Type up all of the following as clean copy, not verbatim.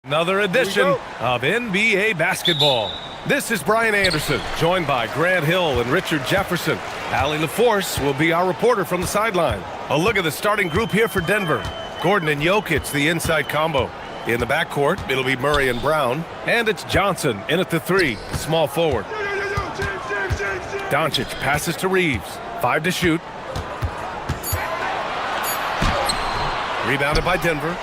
Another edition of NBA basketball. This is Brian Anderson, joined by Grant Hill and Richard Jefferson. Allie LaForce will be our reporter from the sideline. A look at the starting group here for Denver. Gordon and Jokic, the inside combo. In the backcourt, it'll be Murray and Brown. And it's Johnson in at the three, small forward. Doncic passes to Reeves. 5 to shoot. Rebounded by Denver.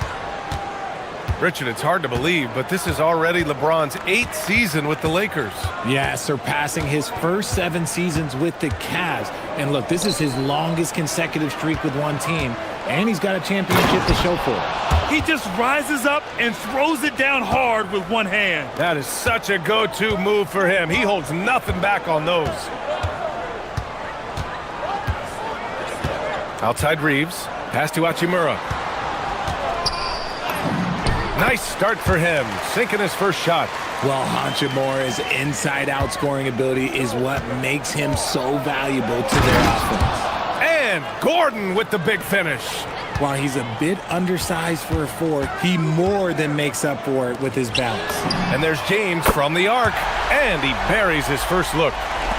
Richard, it's hard to believe, but this is already LeBron's 8th season with the Lakers. Yeah, surpassing his first 7 seasons with the Cavs. And look, this is his longest consecutive streak with one team, and he's got a championship to show for it. He just rises up and throws it down hard with one hand. That is such a go-to move for him. He holds nothing back on those. Outside Reeves, pass to Hachimura. Nice start for him, sinking his first shot. Well, Hachimura's inside-out scoring ability is what makes him so valuable to their offense. And Gordon with the big finish. While he's a bit undersized for a 4, he more than makes up for it with his balance. And there's James from the arc, and he buries his first look.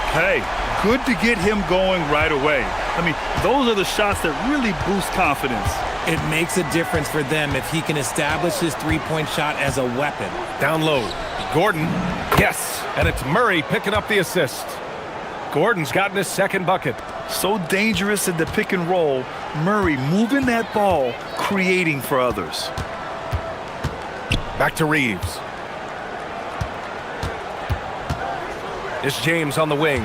Hey, good to get him going right away. I mean, those are the shots that really boost confidence. It makes a difference for them if he can establish his three-point shot as a weapon. Down low, Gordon, yes, and it's Murray picking up the assist. Gordon's gotten his second bucket. So dangerous in the pick and roll. Murray moving that ball, creating for others. Back to Reeves. It's James on the wing.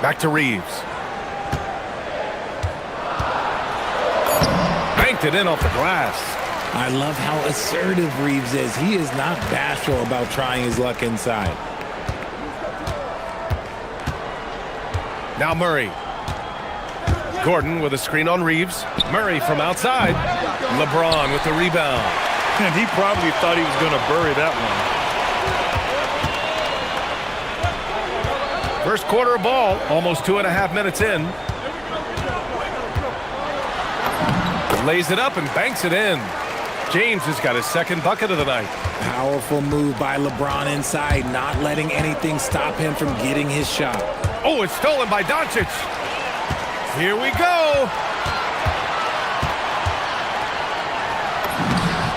Back to Reeves. Banked it in off the glass. I love how assertive Reeves is. He is not bashful about trying his luck inside. Now Murray. Gordon with a screen on Reeves. Murray from outside. LeBron with the rebound. And he probably thought he was going to bury that one. First quarter of ball, almost 2.5 minutes in. Lays it up and banks it in. James has got his second bucket of the night. Powerful move by LeBron inside, not letting anything stop him from getting his shot. Oh, it's stolen by Doncic. Here we go.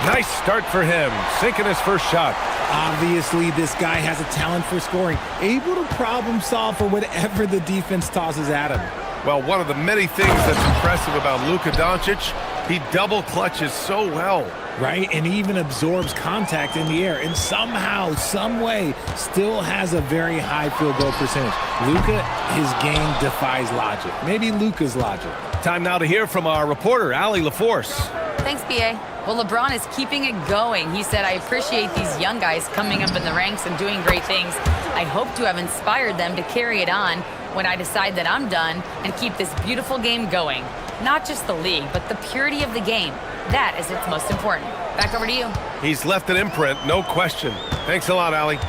Nice start for him, sinking his first shot. Obviously, this guy has a talent for scoring, able to problem solve for whatever the defense tosses at him. Well, one of the many things that's impressive about Luka Doncic, he double clutches so well. Right, and he even absorbs contact in the air and somehow, some way, still has a very high field goal percentage. Luka, his game defies logic. Maybe Luka's logic. Time now to hear from our reporter, Allie LaForce. Thanks, B.A. Well, LeBron is keeping it going. He said, I appreciate these young guys coming up in the ranks and doing great things. I hope to have inspired them to carry it on when I decide that I'm done and keep this beautiful game going. Not just the league, but the purity of the game. That is what's most important. Back over to you. He's left an imprint, no question. Thanks a lot, Allie.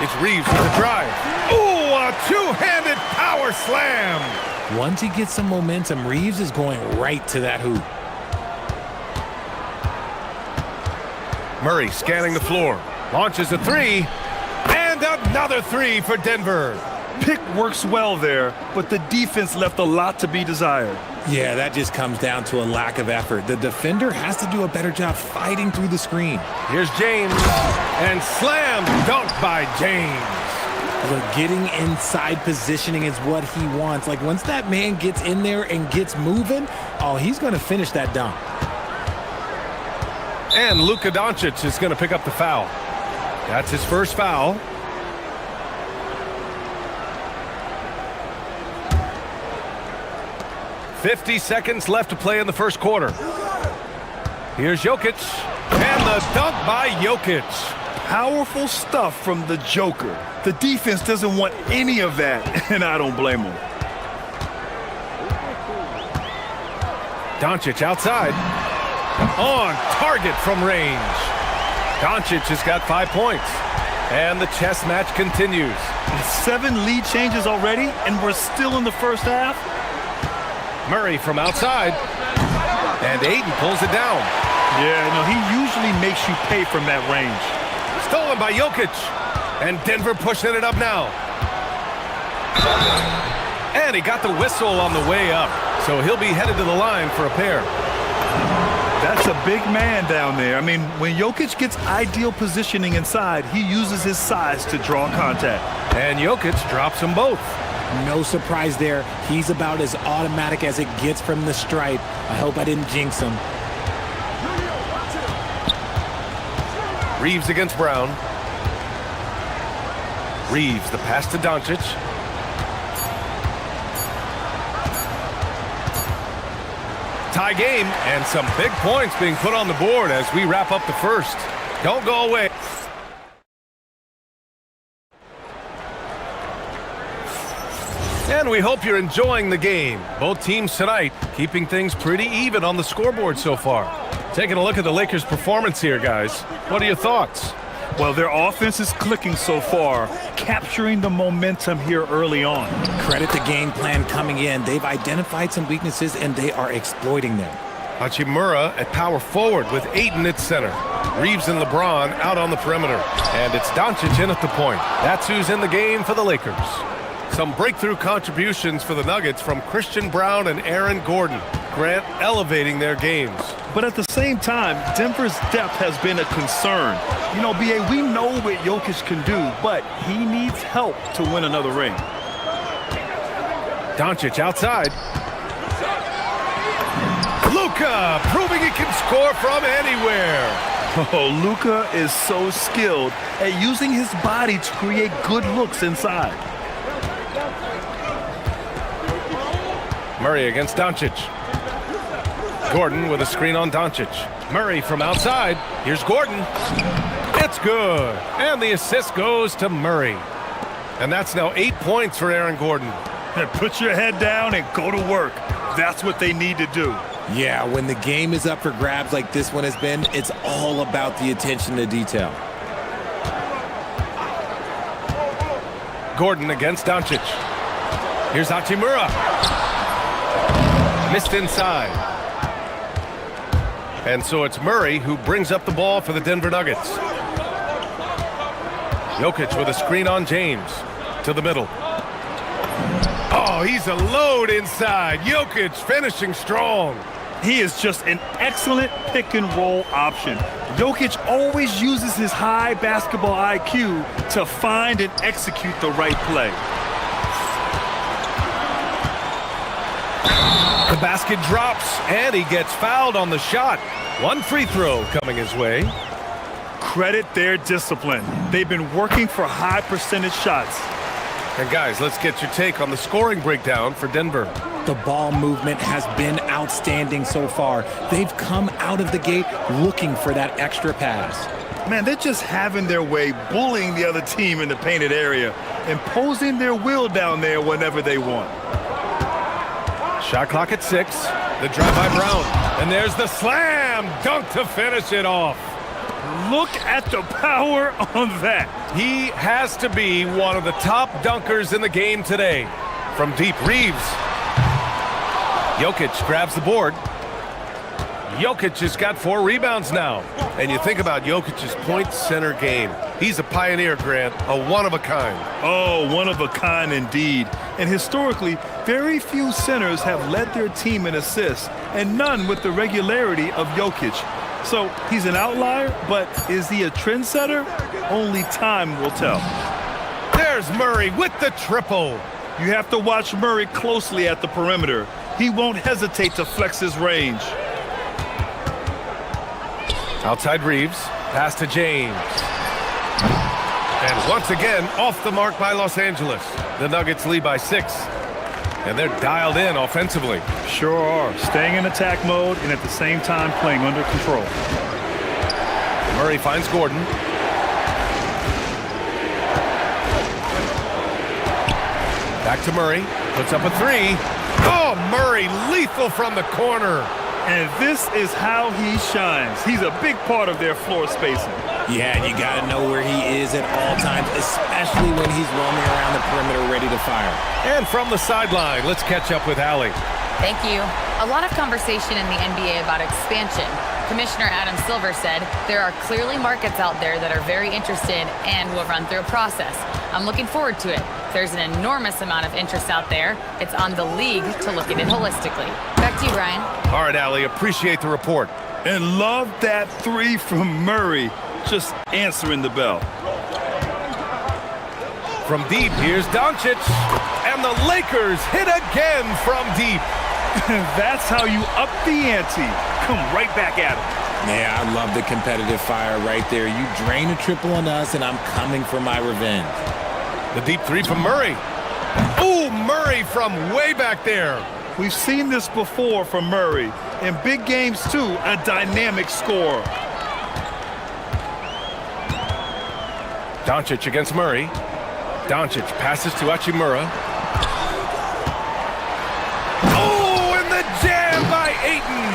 It's Reeves with the drive. Ooh, a two-handed power slam. Once he gets some momentum, Reeves is going right to that hoop. Murray scanning the floor. Launches a three. And another three for Denver. Pick works well there, but the defense left a lot to be desired. Yeah, that just comes down to a lack of effort. The defender has to do a better job fighting through the screen. Here's James. And slam dunk by James. Look, getting inside positioning is what he wants. Like, once that man gets in there and gets moving, oh, he's going to finish that dunk. And Luka Doncic is going to pick up the foul. That's his first foul. "50 seconds left to play in the first quarter. Here's Jokic. And the dunk by Jokic. Powerful stuff from the Joker. The defense doesn't want any of that, and I don't blame him. Doncic outside. On target from range. Doncic has got 5 points. And the chess match continues. 7 lead changes already, and we're still in the first half. Murray from outside. And Aiden pulls it down. Yeah, no, he usually makes you pay from that range. Stolen by Jokic. And Denver pushing it up now. And he got the whistle on the way up. So he'll be headed to the line for a pair. That's a big man down there. I mean, when Jokic gets ideal positioning inside, he uses his size to draw contact. And Jokic drops them both. No surprise there. He's about as automatic as it gets from the stripe. I hope I didn't jinx him. Reeves against Brown. Reeves, the pass to Doncic. Tie game, and some big points being put on the board as we wrap up the first. Don't go away. And we hope you're enjoying the game. Both teams tonight keeping things pretty even on the scoreboard so far. Taking a look at the Lakers' performance here, guys. What are your thoughts? Well, their offense is clicking so far, capturing the momentum here early on. Credit the game plan coming in. They've identified some weaknesses, and they are exploiting them. Hachimura at power forward with Ayton at center. Reeves and LeBron out on the perimeter. And it's Doncic in at the point. That's who's in the game for the Lakers. Some breakthrough contributions for the Nuggets from Christian Brown and Aaron Gordon. Grant elevating their games. But at the same time, Denver's depth has been a concern. You know, B.A., we know what Jokic can do, but he needs help to win another ring. Doncic outside. Luka proving he can score from anywhere. Oh, Luka is so skilled at using his body to create good looks inside. Murray against Doncic. Gordon with a screen on Doncic. Murray from outside. Here's Gordon. It's good. And the assist goes to Murray. And that's now 8 points for Aaron Gordon. Put your head down and go to work. That's what they need to do. Yeah, when the game is up for grabs like this one has been, it's all about the attention to detail. Gordon against Doncic. Here's Hachimura. Missed inside. And so it's Murray who brings up the ball for the Denver Nuggets. Jokic with a screen on James. To the middle. Oh, he's a load inside. Jokic finishing strong. He is just an excellent pick-and-roll option. Jokic always uses his high basketball IQ to find and execute the right play. The basket drops, and he gets fouled on the shot. One free throw coming his way. Credit their discipline. They've been working for high percentage shots. And guys, let's get your take on the scoring breakdown for Denver. The ball movement has been outstanding so far. They've come out of the gate looking for that extra pass. Man, they're just having their way, bullying the other team in the painted area, imposing their will down there whenever they want. Shot clock at 6. The drive by Brown. And there's the slam dunk to finish it off. Look at the power on that. He has to be one of the top dunkers in the game today. From deep, Reeves. Jokic grabs the board. Jokic has got 4 rebounds now. And you think about Jokic's point center game. He's a pioneer, Grant, a one-of-a-kind. Oh, one-of-a-kind indeed. And historically, very few centers have led their team in assists, and none with the regularity of Jokic. So he's an outlier, but is he a trendsetter? Only time will tell. There's Murray with the triple. You have to watch Murray closely at the perimeter. He won't hesitate to flex his range. Outside Reeves, pass to James. And once again, off the mark by Los Angeles. The Nuggets lead by 6. And they're dialed in offensively. Sure are. Staying in attack mode and at the same time playing under control. Murray finds Gordon. Back to Murray. Puts up a 3. Oh, Murray lethal from the corner. And this is how he shines. He's a big part of their floor spacing. Yeah, and you got to know where he is at all times, especially when he's roaming around the perimeter ready to fire. And from the sideline, let's catch up with Allie. Thank you. A lot of conversation in the NBA about expansion. Commissioner Adam Silver said there are clearly markets out there that are very interested and will run through a process. I'm looking forward to it. There's an enormous amount of interest out there. It's on the league to look at it holistically. Back to you, Brian. All right, Allie, appreciate the report. And love that three from Murray, just answering the bell. From deep, here's Doncic. And the Lakers hit again from deep. That's how you up the ante. Come right back at it. Yeah, I love the competitive fire right there. You drain a triple on us, and I'm coming for my revenge. The deep three from Murray. Ooh, Murray from way back there. We've seen this before from Murray. In big games, too, a dynamic scorer. Doncic against Murray. Doncic passes to Hachimura. Oh, and the jam by Ayton.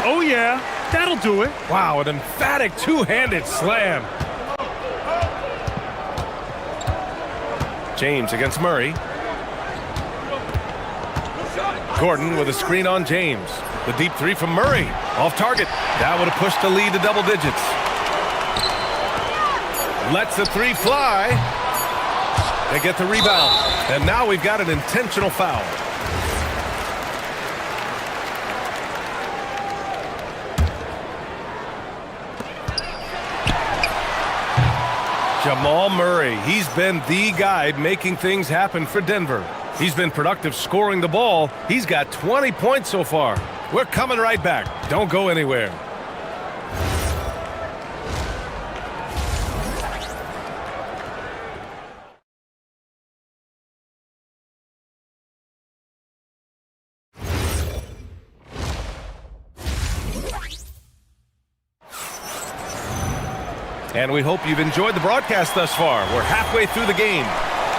Oh, yeah, that'll do it. Wow, an emphatic two-handed slam. James against Murray. Gordon with a screen on James. The deep three from Murray. Off target. That would have pushed the lead to double digits. Lets the three fly. They get the rebound. And now we've got an intentional foul. Jamal Murray, he's been the guy making things happen for Denver. He's been productive scoring the ball. He's got 20 points so far. We're coming right back. Don't go anywhere. And we hope you've enjoyed the broadcast thus far. We're halfway through the game.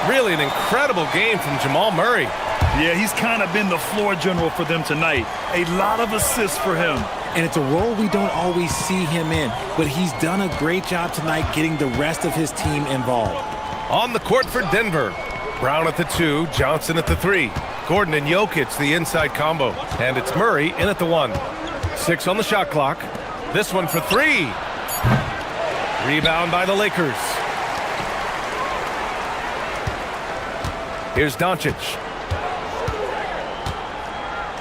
Really an incredible game from Jamal Murray. Yeah, he's kind of been the floor general for them tonight. A lot of assists for him. And it's a role we don't always see him in, but he's done a great job tonight getting the rest of his team involved. On the court for Denver. Brown at the 2, Johnson at the 3. Gordon and Jokic the inside combo. And it's Murray in at the 1. 6 on the shot clock. This one for 3. Rebound by the Lakers. Here's Doncic.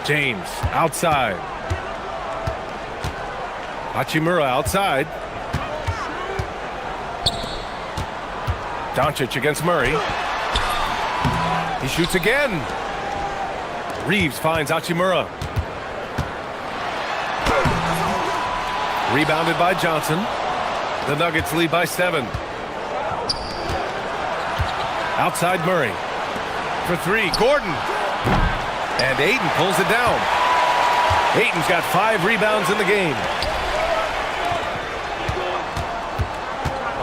James outside. Hachimura outside. Doncic against Murray. He shoots again. Reeves finds Hachimura. Rebounded by Johnson. The Nuggets lead by 7. Outside Murray. For 3, Gordon. And Ayton pulls it down. Ayton's got 5 rebounds in the game.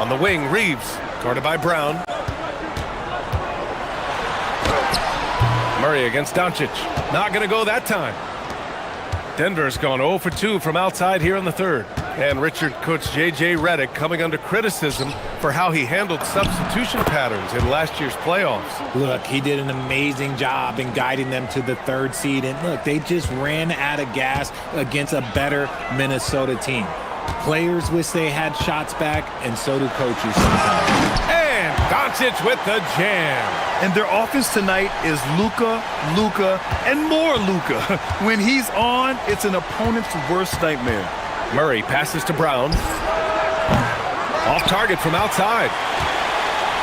On the wing, Reeves. Guarded by Brown. Murray against Doncic. Not going to go that time. Denver's gone 0 for 2 from outside here in the third. And Richard, Coach J.J. Redick coming under criticism for how he handled substitution patterns in last year's playoffs. Look, he did an amazing job in guiding them to the 3rd seed. And look, they just ran out of gas against a better Minnesota team. Players wish they had shots back, and so do coaches sometimes. And Doncic with the jam. And their offense tonight is Luka, and more Luka. When he's on, it's an opponent's worst nightmare. Murray passes to Brown. Off target from outside.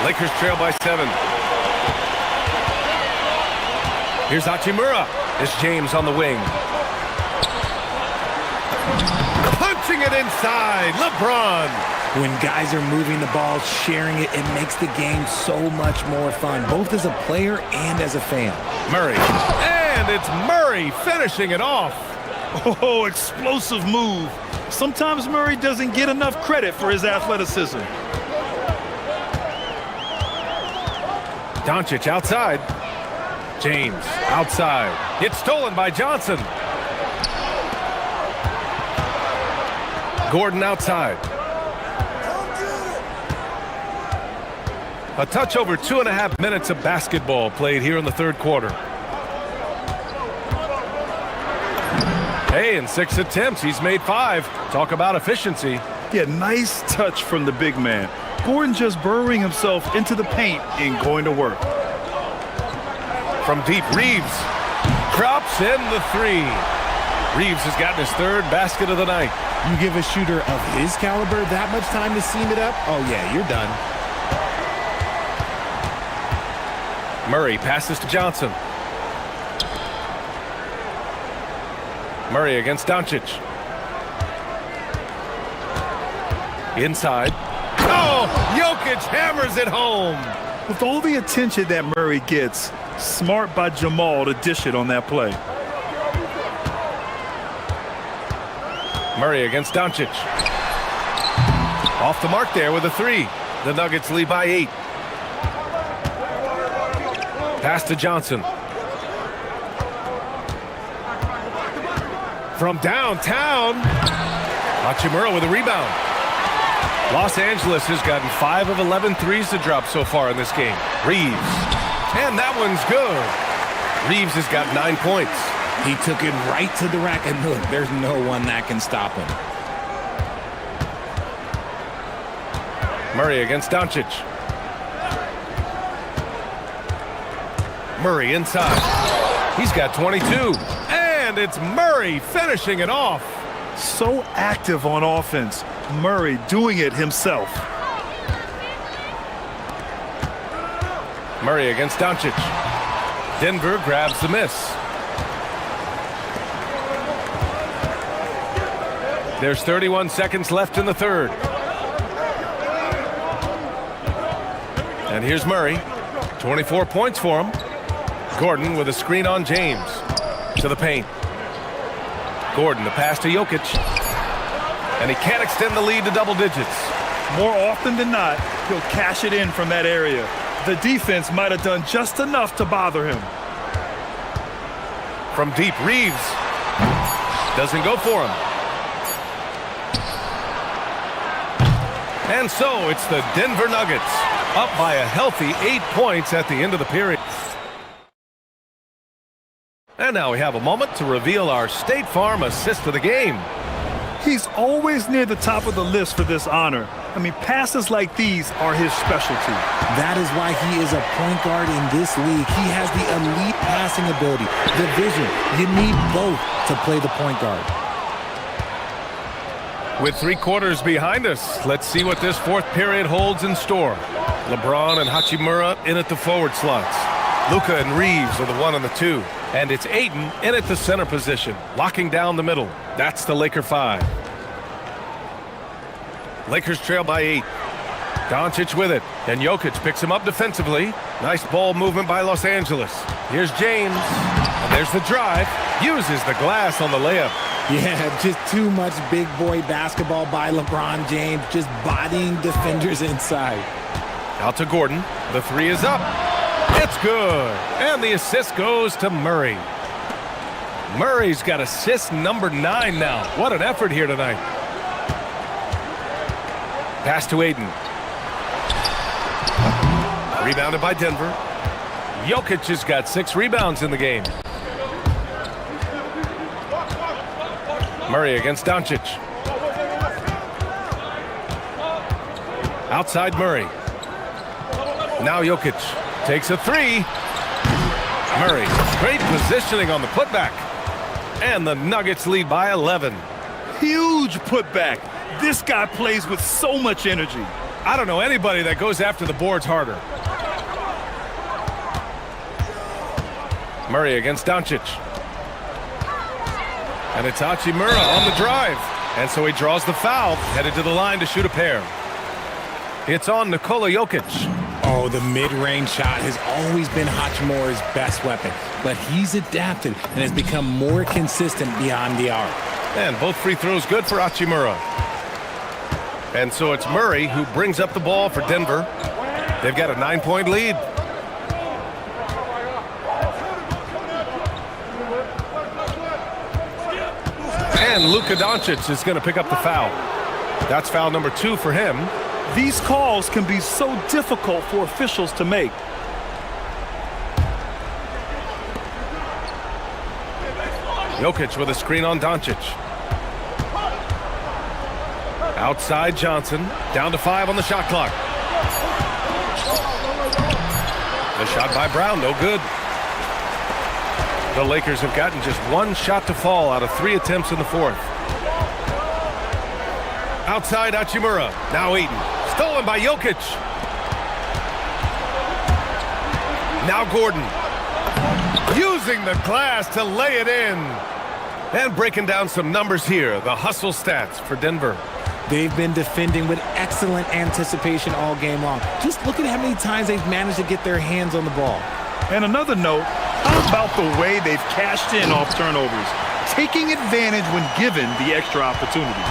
Lakers trail by 7. Here's Hachimura. It's James on the wing. Punching it inside. LeBron. When guys are moving the ball, sharing it, it makes the game so much more fun, both as a player and as a fan. Murray. And it's Murray finishing it off. Oh, explosive move. Sometimes Murray doesn't get enough credit for his athleticism. Doncic outside. James outside. It's stolen by Johnson. Gordon outside. A touch over 2.5 minutes of basketball played here in the third quarter. Hey, in 6 attempts, he's made 5. Talk about efficiency. Yeah, nice touch from the big man. Gordon just burrowing himself into the paint and going to work. From deep, Reeves drops in the 3. Reeves has gotten his 3rd basket of the night. You give a shooter of his caliber that much time to seam it up, oh yeah, you're done. Murray passes to Johnson. Murray against Doncic. Inside. Oh, Jokic hammers it home. With all the attention that Murray gets, smart by Jamal to dish it on that play. Murray against Doncic. Off the mark there with a 3. The Nuggets lead by 8. Pass to Johnson. From downtown, Hachimura with a rebound. Los Angeles has gotten 5 of 11 threes to drop so far in this game. Reeves, and that one's good. Reeves has got 9 points. He took it right to the rack, and look, there's no one that can stop him. Murray against Doncic. Murray inside. He's got 22. And it's Murray finishing it off. So active on offense. Murray doing it himself. Murray against Doncic. Denver grabs the miss. There's 31 seconds left in the 3rd. And here's Murray. 24 points for him. Gordon with a screen on James. To the paint. Gordon, the pass to Jokic. And he can't extend the lead to double digits. More often than not, he'll cash it in from that area. The defense might have done just enough to bother him. From deep, Reeves. Doesn't go for him. And so it's the Denver Nuggets up by a healthy 8 points at the end of the period. And now we have a moment to reveal our State Farm assist of the game. He's always near the top of the list for this honor. I mean, passes like these are his specialty. That is why he is a point guard in this league. He has the elite passing ability, the vision. You need both to play the point guard. With 3 quarters behind us, let's see what this 4th period holds in store. LeBron and Hachimura in at the forward slots. Luka and Reeves are the 1 and the 2. And it's Ayton in at the center position, locking down the middle. That's the Laker 5. Lakers trail by 8. Doncic with it, and Jokic picks him up defensively. Nice ball movement by Los Angeles. Here's James, and there's the drive. Uses the glass on the layup. Yeah, just too much big boy basketball by LeBron James, just bodying defenders inside. Out to Gordon. The 3 is up. It's good. And the assist goes to Murray. Murray's got assist number 9 now. What an effort here tonight. Pass to Ayton. Rebounded by Denver. Jokic has got 6 rebounds in the game. Murray against Doncic. Outside Murray. Now Jokic takes a 3. Murray, great positioning on the putback. And the Nuggets lead by 11. Huge putback. This guy plays with so much energy. I don't know anybody that goes after the boards harder. Murray against Doncic. And it's Hachimura on the drive. And so he draws the foul, headed to the line to shoot a pair. It's on Nikola Jokic. Oh, the mid-range shot has always been Hachimura's best weapon, but he's adapted and has become more consistent beyond the arc. And both free throws good for Hachimura. And so it's Murray who brings up the ball for Denver. They've got a 9-point lead. And Luka Doncic is going to pick up the foul. That's foul number 2 for him. These calls can be so difficult for officials to make. Jokic with a screen on Doncic. Outside Johnson, down to 5 on the shot clock. The shot by Brown, no good. The Lakers have gotten just 1 shot to fall out of 3 attempts in the fourth. Outside Hachimura, now Eaton. Stolen by Jokic. Now Gordon. Using the glass to lay it in. And breaking down some numbers here, the hustle stats for Denver. They've been defending with excellent anticipation all game long. Just look at how many times they've managed to get their hands on the ball. And another note, how about the way they've cashed in off turnovers, taking advantage when given the extra opportunity.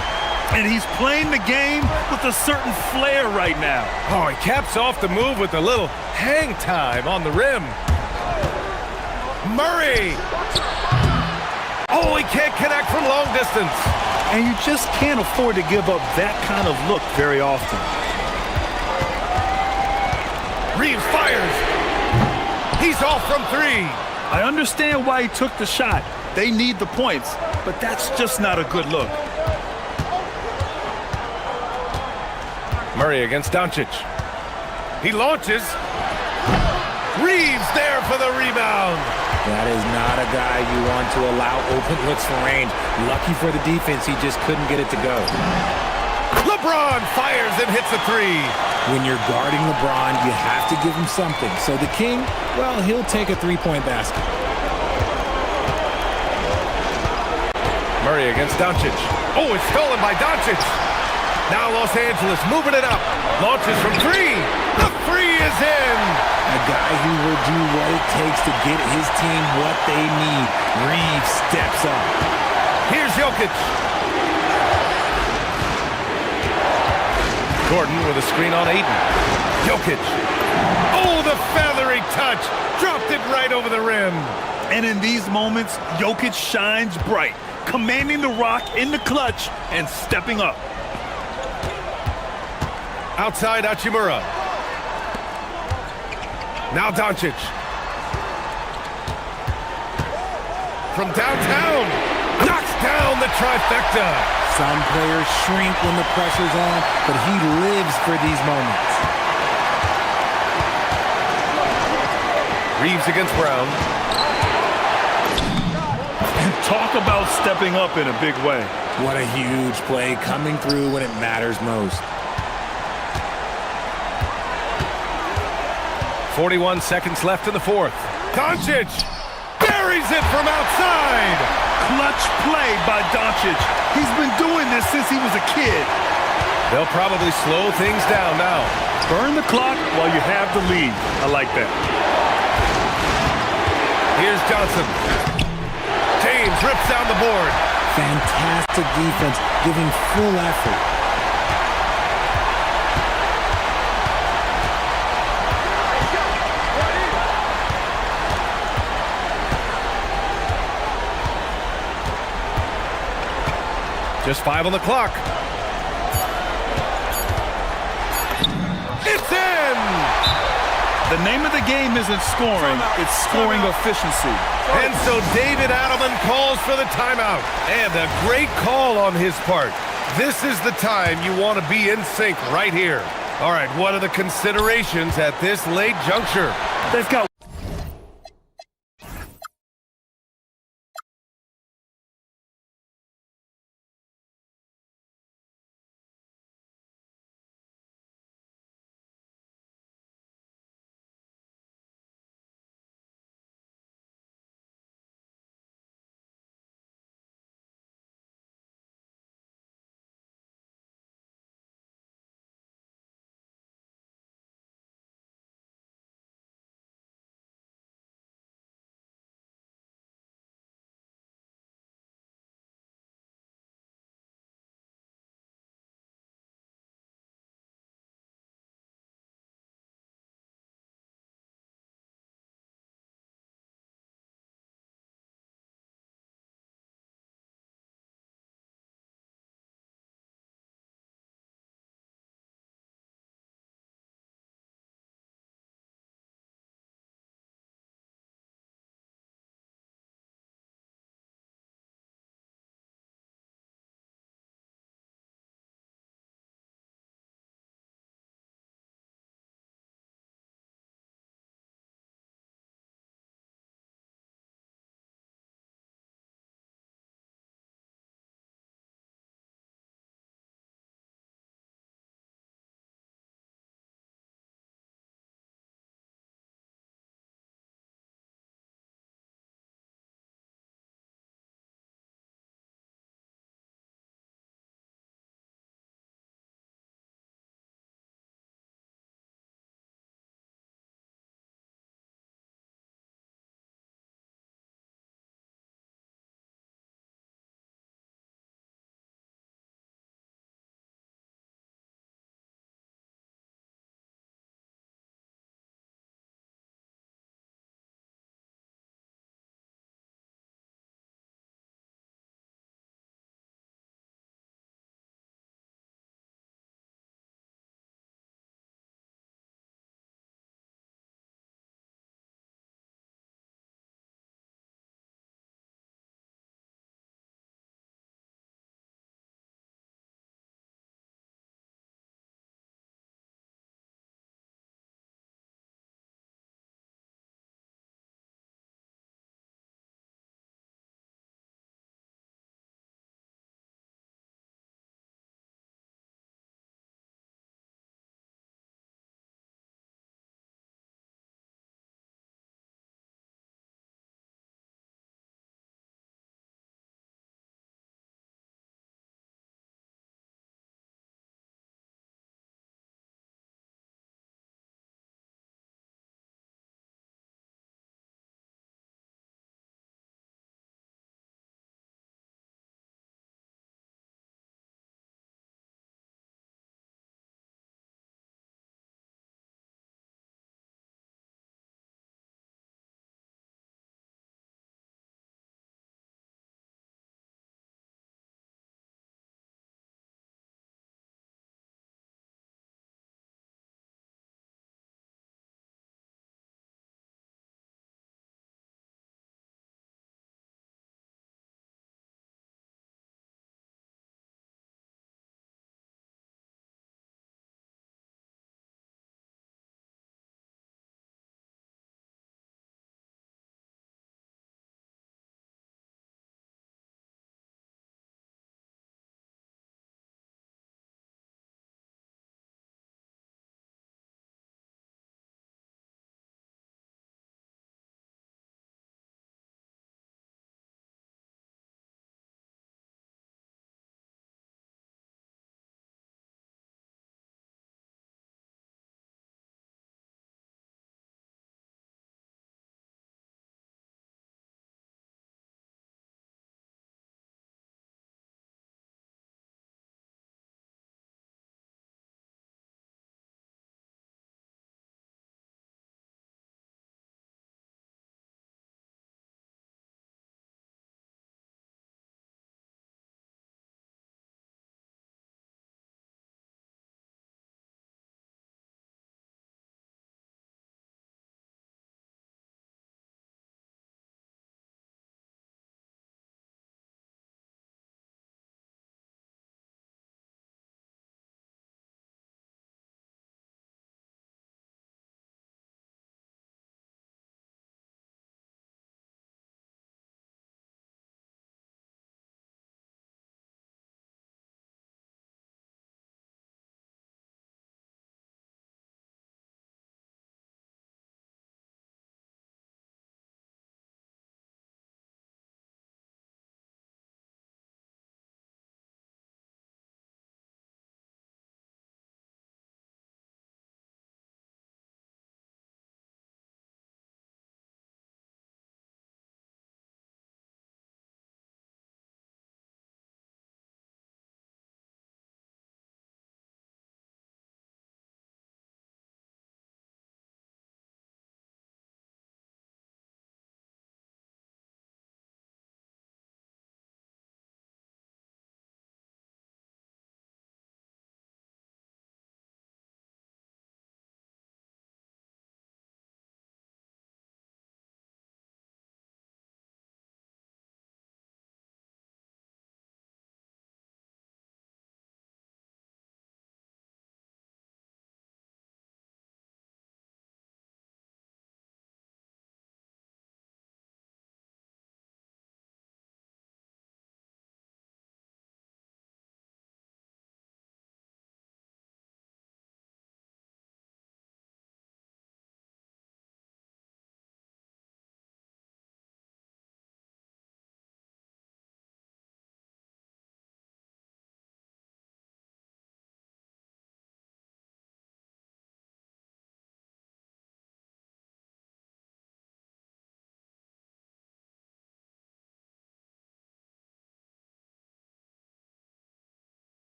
And he's playing the game with a certain flair right now. Oh, he caps off the move with a little hang time on the rim. Murray! Oh, he can't connect from long distance. And you just can't afford to give up that kind of look very often. Reeves fires. He's off from 3. I understand why he took the shot. They need the points, but that's just not a good look. Murray against Doncic. He launches. Reeves there for the rebound. That is not a guy you want to allow open looks for range. Lucky for the defense, he just couldn't get it to go. LeBron fires and hits a 3. When you're guarding LeBron, you have to give him something. So the King, well, he'll take a 3-point basket. Murray against Doncic. Oh, it's stolen by Doncic. Now Los Angeles moving it up. Launches from 3. The 3 is in. A guy who will do what it takes to get his team what they need. Reeves steps up. Here's Jokic. Gordon with a screen on Ayton. Jokic. Oh, the feathery touch. Dropped it right over the rim. And in these moments, Jokic shines bright, commanding the rock in the clutch and stepping up. Outside Hachimura. Now Doncic. From downtown. Knocks down the trifecta. Some players shrink when the pressure's on, but he lives for these moments. Reeves against Brown. And talk about stepping up in a big way. What a huge play, coming through when it matters most. 41 seconds left in the fourth. Doncic buries it from outside. Clutch play by Doncic. He's been doing this since he was a kid. They'll probably slow things down now. Burn the clock while you have the lead. I like that. Here's Johnson. James rips down the board. Fantastic defense, giving full effort. Just 5 on the clock. It's in! The name of the game isn't scoring, it's scoring efficiency. And so David Adelman calls for the timeout. And a great call on his part. This is the time you want to be in sync right here. All right, what are the considerations at this late juncture? They've got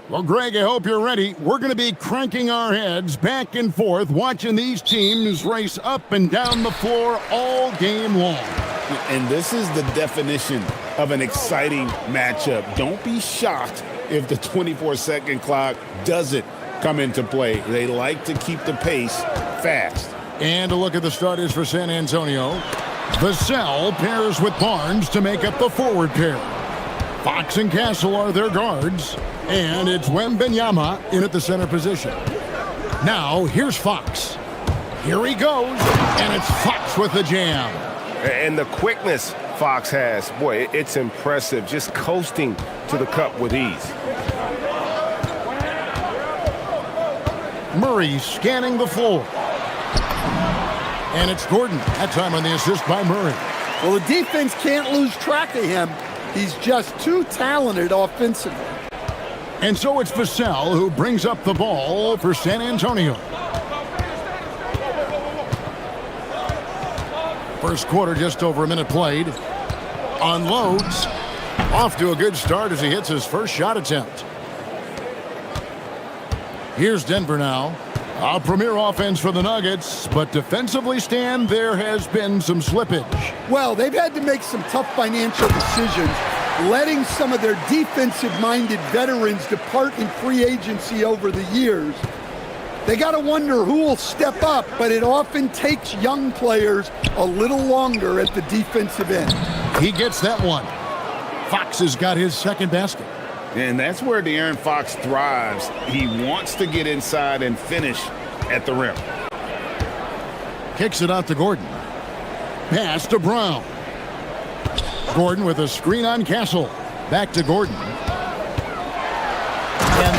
Well, Greg, I hope you're ready. We're going to be cranking our heads back and forth, watching these teams race up and down the floor all game long. And this is the definition of an exciting matchup. Don't be shocked if the 24-second clock doesn't come into play. They like to keep the pace fast. And a look at the starters for San Antonio. Vassell pairs with Barnes to make up the forward pair. Fox and Castle are their guards. And it's Wembanyama in at the center position. Now, here's Fox. Here he goes, and it's Fox with the jam. And the quickness Fox has, boy, it's impressive. Just coasting to the cup with ease. Murray scanning the floor. And it's Gordon. That time on the assist by Murray. Well, the defense can't lose track of him. He's just too talented offensively. And so it's Vassell who brings up the ball for San Antonio. First quarter, just over a minute played. Unloads. Off to a good start as he hits his first shot attempt. Here's Denver now. A premier offense for the Nuggets, but defensively, Stan, there has been some slippage. Well, they've had to make some tough financial decisions, letting some of their defensive-minded veterans depart in free agency over the years. They got to wonder who will step up, but it often takes young players a little longer at the defensive end. He gets that one. Fox has got his second basket. And that's where De'Aaron Fox thrives. He wants to get inside and finish at the rim. Kicks it out to Gordon. Pass to Brown. Gordon with a screen on Castle. Back to Gordon. And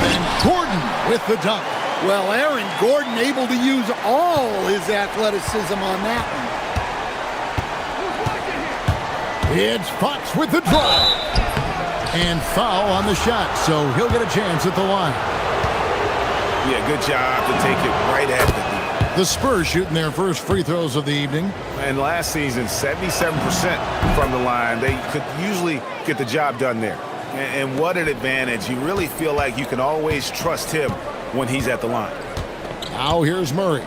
then Gordon with the dunk. Well, Aaron Gordon able to use all his athleticism on that one. It's Fox with the drive. And foul on the shot, so he'll get a chance at the line. Yeah, good job to take it right at the The Spurs shooting their first free throws of the evening. And last season, 77% from the line. They could usually get the job done there. And what an advantage. You really feel like you can always trust him when he's at the line. Now here's Murray.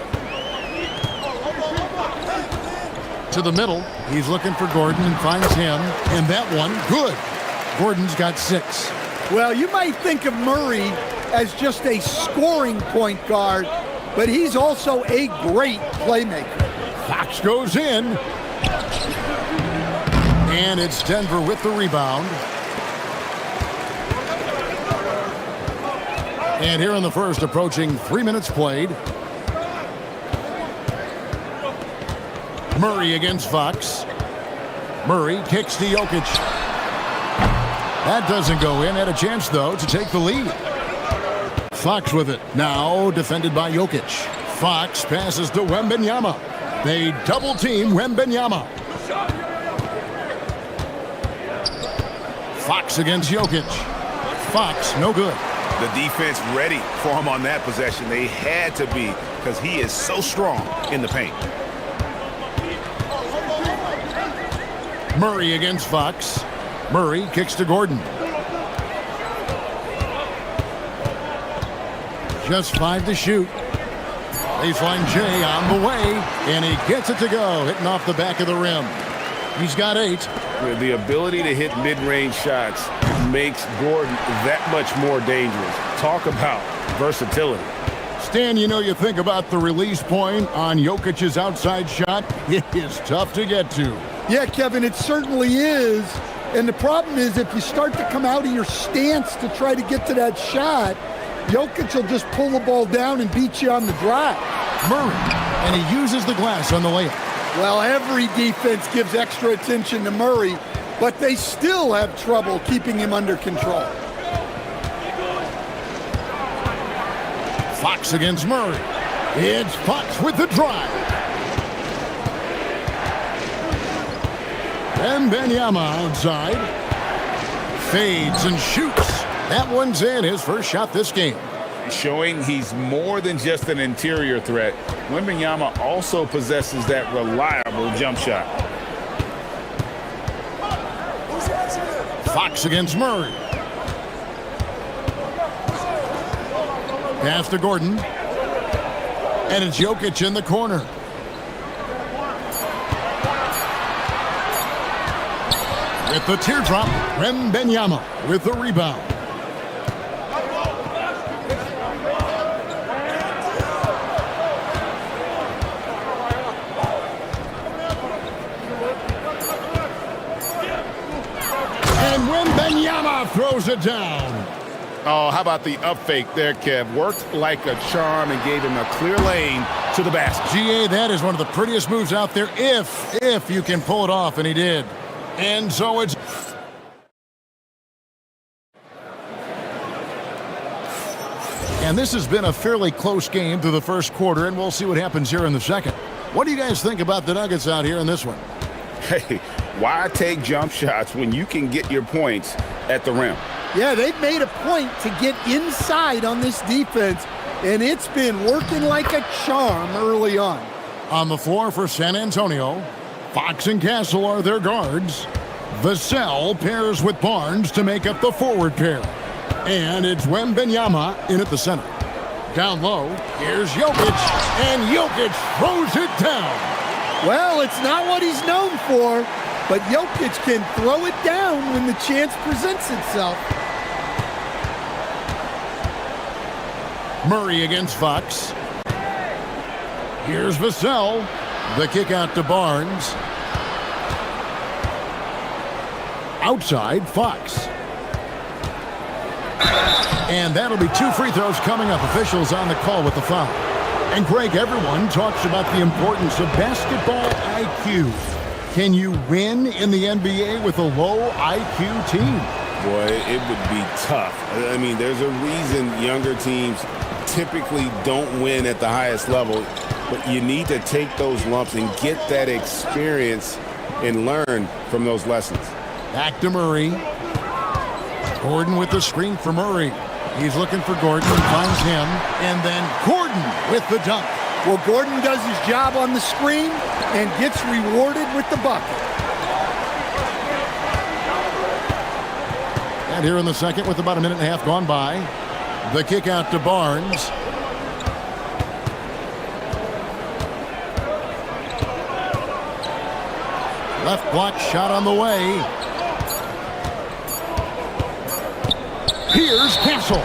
To the middle. He's looking for Gordon and finds him. And that one, good. Gordon's got 6. Well, you might think of Murray as just a scoring point guard, but he's also a great playmaker. Fox goes in. And it's Denver with the rebound. And here in the first, approaching 3 minutes played. Murray against Fox. Murray kicks to Jokic. That doesn't go in. Had a chance, though, to take the lead. Fox with it. Now defended by Jokic. Fox passes to Wembanyama. They double-team Wembanyama. Fox against Jokic. Fox, no good. The defense ready for him on that possession. They had to be because he is so strong in the paint. Murray against Fox. Murray kicks to Gordon. Just 5 to shoot. Baseline J on the way, and he gets it to go, hitting off the back of the rim. He's got 8. The ability to hit mid-range shots makes Gordon that much more dangerous. Talk about versatility. Stan, you know, you think about the release point on Jokic's outside shot. It is tough to get to. Yeah, Kevin, it certainly is. And the problem is if you start to come out of your stance to try to get to that shot, Jokic will just pull the ball down and beat you on the drive. Murray, and he uses the glass on the layup. Well, every defense gives extra attention to Murray, but they still have trouble keeping him under control. Fox against Murray. It's Fox with the drive. And Wembanyama outside. Fades and shoots. That one's in, his first shot this game. Showing he's more than just an interior threat. Wembanyama also possesses that reliable jump shot. Fox against Murray. Pass to Gordon. And it's Jokic in the corner. With the teardrop, Wembanyama with the rebound. And Wembanyama throws it down. Oh, how about the up fake there, Kev? Worked like a charm and gave him a clear lane to the basket. GA, that is one of the prettiest moves out there if you can pull it off, and he did. And so it's... And this has been a fairly close game through the first quarter, and we'll see what happens here in the second. What do you guys think about the Nuggets out here in this one? Hey, why take jump shots when you can get your points at the rim? Yeah, they've made a point to get inside on this defense, and it's been working like a charm early on. On the floor for San Antonio, Fox and Castle are their guards. Vassell pairs with Barnes to make up the forward pair. And it's Wembanyama in at the center. Down low, here's Jokic, and Jokic throws it down. Well, it's not what he's known for, but Jokic can throw it down when the chance presents itself. Murray against Fox. Here's Vassell. The kick out to Barnes. Outside, Fox. And that'll be 2 free throws coming up. Officials on the call with the foul. And Greg, everyone talks about the importance of basketball IQ. Can you win in the NBA with a low IQ team? Boy, it would be tough. I mean, there's a reason younger teams typically don't win at the highest level, but you need to take those lumps and get that experience and learn from those lessons. Back to Murray. Gordon with the screen for Murray. He's looking for Gordon and finds him. And then Gordon with the dunk. Well, Gordon does his job on the screen and gets rewarded with the bucket. And here in the second with about a minute and a half gone by. The kick out to Barnes. Left block shot on the way. Here's Castle.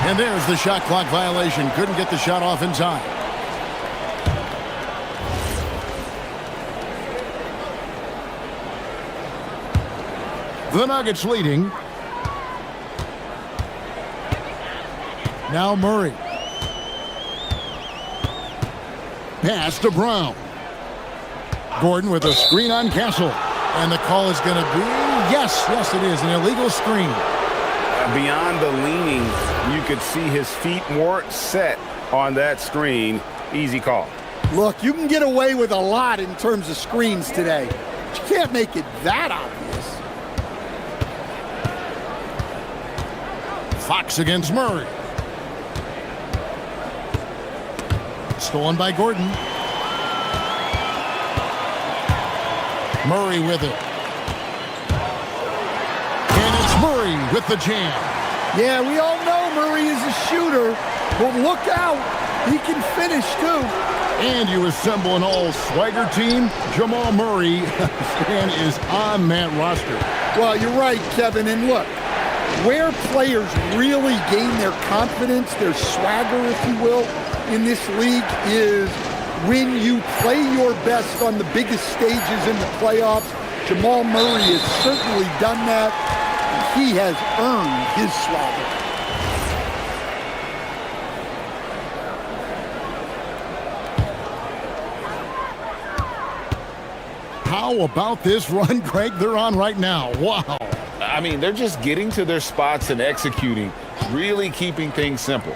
And there's the shot clock violation. Couldn't get the shot off in time. The Nuggets leading. Now Murray. Pass to Brown. Gordon with a screen on Castle. And the call is going to be, yes, it is, an illegal screen. Beyond the leaning, you could see his feet more set on that screen. Easy call. Look, you can get away with a lot in terms of screens today, but you can't make it that obvious. Fox against Murray. Stolen by Gordon. Murray with it. And it's Murray with the jam. Yeah, we all know Murray is a shooter, but look out. He can finish, too. And you assemble an all-swagger team. Jamal Murray is on that roster. Well, you're right, Kevin. And look, where players really gain their confidence, their swagger, if you will, in this league is when you play your best on the biggest stages in the playoffs. Jamal Murray has certainly done that. He has earned his swagger. How about this run, Greg, they're on right now? Wow. I mean, they're just getting to their spots and executing, really keeping things simple.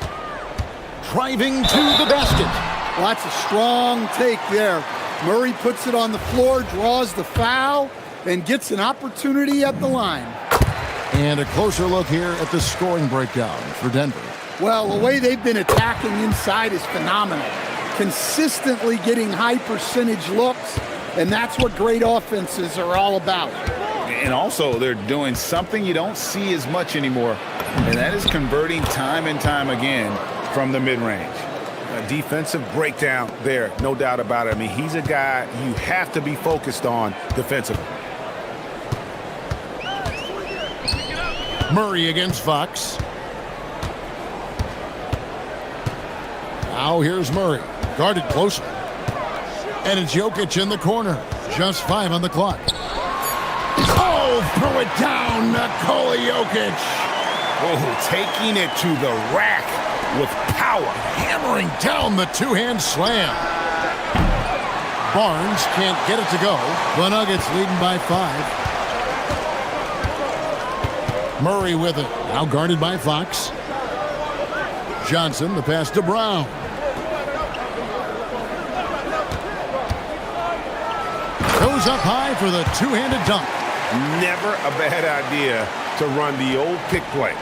Driving to the basket. Well, that's a strong take there. Murray puts it on the floor, draws the foul, and gets an opportunity at the line. And a closer look here at the scoring breakdown for Denver. Well, the way they've been attacking inside is phenomenal. Consistently getting high percentage looks, and that's what great offenses are all about. And also, they're doing something you don't see as much anymore, and that is converting time and time again from the mid-range. A defensive breakdown there, no doubt about it. I mean, he's a guy you have to be focused on defensively. Murray against Fox. Now here's Murray, guarded closely. And it's Jokic in the corner. Just 5 on the clock. Oh, throw it down, Nikola Jokic. Oh, taking it to the rack with power. Hammering down the two-hand slam. Barnes can't get it to go. The Nuggets leading by 5. Murray with it. Now guarded by Fox. Johnson, the pass to Brown. Goes up high for the two-handed dunk. Never a bad idea to run the old pick play.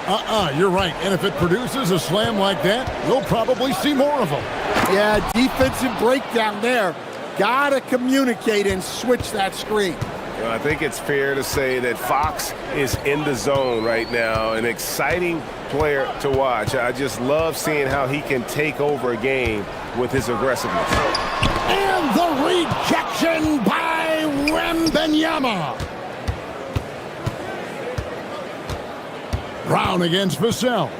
You're right. And if it produces a slam like that, we'll probably see more of them. Yeah, defensive breakdown there. Gotta communicate and switch that screen. Well, I think it's fair to say that Fox is in the zone right now. An exciting player to watch. I just love seeing how he can take over a game with his aggressiveness. And the rejection by Wembanyama. Brown against Vassell.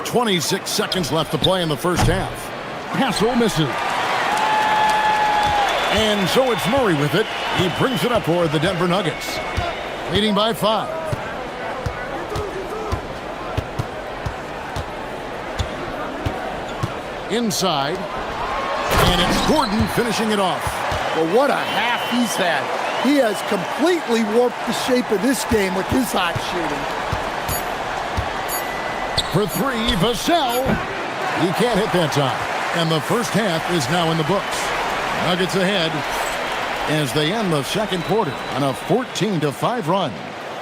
26 seconds left to play in the first half. Hassel misses. And so it's Murray with it. He brings it up for the Denver Nuggets. Leading by 5. Inside. And it's Gordon finishing it off. Well, what a half he's had. He has completely warped the shape of this game with his hot shooting. For 3, Vassell. He can't hit that time. And the first half is now in the books. Nuggets ahead as they end the second quarter on a 14-5 run.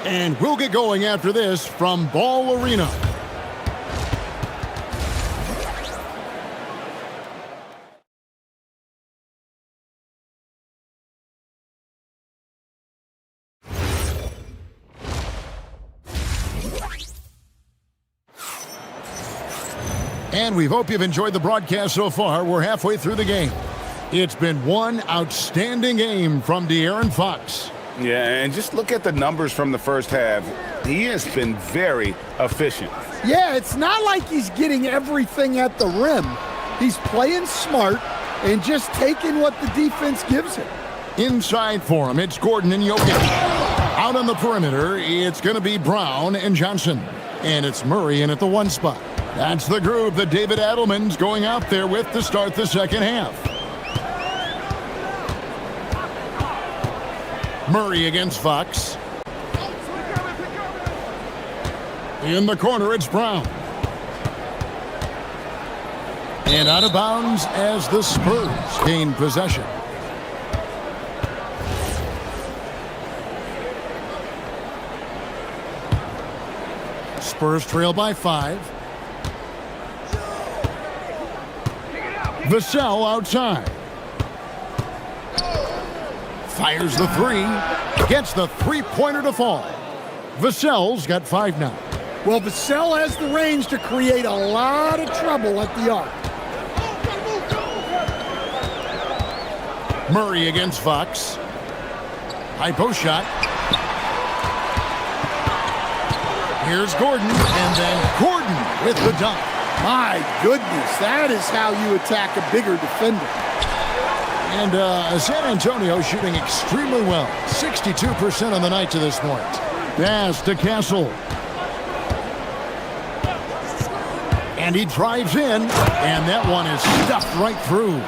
And we'll get going after this from Ball Arena. And we hope you've enjoyed the broadcast so far. We're halfway through the game. It's been one outstanding game from De'Aaron Fox. Yeah, and just look at the numbers from the first half. He has been very efficient. Yeah, it's not like he's getting everything at the rim. He's playing smart and just taking what the defense gives him. Inside for him, it's Gordon and Jokic. Out on the perimeter, it's going to be Brown and Johnson. And it's Murray in at the 1 spot. That's the group that David Adelman's going out there with to start the second half. Murray against Fox. In the corner, it's Brown. And out of bounds as the Spurs gain possession. Spurs trail by 5. Vassell outside. Fires the 3. Gets the three-pointer to fall. Vassell's got 5 now. Well, Vassell has the range to create a lot of trouble at the arc. Murray against Fox. High post shot. Here's Gordon, and then Gordon with the dunk. My goodness, that is how you attack a bigger defender. And San Antonio shooting extremely well. 62% on the night to this point. Pass to Castle. And he drives in, and that one is stuffed right through.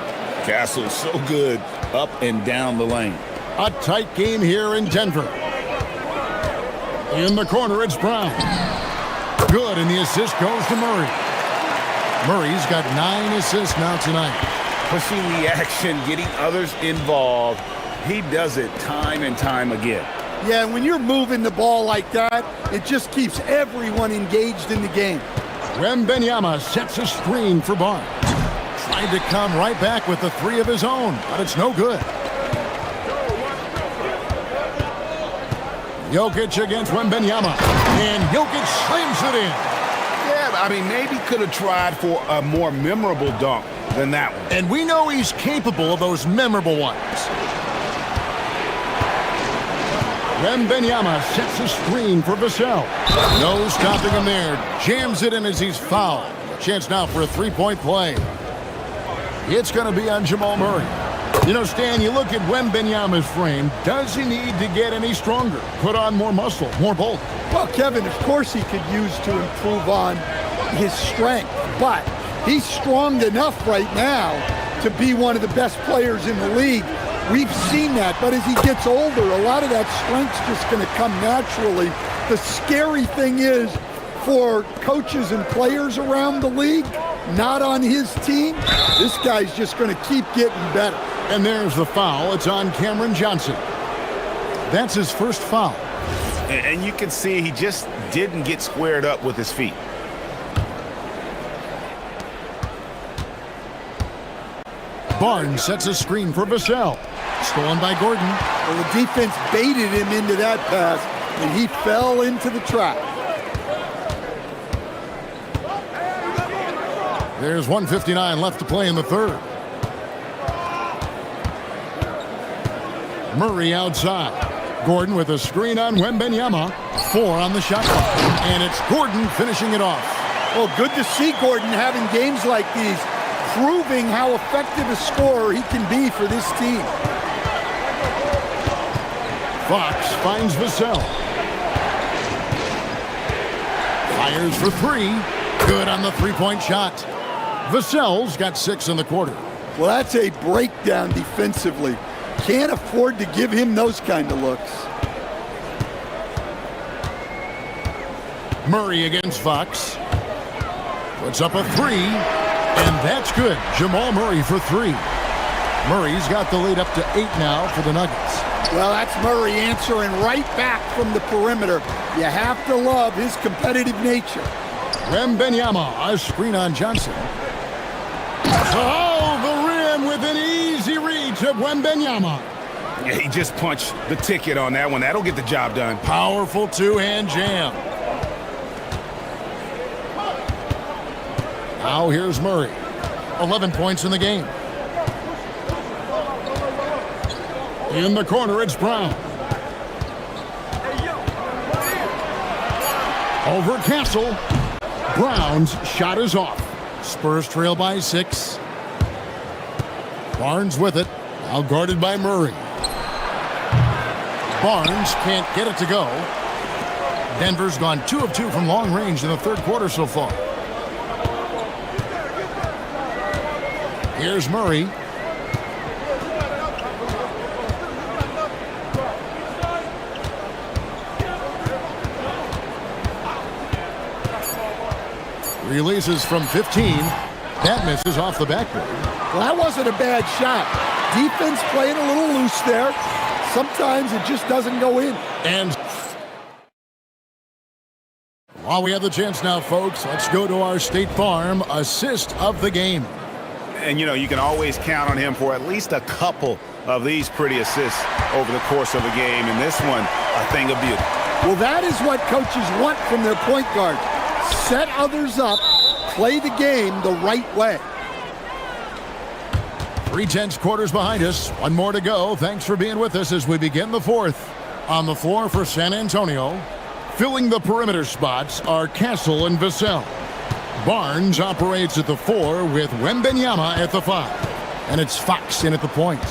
Castle so good up and down the lane. A tight game here in Denver. In the corner, it's Brown. Good, and the assist goes to Murray. Murray's got 9 assists now tonight. Pushing the action, getting others involved. He does it time and time again. Yeah, when you're moving the ball like that, it just keeps everyone engaged in the game. Wembanyama sets a screen for Barnes. Tried to come right back with the 3 of his own, but it's no good. Jokic against Wembanyama. And Jokic slams it in. Yeah, I mean, maybe could have tried for a more memorable dunk than that one. And we know he's capable of those memorable ones. Wembanyama sets a screen for Vassell. No stopping him there. Jams it in as he's fouled. Chance now for a three-point play. It's going to be on Jamal Murray. You know, Stan, you look at Wembanyama's frame. Does he need to get any stronger? Put on more muscle, more bulk? Well, Kevin, of course he could use to improve on his strength, but he's strong enough right now to be one of the best players in the league. We've seen that, but as he gets older, a lot of that strength's just going to come naturally. The scary thing is, for coaches and players around the league, not on his team, this guy's just going to keep getting better. And there's the foul. It's on Cameron Johnson. That's his first foul. And you can see he just didn't get squared up with his feet. Barnes sets a screen for Vassell. Stolen by Gordon. Well, the defense baited him into that pass, and he fell into the trap. There's 1:59 left to play in the third. Murray outside. Gordon with a screen on Wembanyama. 4 on the shot clock. And it's Gordon finishing it off. Well, good to see Gordon having games like these, proving how effective a scorer he can be for this team. Fox finds Vassell. Fires for 3. Good on the three-point shot. Vassell's got 6 in the quarter. Well, that's a breakdown defensively. Can't afford to give him those kind of looks. Murray against Fox. Puts up a 3, and that's good. Jamal Murray for 3. Murray's got the lead up to 8 now for the Nuggets. Well, that's Murray answering right back from the perimeter. You have to love his competitive nature. Wembanyama, a screen on Johnson. Oh, the rim with an easy reach of Wembanyama. Yeah, he just punched the ticket on that one. That'll get the job done. Powerful two-hand jam. Now here's Murray. 11 points in the game. In the corner, it's Brown. Over Castle. Brown's shot is off. Spurs trail by 6. Barnes with it. Now guarded by Murray. Barnes can't get it to go. Denver's gone 2 of 2 from long range in the third quarter so far. Here's Murray. Releases from 15. That misses off the backboard. Well, that wasn't a bad shot. Defense playing a little loose there. Sometimes it just doesn't go in. And while we have the chance now, folks, let's go to our State Farm assist of the game. And, you know, you can always count on him for at least a couple of these pretty assists over the course of a game. And this one, a thing of beauty. Well, that is what coaches want from their point guard. Set others up, play the game the right way. 3/10 quarters behind us. One more to go. Thanks for being with us as we begin the fourth. On the floor for San Antonio, filling the perimeter spots are Castle and Vassell. Barnes operates at the 4 with Wembanyama at the 5. And it's Fox in at the point.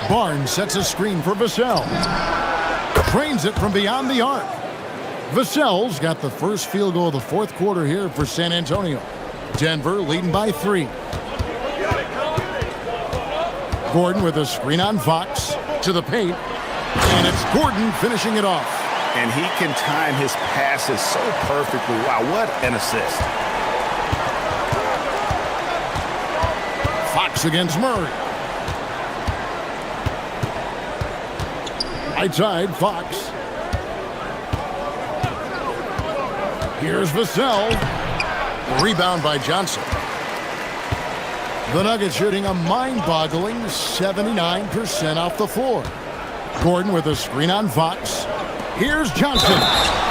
Barnes sets a screen for Vassell. Trains it from beyond the arc. Vassell's got the first field goal of the fourth quarter here for San Antonio. Denver leading by 3. Gordon with a screen on Fox to the paint. And it's Gordon finishing it off. And he can time his passes so perfectly. Wow, what an assist. Fox against Murray. Right side, Fox. Here's Vassell. Rebound by Johnson. The Nuggets shooting a mind-boggling 79% off the floor. Gordon with a screen on Fox. Here's Johnson.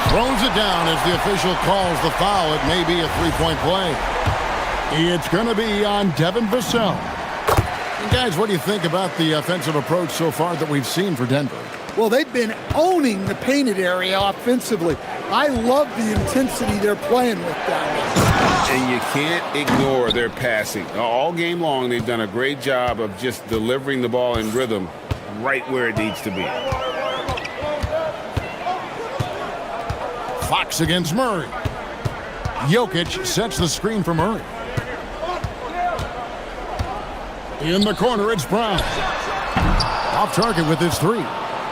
Throws it down as the official calls the foul. It may be a three-point play. It's going to be on Devin Vassell. And guys, what do you think about the offensive approach so far that we've seen for Denver? Well, they've been owning the painted area offensively. I love the intensity they're playing with down there. And you can't ignore their passing. All game long, they've done a great job of just delivering the ball in rhythm right where it needs to be. Fox against Murray. Jokic sets the screen for Murray. In the corner, it's Brown. Off target with his three.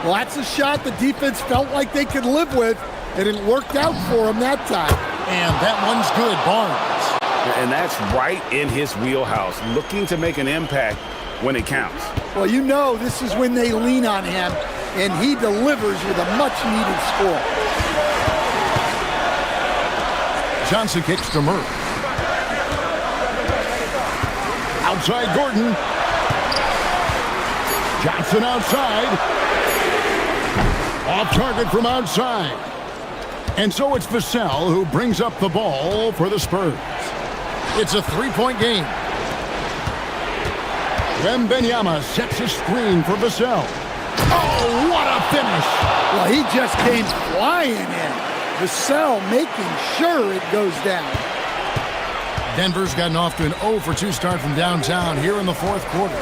Well, that's a shot the defense felt like they could live with, and it worked out for them that time. And that one's good, Barnes. And that's right in his wheelhouse, looking to make an impact when it counts. Well, you know this is when they lean on him, and he delivers with a much-needed score. Johnson kicks to Murray. Outside Gordon. Johnson outside. Off target from outside. And so it's Vassell who brings up the ball for the Spurs. It's a three-point game. Wembanyama sets a screen for Vassell. Oh, what a finish! Well, he just came flying in. Vassell making sure it goes down. Denver's gotten off to an 0 for 2 start from downtown here in the fourth quarter.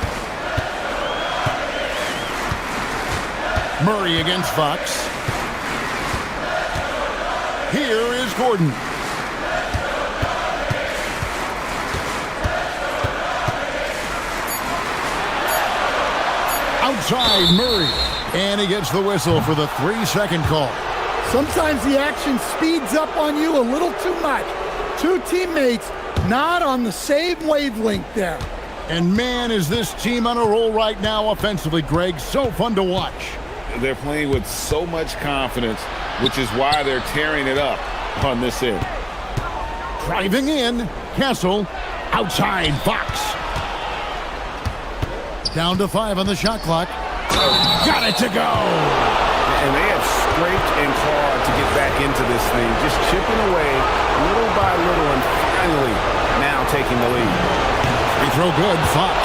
Murray against Fox. Here is Gordon. Outside Murray. And he gets the whistle for the 3-second call. Sometimes the action speeds up on you a little too much. Two teammates not on the same wavelength there. And man, is this team on a roll right now offensively, Greg. So fun to watch. They're playing with so much confidence, which is why they're tearing it up on this end. Driving in, Castle, outside Fox. Down to 5 on the shot clock. Got it to go! And they have scraped and clawed to get back into this thing, just chipping away little by little and finally now taking the lead. Free throw good, Fox.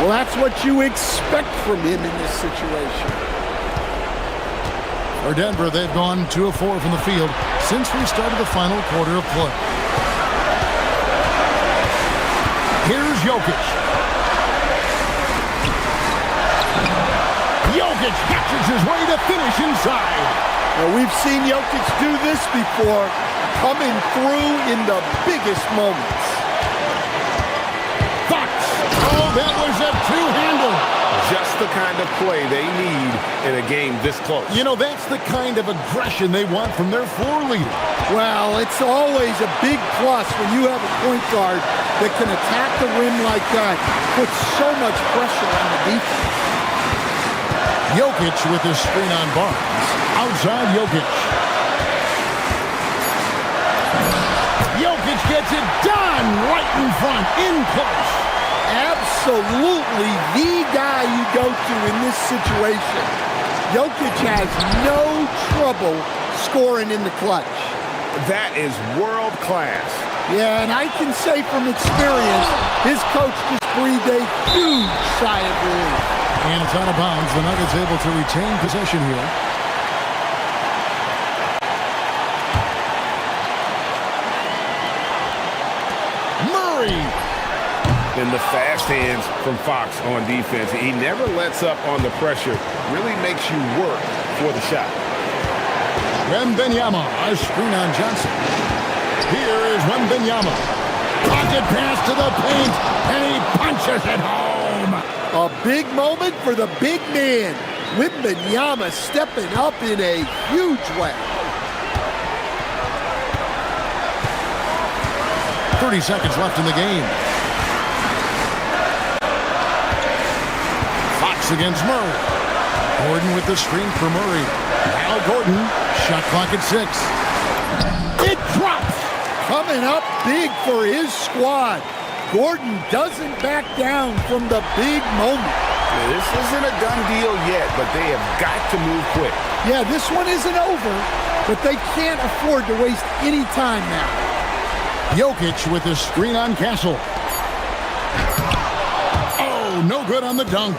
Well, that's what you expect from him in this situation. For Denver, they've gone 2 of 4 from the field since we started the final quarter of play. Here's Jokic. Jokic catches his way to finish inside. Well, we've seen Jokic do this before, coming through in the biggest moments. Fox. Oh, that was a two-handle. Just the kind of play they need in a game this close. You know, that's the kind of aggression they want from their floor leader. Well, it's always a big plus when you have a point guard that can attack the rim like that, put so much pressure on the defense. Jokic with his screen on Barnes. Outside Jokic. Jokic gets it done right in front, in close. Absolutely the guy you go to in this situation. Jokic has no trouble scoring in the clutch. That is world class. Yeah, and I can say from experience, his coach just breathed a huge sigh of relief. And it's out of bounds. The Nuggets able to retain possession here. Murray! In the fast hands from Fox on defense. He never lets up on the pressure. Really makes you work for the shot. Wembanyama, a screen on Johnson. Here is Wembanyama. Pocket pass to the paint, and he punches it home. A big moment for the big man. Wembanyama stepping up in a huge way. 30 seconds left in the game. Fox against Murray. Gordon with the screen for Murray. Now Gordon, shot clock at 6. It drops! Coming up big for his squad. Gordon doesn't back down from the big moment. This isn't a done deal yet, but they have got to move quick. Yeah, this one isn't over, but they can't afford to waste any time now. Jokic with the screen on Castle. Oh, no good on the dunk.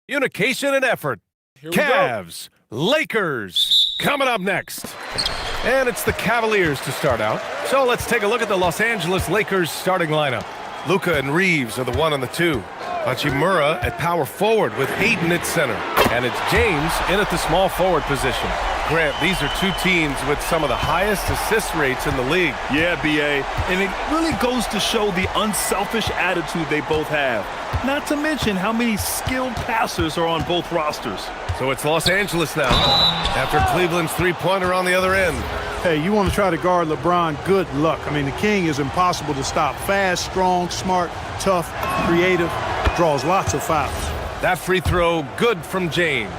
Unification and effort. Cavs, Lakers, coming up next. And it's the Cavaliers to start out. So let's take a look at the Los Angeles Lakers starting lineup. Luka and Reeves are the 1 and the 2. Hachimura at power forward with Ayton at center. And it's James in at the small forward position. Grant, these are two teams with some of the highest assist rates in the league. Yeah, B.A., and it really goes to show the unselfish attitude they both have. Not to mention how many skilled passers are on both rosters. So it's Los Angeles now, after Cleveland's three-pointer on the other end. Hey, you want to try to guard LeBron, good luck. I mean, the king is impossible to stop. Fast, strong, smart, tough, creative, draws lots of fouls. That free throw, good from James.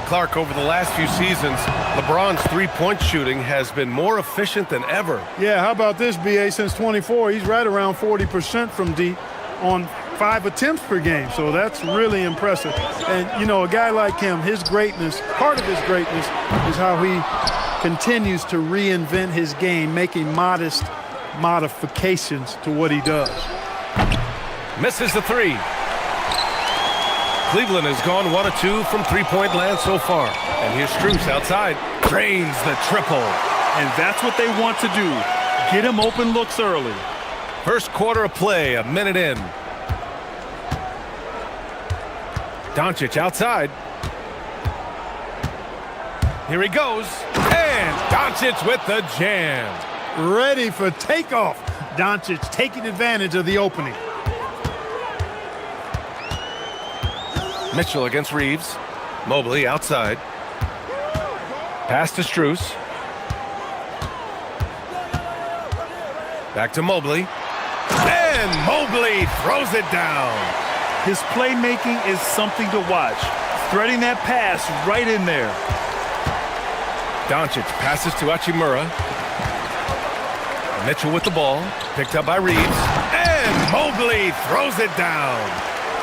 Clark, over the last few seasons, LeBron's three-point shooting has been more efficient than ever. Yeah, how about this, B.A.? Since 24, he's right around 40% from deep on 5 attempts per game, so that's really impressive. And, you know, a guy like him, his greatness, part of his greatness is how he continues to reinvent his game, making modest modifications to what he does. Misses the three. Cleveland has gone 1 of 2 from three-point land so far. And here's Strus outside. Drains the triple. And that's what they want to do. Get him open looks early. First quarter of play, a minute in. Doncic outside. Here he goes. And Doncic with the jam. Ready for takeoff. Doncic taking advantage of the opening. Mitchell against Reeves. Mobley outside. Pass to Strus. Back to Mobley. And Mobley throws it down. His playmaking is something to watch. Threading that pass right in there. Doncic passes to Hachimura. Mitchell with the ball. Picked up by Reeves. And Mobley throws it down.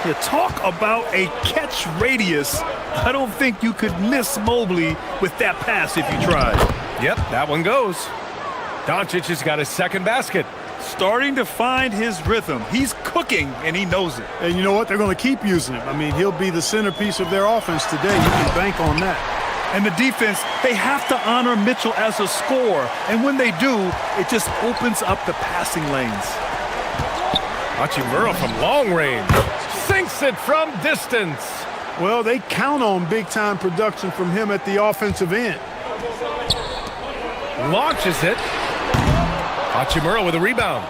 You talk about a catch radius. I don't think you could miss Mobley with that pass if you tried. Yep, that one goes. Doncic has got his second basket. Starting to find his rhythm. He's cooking, and he knows it. And you know what? They're going to keep using him. I mean, he'll be the centerpiece of their offense today. You can bank on that. And the defense, they have to honor Mitchell as a scorer. And when they do, it just opens up the passing lanes. Hachimura from long range. Sinks it from distance. Well, they count on big-time production from him at the offensive end. Launches it. Hachimura with a rebound.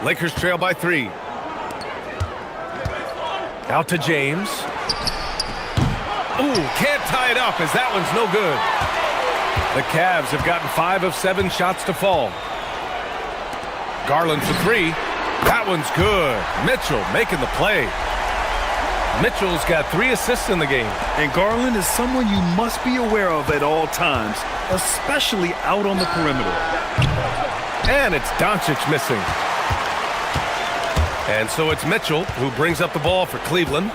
Lakers trail by 3. Out to James. Ooh, can't tie it up as that one's no good. The Cavs have gotten 5 of 7 shots to fall. Garland for 3. That one's good. Mitchell making the play. Mitchell's got 3 assists in the game. And Garland is someone you must be aware of at all times, especially out on the perimeter. And it's Doncic missing. And so it's Mitchell who brings up the ball for Cleveland.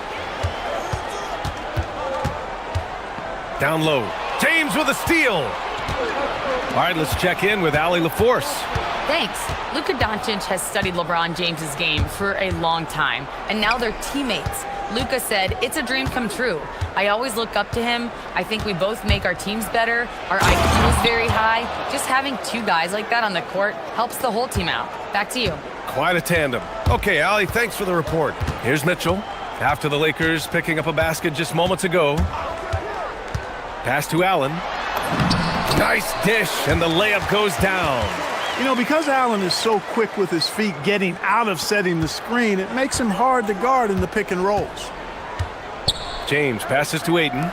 Down low. James with a steal. All right, let's check in with Allie LaForce. Thanks. Luka Doncic has studied LeBron James's game for a long time, and now they're teammates. Luka said, "It's a dream come true. I always look up to him. I think we both make our teams better. Our IQ is very high. Just having 2 guys like that on the court helps the whole team out." Back to you. Quite a tandem. Okay, Allie, thanks for the report. Here's Mitchell. After the Lakers picking up a basket just moments ago. Pass to Allen. Nice dish, and the layup goes down. You know, because Allen is so quick with his feet getting out of setting the screen, it makes him hard to guard in the pick and rolls. James passes to Ayton.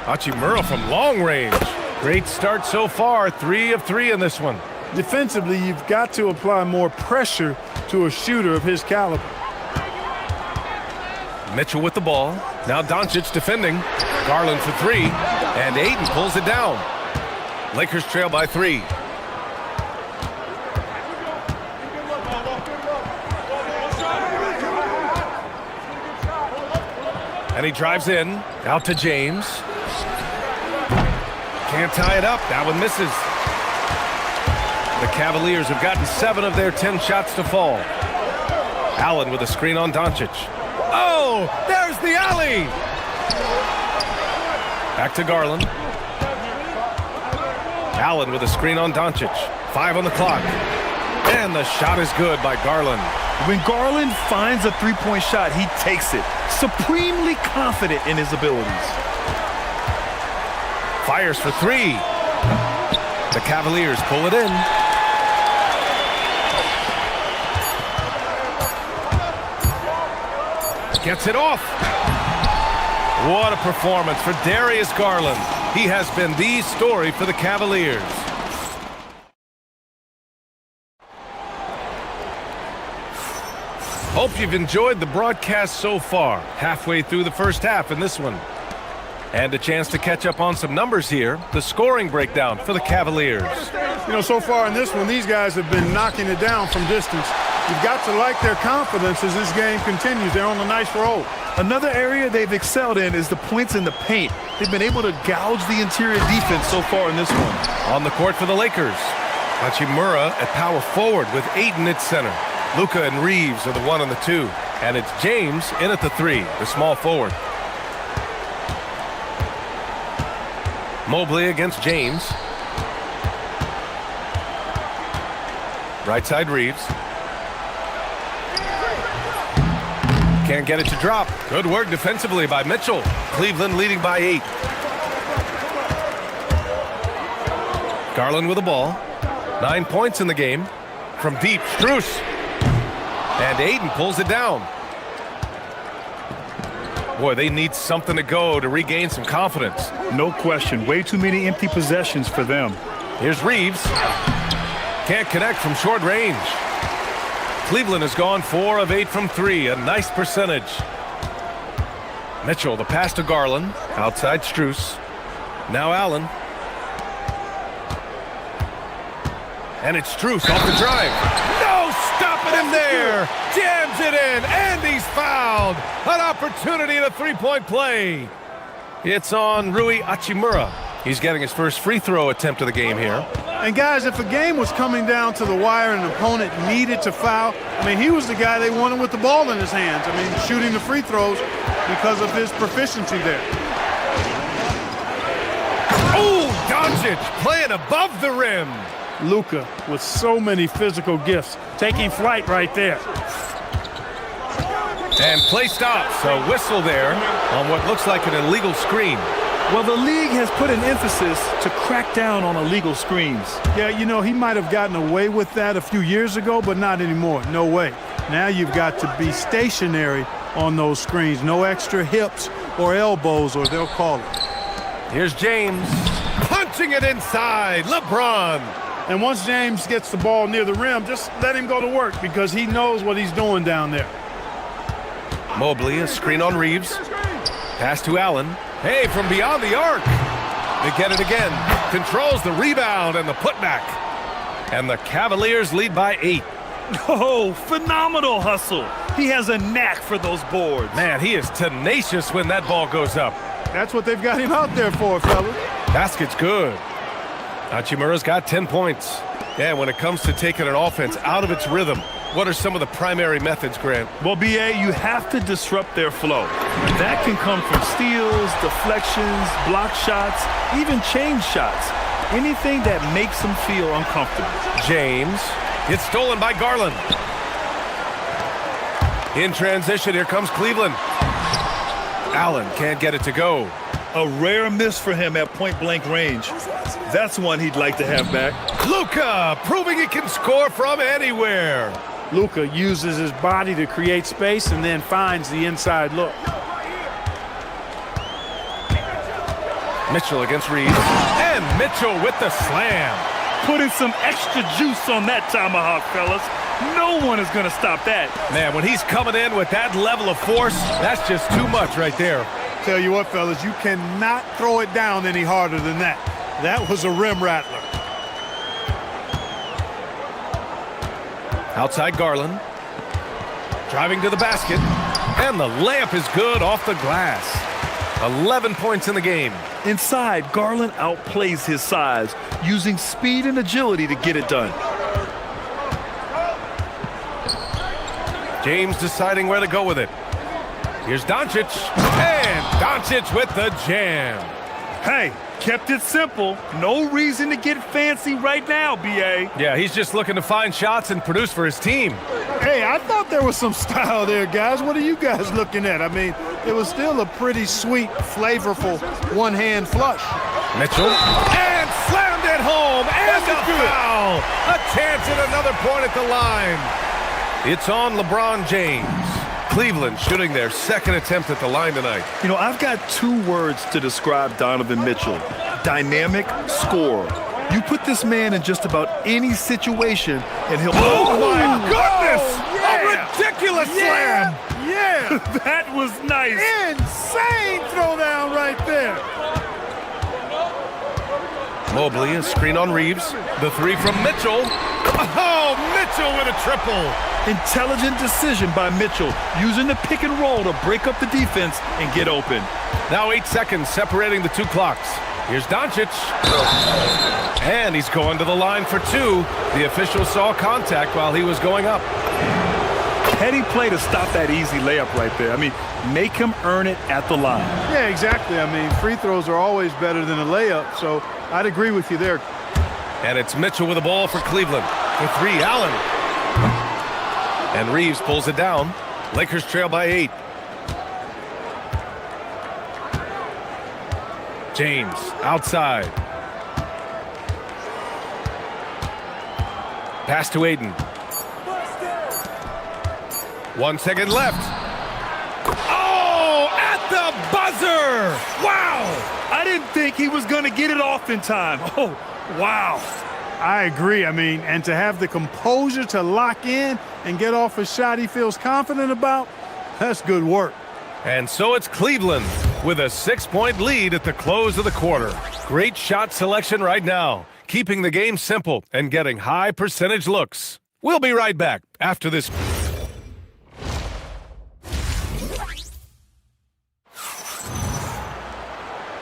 Hachimura from long range. Great start so far. 3 of 3 in this one. Defensively, you've got to apply more pressure to a shooter of his caliber. Mitchell with the ball. Now Doncic defending. Garland for 3. And Ayton pulls it down. Lakers trail by 3. And he drives in. Out to James. Can't tie it up. That one misses. The Cavaliers have gotten 7 of their 10 shots to fall. Allen with a screen on Doncic. Oh, there's the alley. Back to Garland. Allen with a screen on Doncic. 5 on the clock. And the shot is good by Garland. When Garland finds a three-point shot, he takes it, supremely confident in his abilities. Fires for 3. The Cavaliers pull it in. Gets it off. What a performance for Darius Garland. He has been the story for the Cavaliers. Hope you've enjoyed the broadcast so far. Halfway through the first half in this one. And a chance to catch up on some numbers here. The scoring breakdown for the Cavaliers. You know, so far in this one, these guys have been knocking it down from distance. You've got to like their confidence as this game continues. They're on a nice roll. Another area they've excelled in is the points in the paint. They've been able to gouge the interior defense so far in this one. On the court for the Lakers. Hachimura at power forward with Ayton at center. Luka and Reeves are the 1 and the 2. And it's James in at the 3, the small forward. Mobley against James. Right side Reeves. Can't get it to drop. Good work defensively by Mitchell. Cleveland leading by 8. Garland with the ball. 9 points in the game. From deep, Strus. And Ayton pulls it down. Boy, they need something to go to regain some confidence. No question. Way too many empty possessions for them. Here's Reeves. Can't connect from short range. Cleveland has gone 4 of 8 from 3. A nice percentage. Mitchell, the pass to Garland. Outside Strus. Now Allen. And it's Strus off the drive. No stopping him there. Jams it in, and he's fouled. An opportunity in a three-point play. It's on Rui Hachimura. He's getting his first free throw attempt of the game here. And guys, if a game was coming down to the wire and an opponent needed to foul, I mean, he was the guy they wanted with the ball in his hands. I mean, shooting the free throws because of his proficiency there. Oh, Doncic playing above the rim. Luka with so many physical gifts, taking flight right there. And play stops. A whistle there on what looks like an illegal screen. Well, the league has put an emphasis to crack down on illegal screens. Yeah, you know, he might have gotten away with that a few years ago, but not anymore. No way. Now you've got to be stationary on those screens. No extra hips or elbows, or they'll call it. Here's James punching it inside. LeBron. And once James gets the ball near the rim, just let him go to work because he knows what he's doing down there. Mobley, a screen on Reeves. Pass to Allen. Hey, from beyond the arc. They get it again. Controls the rebound and the putback. And the Cavaliers lead by 8. Oh, phenomenal hustle. He has a knack for those boards. Man, he is tenacious when that ball goes up. That's what they've got him out there for, fellas. Basket's good. Hachimura's got 10 points. Yeah, when it comes to taking an offense out of its rhythm, what are some of the primary methods, Grant? Well, B.A., you have to disrupt their flow. That can come from steals, deflections, block shots, even change shots. Anything that makes them feel uncomfortable. James gets stolen by Garland. In transition, here comes Cleveland. Allen can't get it to go. A rare miss for him at point-blank range. That's one he'd like to have back. Luka proving he can score from anywhere. Luka uses his body to create space and then finds the inside look. Mitchell against Reeves. And Mitchell with the slam. Putting some extra juice on that tomahawk, fellas. No one is going to stop that. Man, when he's coming in with that level of force, that's just too much right there. Tell you what, fellas, you cannot throw it down any harder than that. That was a rim rattler. Outside Garland. Driving to the basket. And the layup is good off the glass. 11 points in the game. Inside, Garland outplays his size, using speed and agility to get it done. James deciding where to go with it. Here's Doncic. And Doncic with the jam. Hey, kept it simple. No reason to get fancy right now, B.A. Yeah, he's just looking to find shots and produce for his team. Hey, I thought there was some style there, guys. What are you guys looking at? I mean, it was still a pretty sweet, flavorful one-hand flush. Mitchell. And slammed it home. And a foul. A chance at another point at the line. It's on LeBron James. Cleveland shooting their second attempt at the line tonight. You know, I've got 2 words to describe Donovan Mitchell. Dynamic scorer. You put this man in just about any situation, and he'll... Oh, my goodness! A ridiculous slam! Yeah! That was nice. Insane throwdown right there. Mobley, a screen on Reeves. The 3 from Mitchell. Oh, Mitchell with a triple. Intelligent decision by Mitchell, using the pick and roll to break up the defense and get open. Now 8 seconds separating the 2 clocks. Here's Doncic. And he's going to the line for 2. The official saw contact while he was going up. Heady play to stop that easy layup right there. I mean, make him earn it at the line. Yeah, exactly. I mean, free throws are always better than a layup, so I'd agree with you there. And it's Mitchell with the ball for Cleveland. For 3, Allen. And Reeves pulls it down. Lakers trail by 8. James outside. Pass to Aiden. 1 second left. Oh, at the buzzer! Wow! I didn't think he was going to get it off in time. Oh, wow. I agree. I mean, and to have the composure to lock in and get off a shot he feels confident about, that's good work. And so it's Cleveland with a 6-point lead at the close of the quarter. Great shot selection right now, keeping the game simple and getting high percentage looks. We'll be right back after this.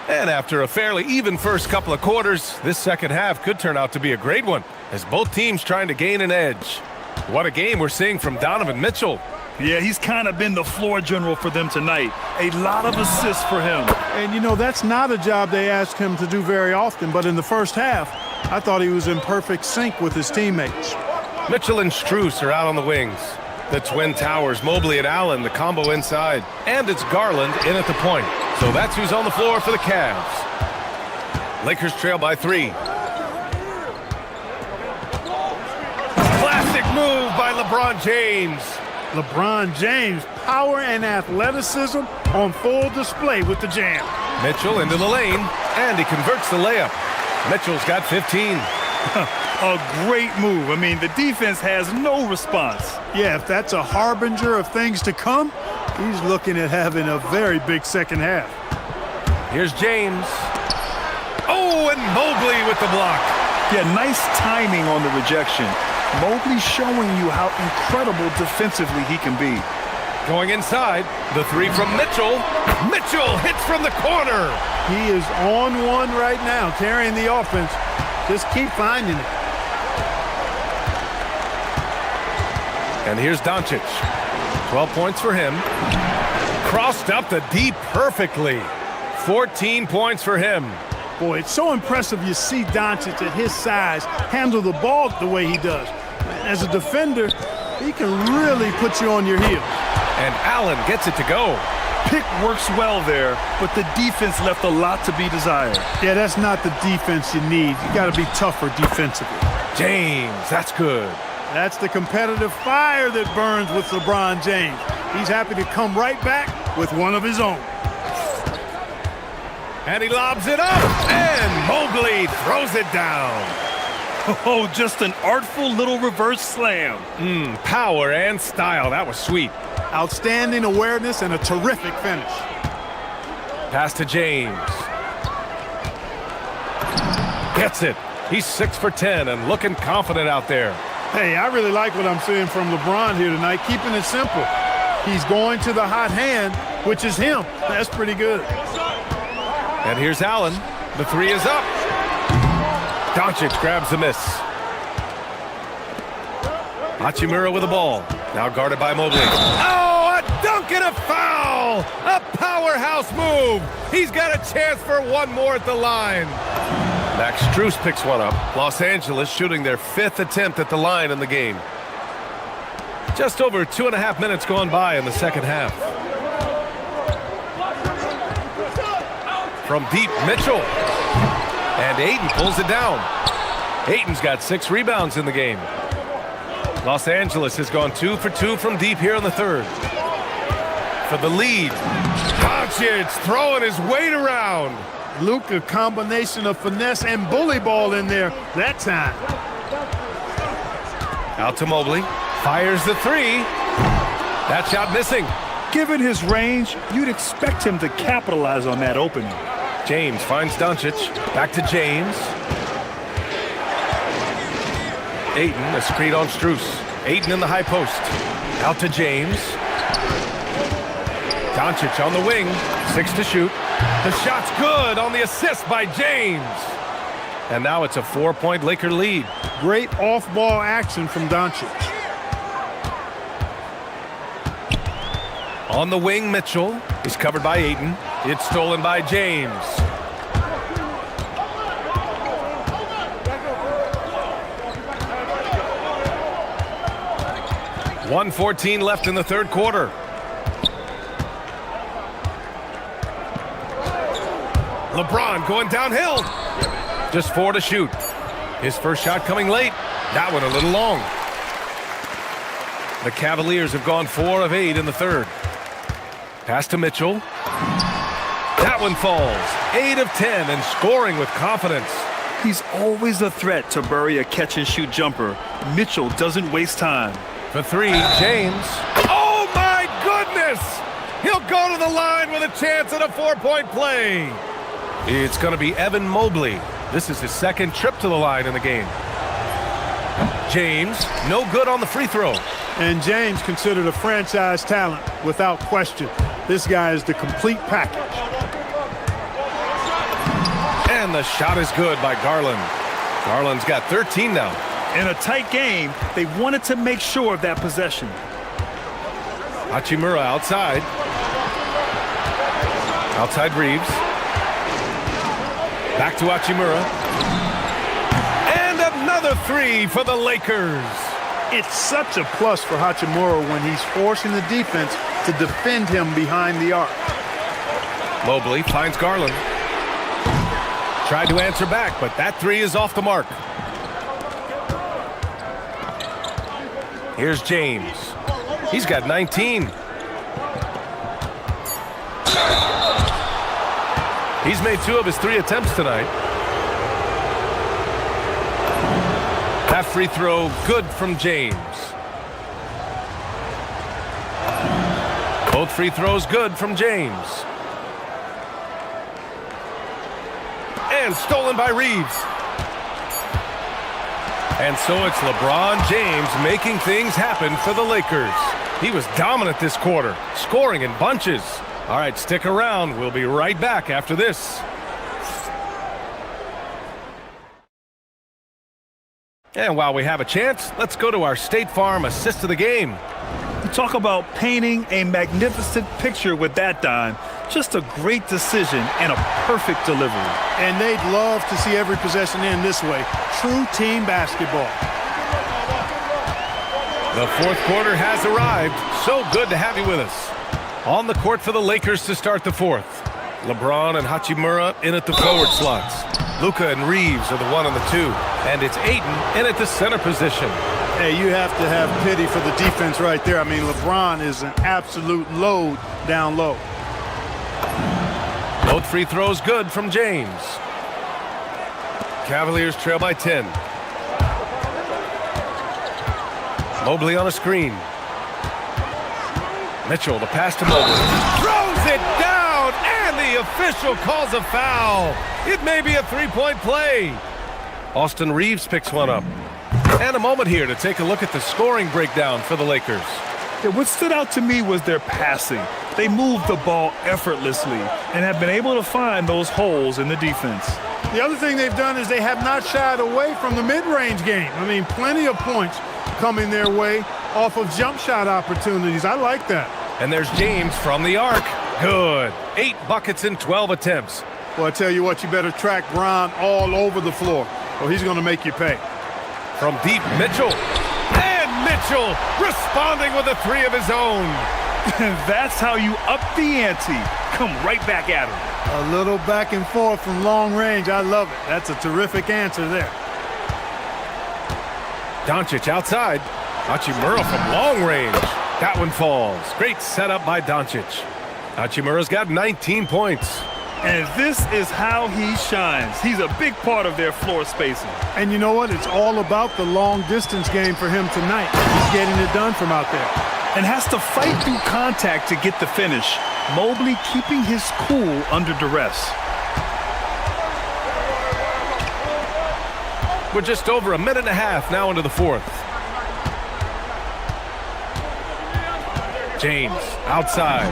And after a fairly even first couple of quarters, this second half could turn out to be a great one, as both teams trying to gain an edge. What a game we're seeing from Donovan Mitchell. Yeah, he's kind of been the floor general for them tonight. A lot of assists for him. And, you know, that's not a job they ask him to do very often, but in the first half, I thought he was in perfect sync with his teammates. Mitchell and Strus are out on the wings. The Twin Towers, Mobley and Allen, the combo inside. And it's Garland in at the point. So that's who's on the floor for the Cavs. Lakers trail by 3. Classic move by LeBron James. LeBron James, power and athleticism on full display with the jam. Mitchell into the lane, and he converts the layup. Mitchell's got 15. A great move. I mean, the defense has no response. Yeah, if that's a harbinger of things to come, he's looking at having a very big second half. Here's James. Oh, and Mobley with the block. Yeah, nice timing on the rejection. Mobley showing you how incredible defensively he can be. Going inside, the 3 from Mitchell. Mitchell hits from the corner. He is on one right now, carrying the offense. Just keep finding it. And here's Doncic. 12 points for him. Crossed up the D perfectly. 14 points for him. Boy, it's so impressive you see Doncic at his size handle the ball the way he does. As a defender, he can really put you on your heels. And Allen gets it to go. Pick works well there, but the defense left a lot to be desired. Yeah, that's not the defense you need. You got to be tougher defensively. James, that's good. That's the competitive fire that burns with LeBron James. He's happy to come right back with one of his own. And he lobs it up, and Mobley throws it down. Oh, just an artful little reverse slam. Power and style. That was sweet. Outstanding awareness and a terrific finish. Pass to James. Gets it. He's 6 for 10 and looking confident out there. Hey, I really like what I'm seeing from LeBron here tonight, keeping it simple. He's going to the hot hand, which is him. That's pretty good. And here's Allen. The 3 is up. Doncic grabs the miss. Hachimura with the ball. Now guarded by Mobley. Oh, a dunk and a foul! A powerhouse move! He's got a chance for one more at the line. Max Strus picks one up. Los Angeles shooting their 5th attempt at the line in the game. Just over 2.5 minutes gone by in the second half. From deep, Mitchell. And Ayton pulls it down. Ayton's got 6 rebounds in the game. Los Angeles has gone 2 for 2 from deep here in the third. For the lead, Doncic throwing his weight around. Luka, combination of finesse and bully ball in there that time. Out to Mobley. Fires the 3. That shot missing. Given his range, you'd expect him to capitalize on that opening. James finds Doncic. Back to James. Ayton, a screen on Strus. Ayton in the high post. Out to James. Doncic on the wing. 6 to shoot. The shot's good on the assist by James. And now it's a 4-point Laker lead. Great off-ball action from Doncic. On the wing, Mitchell is covered by Ayton. It's stolen by James. .114 left in the third quarter. LeBron going downhill. Just 4 to shoot. His first shot coming late. That one a little long. The Cavaliers have gone 4 of 8 in the third. Pass to Mitchell. That one falls. 8 of 10 and scoring with confidence. He's always a threat to bury a catch-and-shoot jumper. Mitchell doesn't waste time. For 3, James. Oh, my goodness! He'll go to the line with a chance at a 4-point play. It's going to be Evan Mobley. This is his second trip to the line in the game. James, no good on the free throw. And James considered a franchise talent without question. This guy is the complete package. And the shot is good by Garland. Garland's got 13 now. In a tight game, they wanted to make sure of that possession. Hachimura outside. Outside Reeves. Back to Hachimura. And another 3 for the Lakers. It's such a plus for Hachimura when he's forcing the defense to defend him behind the arc. Mobley finds Garland. Tried to answer back, but that 3 is off the mark. Here's James. He's got 19. He's made 2 of his 3 attempts tonight. That free throw good from James. Both free throws good from James. And stolen by Reeves. And so it's LeBron James making things happen for the Lakers. He was dominant this quarter, scoring in bunches. All right, stick around. We'll be right back after this. And while we have a chance, let's go to our State Farm assist of the game. Talk about painting a magnificent picture with that dime. Just a great decision and a perfect delivery. And they'd love to see every possession end this way. True team basketball. The fourth quarter has arrived. So good to have you with us. On the court for the Lakers to start the fourth. LeBron and Hachimura in at the forward slots. Luka and Reeves are the 1 and the 2. And it's Ayton in at the center position. Hey, you have to have pity for the defense right there. I mean, LeBron is an absolute load down low. Both free throws good from James. Cavaliers trail by 10. Mobley on a screen. Mitchell, the pass to Mobley. Throws it down, and the official calls a foul. It may be a 3-point play. Austin Reeves picks one up. And a moment here to take a look at the scoring breakdown for the Lakers. Yeah, what stood out to me was their passing. They moved the ball effortlessly and have been able to find those holes in the defense. The other thing they've done is they have not shied away from the mid-range game. I mean, plenty of points coming their way off of jump shot opportunities. I like that. And there's James from the arc. Good. 8 buckets in 12 attempts. Well, I tell you what, you better track Bron all over the floor, or he's going to make you pay. From deep, Mitchell. And Mitchell responding with a 3 of his own. That's how you up the ante. Come right back at him. A little back and forth from long range. I love it. That's a terrific answer there. Doncic outside. Hachimura from long range. That one falls. Great setup by Doncic. Hachimura's got 19 points. And this is how he shines. He's a big part of their floor spacing. And you know what? It's all about the long distance game for him tonight. He's getting it done from out there. And has to fight through contact to get the finish. Mobley keeping his cool under duress. We're just over a minute and a half now into the fourth. James outside.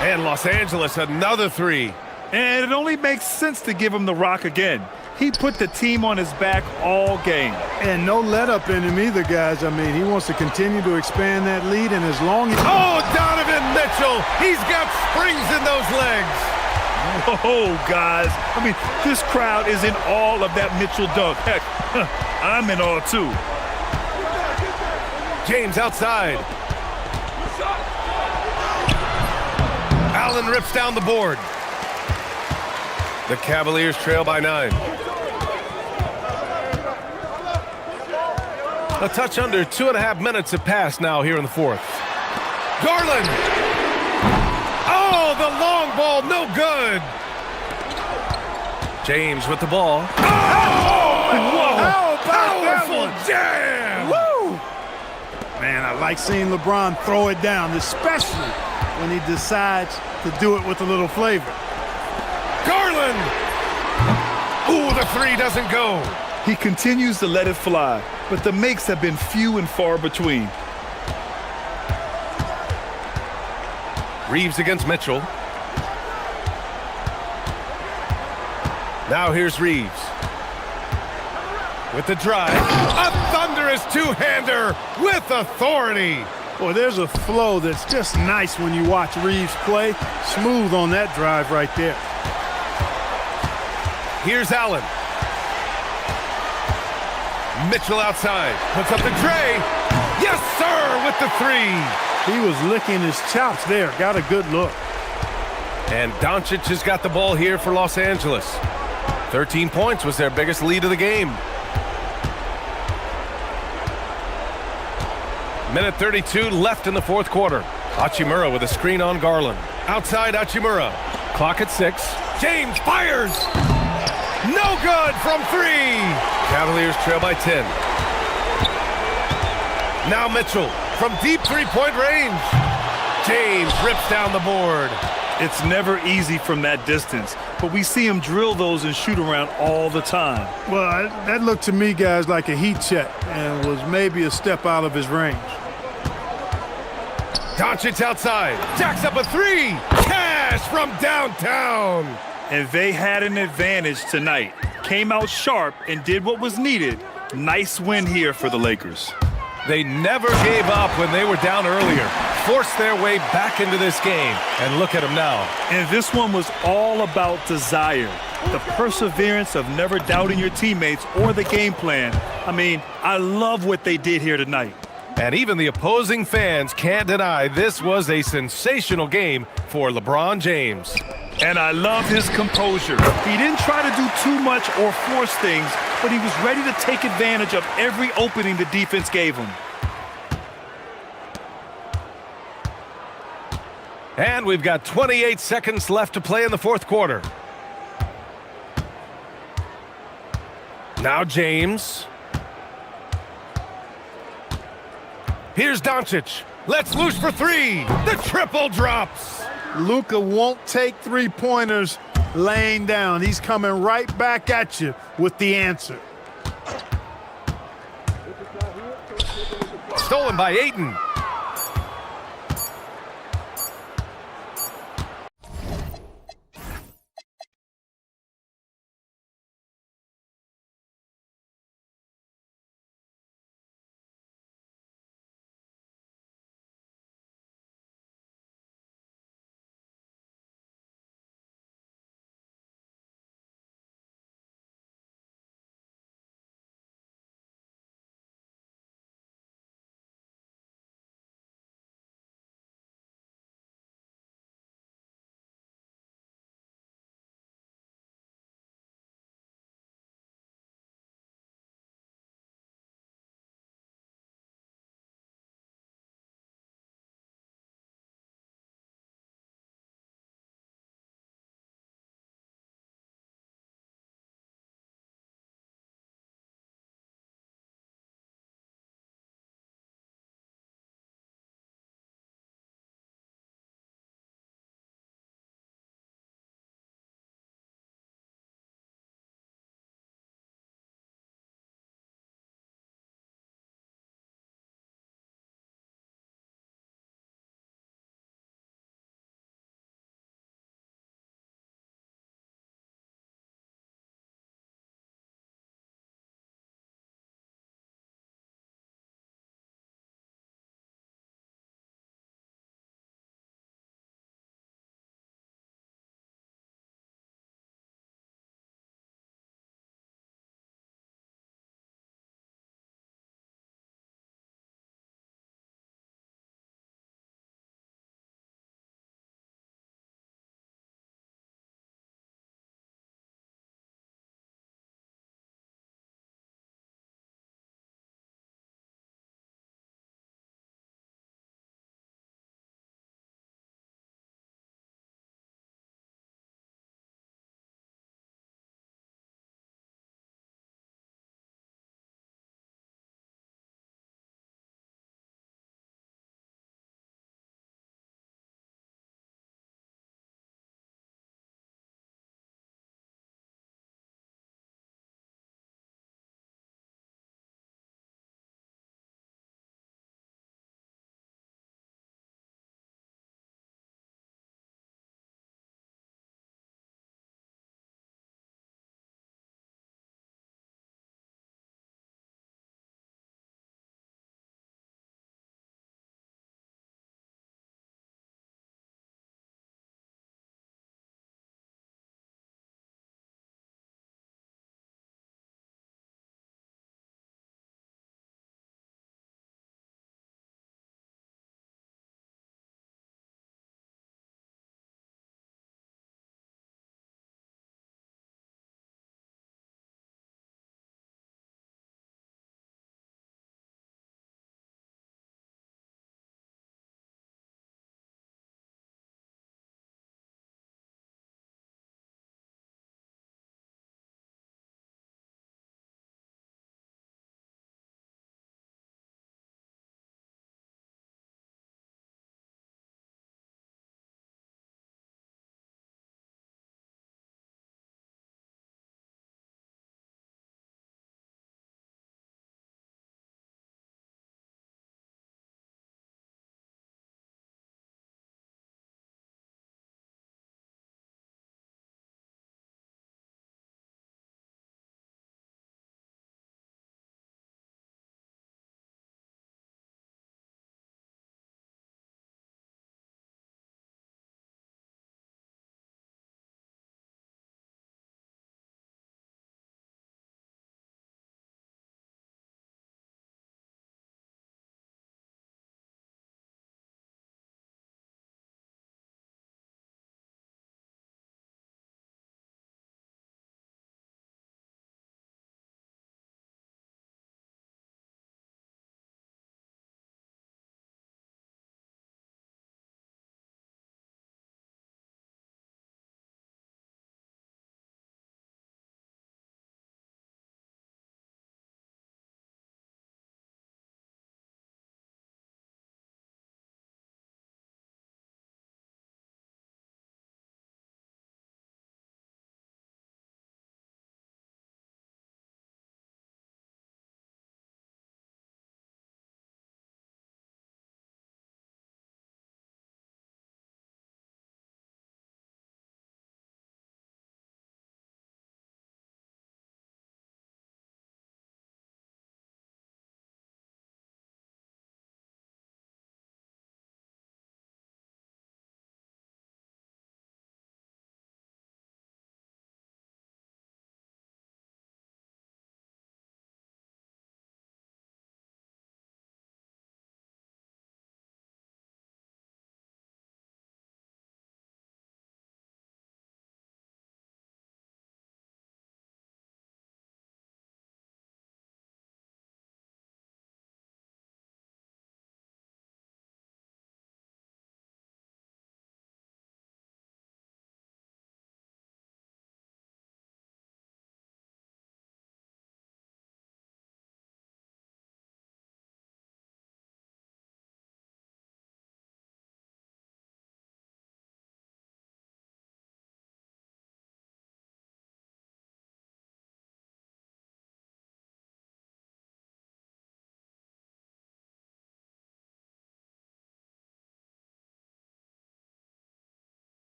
And Los Angeles another 3. And it only makes sense to give him the rock again. He put the team on his back all game. And no let up in him either, guys. I mean, he wants to continue to expand that lead, and as long as... Oh, Donovan Mitchell! He's got springs in those legs! Oh, guys. I mean, this crowd is in awe of that Mitchell dunk. Heck, I'm in awe, too. James outside. Allen rips down the board. The Cavaliers trail by 9. A touch under 2.5 minutes have passed now here in the fourth. Garland! Oh, the long ball, no good! James with the ball. Oh! How powerful jam! Woo! Man, I like seeing LeBron throw it down, especially when he decides to do it with a little flavor. Garland! Ooh, the 3 doesn't go. He continues to let it fly, but the makes have been few and far between. Reeves against Mitchell. Now here's Reeves. With the drive. A thunderous two-hander with authority. Boy, there's a flow that's just nice when you watch Reeves play. Smooth on that drive right there. Here's Allen. Mitchell outside. Puts up the tray. Yes, sir, with the 3. He was licking his chops there. Got a good look. And Doncic has got the ball here for Los Angeles. 13 points was their biggest lead of the game. Minute 32 left in the fourth quarter. Hachimura with a screen on Garland. Outside Hachimura. Clock at 6. James fires. No good from 3. Cavaliers trail by 10. Now Mitchell from deep three-point range. James rips down the board. It's never easy from that distance, but we see him drill those and shoot around all the time. Well, that looked to me, guys, like a heat check and was maybe a step out of his range. Doncic outside. Jacks up a 3. Cash from downtown. And they had an advantage tonight. Came out sharp and did what was needed. Nice win here for the Lakers. They never gave up when they were down earlier. Forced their way back into this game. And look at them now. And this one was all about desire. The perseverance of never doubting your teammates or the game plan. I mean, I love what they did here tonight. And even the opposing fans can't deny this was a sensational game for LeBron James. And I love his composure. He didn't try to do too much or force things, but he was ready to take advantage of every opening the defense gave him. And we've got 28 seconds left to play in the fourth quarter. Now James. Here's Doncic. Let's loose for 3. The triple drops. Luka won't take three-pointers laying down. He's coming right back at you with the answer. Stolen by Ayton.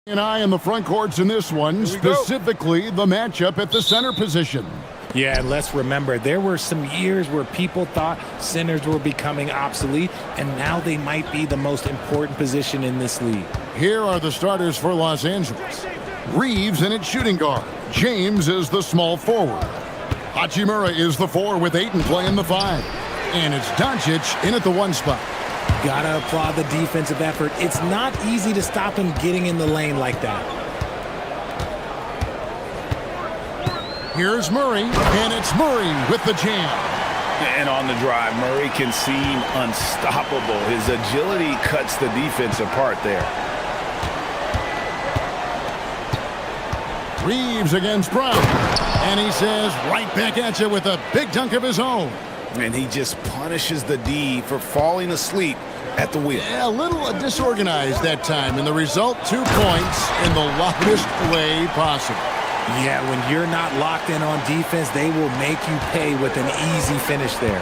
An eye on the front courts in this one, specifically the matchup at the center position. Yeah, and let's remember, there were some years where people thought centers were becoming obsolete, and now they might be the most important position in this league. Here are the starters for Los Angeles. Reeves in at shooting guard. James is the small forward. Hachimura is the 4 with Ayton playing the 5. And it's Doncic in at the 1 spot. Gotta applaud the defensive effort. It's not easy to stop him getting in the lane like that. Here's Murray, and it's Murray with the jam. And on the drive, Murray can seem unstoppable. His agility cuts the defense apart there. Reeves against Brown. And he says, right back at you with a big dunk of his own. And he just punishes the D for falling asleep at the wheel. Yeah, a little disorganized that time, and the result, 2 points in the loudest way possible. Yeah, when you're not locked in on defense, they will make you pay with an easy finish there.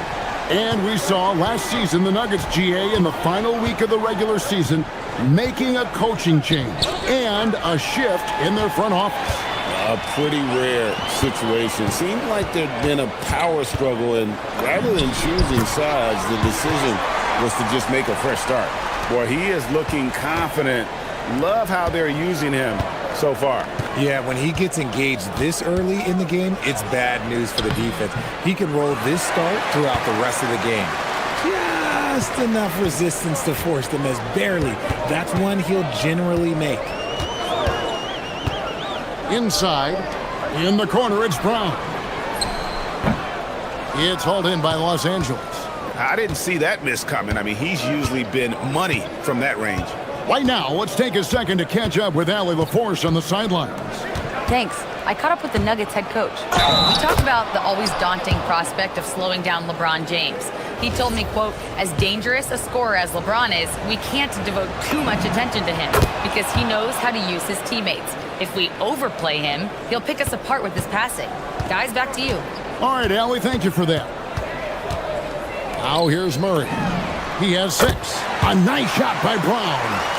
And we saw last season the Nuggets, GA, in the final week of the regular season, making a coaching change and a shift in their front office. A pretty rare situation. Seemed like there'd been a power struggle, and rather than choosing sides, the decision was to just make a fresh start. Boy, he is looking confident. Love how they're using him so far. Yeah, when he gets engaged this early in the game, it's bad news for the defense. He can roll this start throughout the rest of the game. Just enough resistance to force them as barely. That's one he'll generally make. Inside, in the corner, it's Brown. It's hauled in by Los Angeles. I didn't see that miss coming. I mean, he's usually been money from that range. Right now, let's take a second to catch up with Allie LaForce on the sidelines. Thanks. I caught up with the Nuggets head coach. We talked about the always daunting prospect of slowing down LeBron James. He told me, quote, as dangerous a scorer as LeBron is, we can't devote too much attention to him because he knows how to use his teammates. If we overplay him, he'll pick us apart with his passing. Guys, back to you. All right, Allie, thank you for that. Now here's Murray. He has 6. A nice shot by Brown.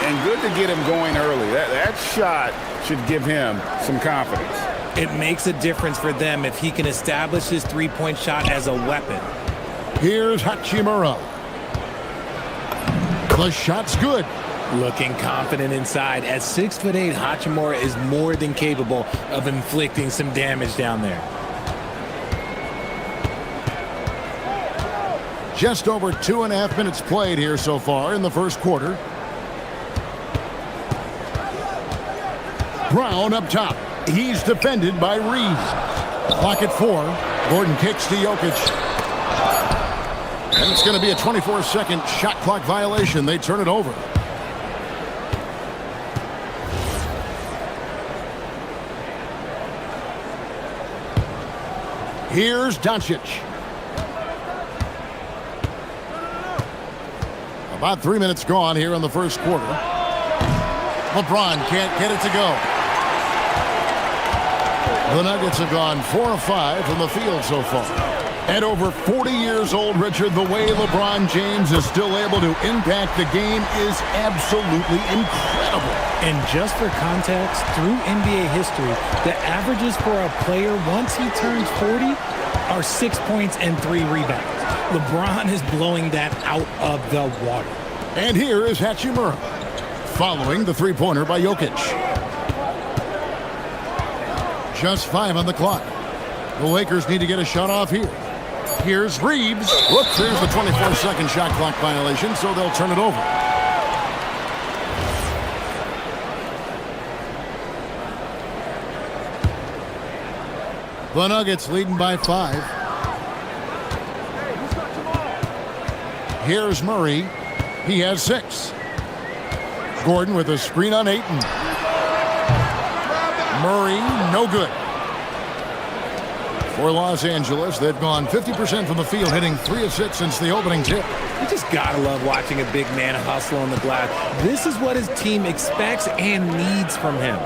And good to get him going early. That shot should give him some confidence. It makes a difference for them if he can establish his three-point shot as a weapon. Here's Hachimura. The shot's good. Looking confident inside. At 6'8", Hachimura is more than capable of inflicting some damage down there. Just over 2.5 minutes played here so far in the first quarter. Brown up top. He's defended by Reeves. Clock at 4. Gordon kicks to Jokic. And it's going to be a 24-second shot clock violation. They turn it over. Here's Doncic. About 3 minutes gone here in the first quarter. LeBron can't get it to go. The Nuggets have gone 4 of 5 from the field so far. At over 40 years old, Richard, the way LeBron James is still able to impact the game is absolutely incredible. And just for context, through NBA history, the averages for a player once he turns 40 are 6 points and 3 rebounds. LeBron is blowing that out of the water. And here is Hachimura, following the three-pointer by Jokic. Just 5 on the clock. The Lakers need to get a shot off here. Here's Reeves. Whoops, there's the 24-second shot clock violation, so they'll turn it over. The Nuggets leading by 5. Here's Murray. He has 6. Gordon with a screen on Ayton. Murray, no good. For Los Angeles, they've gone 50% from the field, hitting 3 of 6 since the opening tip. You just gotta love watching a big man hustle on the glass. This is what his team expects and needs from him.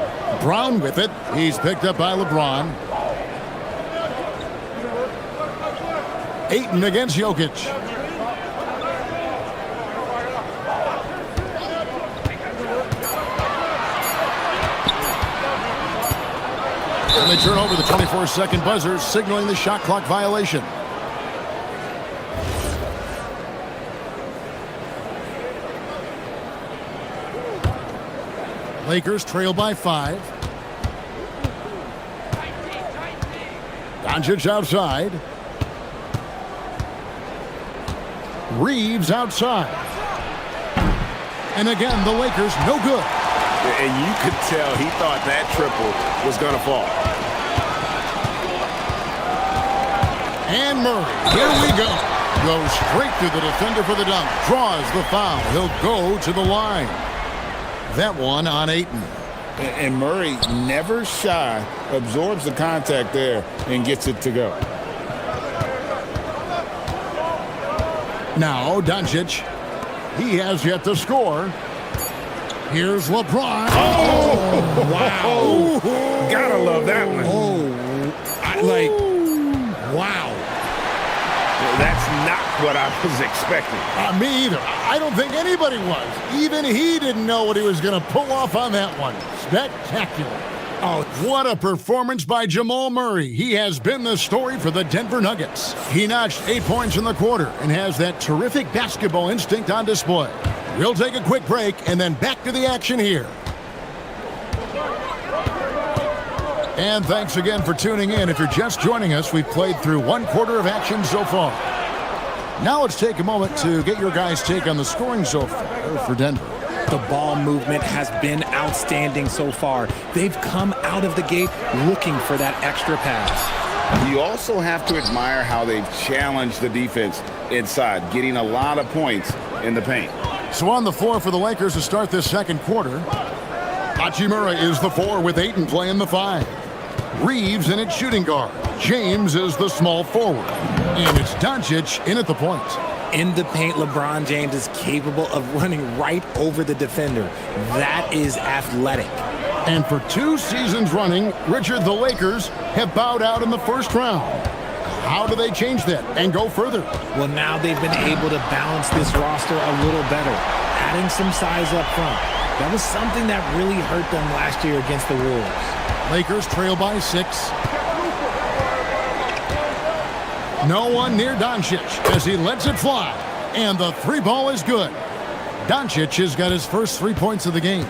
Brown with it. He's picked up by LeBron. Ayton against Jokic. And they turn over the 24-second buzzer, signaling the shot clock violation. Lakers trail by 5. Doncic outside. Reeves outside. And again, the Lakers no good. And you could tell he thought that triple was going to fall. And Murray, here we go. Goes straight through the defender for the dunk. Draws the foul. He'll go to the line. That one on Ayton. And Murray, never shy, absorbs the contact there and gets it to go. Now Doncic. He has yet to score. Here's LeBron. Oh, wow. Gotta love that one. Wow. That's not what I was expecting. Me either. I don't think anybody was. Even he didn't know what he was going to pull off on that one. Spectacular. Oh, what a performance by Jamal Murray. He has been the story for the Denver Nuggets. He notched 8 points in the quarter and has that terrific basketball instinct on display. We'll take a quick break and then back to the action here. And thanks again for tuning in. If you're just joining us, we've played through 1 quarter of action so far. Now let's take a moment to get your guys' take on the scoring so far for Denver. The ball movement has been outstanding so far. They've come out of the gate looking for that extra pass. You also have to admire how they've challenged the defense inside, getting a lot of points in the paint. So on the floor for the Lakers to start this second quarter, Hachimura is the 4 with Ayton playing the 5. Reeves in at shooting guard. James is the small forward. And it's Doncic in at the point. In the paint, LeBron James is capable of running right over the defender. That is athletic. And for 2 seasons running, Richard, the Lakers have bowed out in the first round. How do they change that and go further? Well, now they've been able to balance this roster a little better, adding some size up front. That was something that really hurt them last year against the Wolves. Lakers trail by 6. No one near Doncic as he lets it fly. And the 3 ball is good. Doncic has got his first 3 points of the game.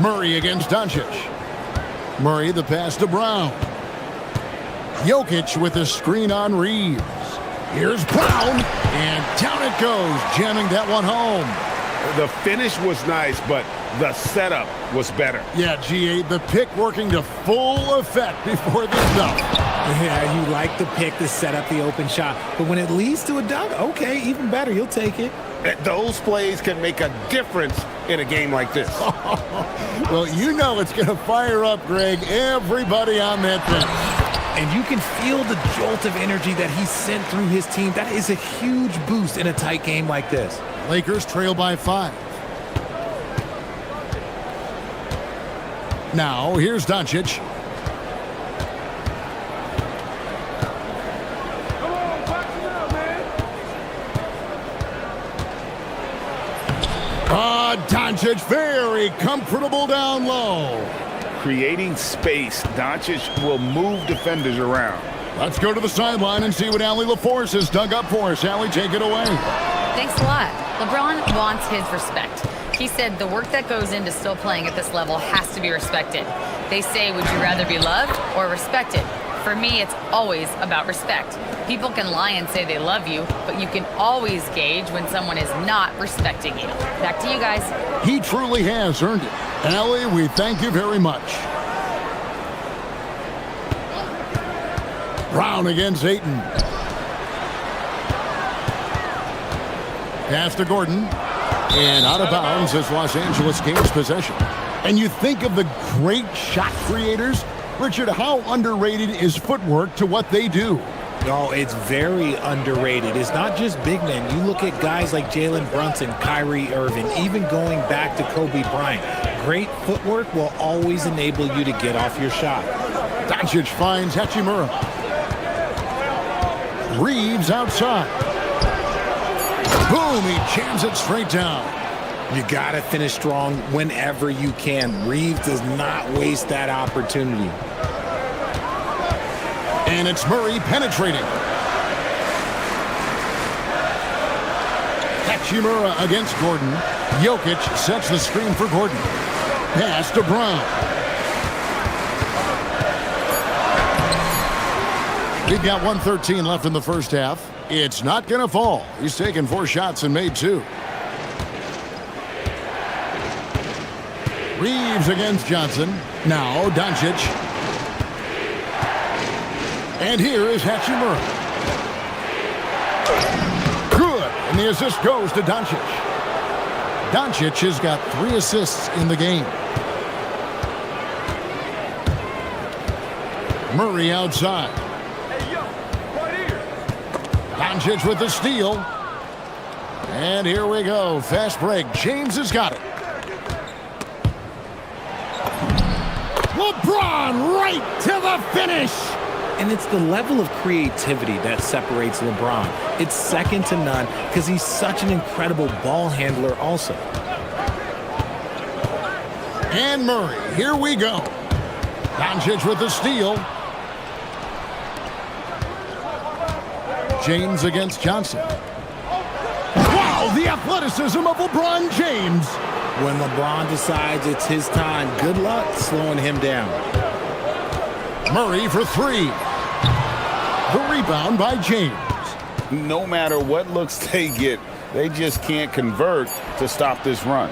Murray against Doncic. Murray the pass to Brown. Jokic with a screen on Reeves. Here's Brown. And down it goes, jamming that one home. The finish was nice, but the setup was better. Yeah, G8, the pick working to full effect before the dunk. Yeah, you like the pick to set up the open shot. But when it leads to a dunk, okay, even better, you'll take it. Those plays can make a difference in a game like this. Well, you know it's going to fire up, Greg, everybody on that bench. And you can feel the jolt of energy that he sent through his team. That is a huge boost in a tight game like this. Lakers trail by 5. Now, here's Doncic. Doncic very comfortable down low. Creating space, Doncic will move defenders around. Let's go to the sideline and see what Allie LaForce has dug up for us. Allie, take it away. Thanks a lot. LeBron wants his respect. He said the work that goes into still playing at this level has to be respected. They say, would you rather be loved or respected? For me, it's always about respect. People can lie and say they love you, but you can always gauge when someone is not respecting you. Back to you guys. He truly has earned it. Allie, we thank you very much. Brown against Ayton. Pass to Gordon. And out of bounds as Los Angeles gains possession. And you think of the great shot creators. Richard, how underrated is footwork to what they do? No, it's very underrated. It's not just big men. You look at guys like Jalen Brunson, Kyrie Irving, even going back to Kobe Bryant. Great footwork will always enable you to get off your shot. Doncic finds Hachimura. Reeves outside. Boom, he jams it straight down. You got to finish strong whenever you can. Reeves does not waste that opportunity. And it's Murray penetrating. Hachimura against Gordon. Jokic sets the screen for Gordon. Pass to Brown. We've got 1:13 left in the first half. It's not going to fall. He's taken 4 shots and made 2. Reeves against Johnson. Now Doncic. And here is Hachimura. Good. And the assist goes to Doncic. Doncic has got 3 assists in the game. Murray outside. Doncic with the steal. And here we go. Fast break. James has got it. LeBron right to the finish. And it's the level of creativity that separates LeBron. It's second to none because he's such an incredible ball handler also. And Murray, here we go. Doncic with the steal. James against Johnson. Wow, the athleticism of LeBron James. When LeBron decides it's his time, good luck slowing him down. Murray for 3. The rebound by James. No matter what looks they get, they just can't convert to stop this run.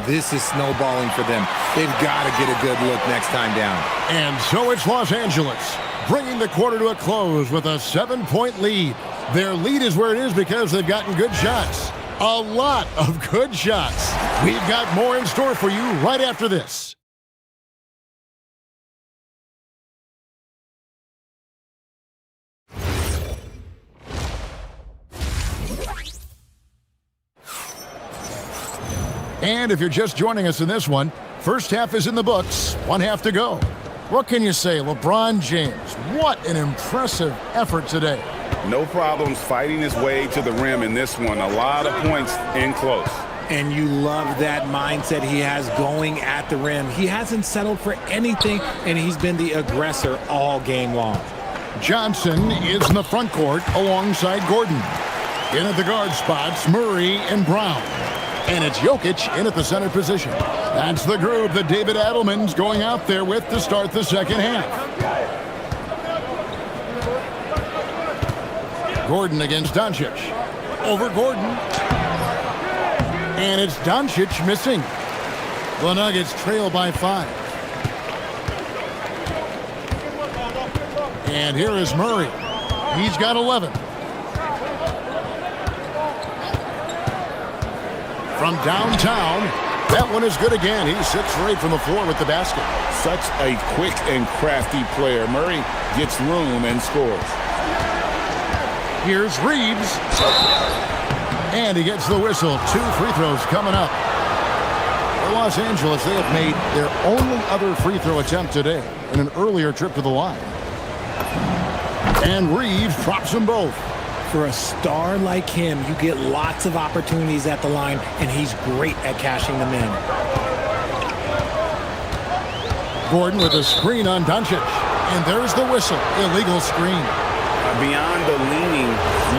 This is snowballing for them. They've got to get a good look next time down. And so it's Los Angeles, bringing the quarter to a close with a 7-point lead. Their lead is where it is because they've gotten good shots. A lot of good shots. We've got more in store for you right after this. And if you're just joining us in this one, first half is in the books, 1 half to go. What can you say, LeBron James? What an impressive effort today. No problems fighting his way to the rim in this one. A lot of points in close. And you love that mindset he has going at the rim. He hasn't settled for anything, and he's been the aggressor all game long. Johnson is in the front court alongside Gordon. In at the guard spots, Murray and Brown. And it's Jokic in at the center position. That's the group that David Adelman's going out there with to start the second half. Gordon against Doncic. Over Gordon. And it's Doncic missing. The Nuggets trail by 5. And here is Murray. He's got 11. From downtown, that one is good again. He sits right from the floor with the basket. Such a quick and crafty player. Murray gets room and scores. Here's Reeves. And he gets the whistle. 2 free throws coming up. For Los Angeles, they have made their only other free throw attempt today in an earlier trip to the line. And Reeves drops them both. For a star like him, you get lots of opportunities at the line, and he's great at cashing them in. Gordon with a screen on Doncic. And there's the whistle. Illegal screen. Beyond the leaning,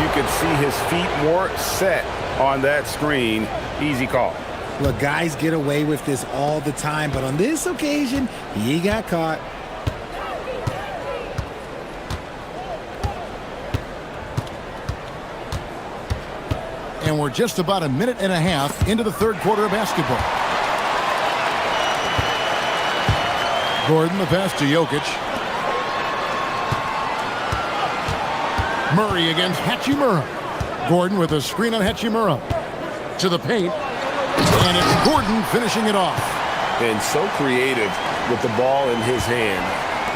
you could see his feet more set on that screen. Easy call. Look, guys get away with this all the time, but on this occasion, he got caught. And we're just about a minute and a half into the third quarter of basketball. Gordon, the pass to Jokic. Murray against Hachimura. Gordon with a screen on Hachimura. To the paint. And it's Gordon finishing it off. And so creative with the ball in his hand.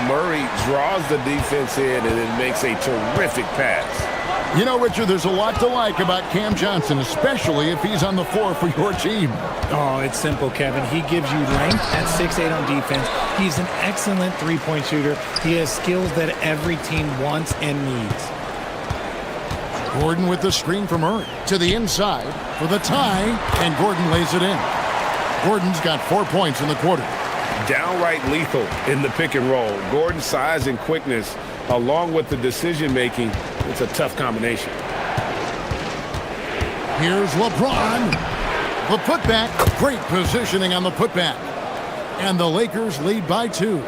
Murray draws the defense in and then makes a terrific pass. You know, Richard, there's a lot to like about Cam Johnson, especially if he's on the floor for your team. Oh, it's simple, Kevin. He gives you length at 6'8" on defense. He's an excellent three-point shooter. He has skills that every team wants and needs. Gordon with the screen from Murray to the inside for the tie, and Gordon lays it in. Gordon's got 4 points in the quarter. Downright lethal in the pick and roll. Gordon's size and quickness, along with the decision-making, it's a tough combination. Here's LeBron. The putback. Great positioning on the putback. And the Lakers lead by 2.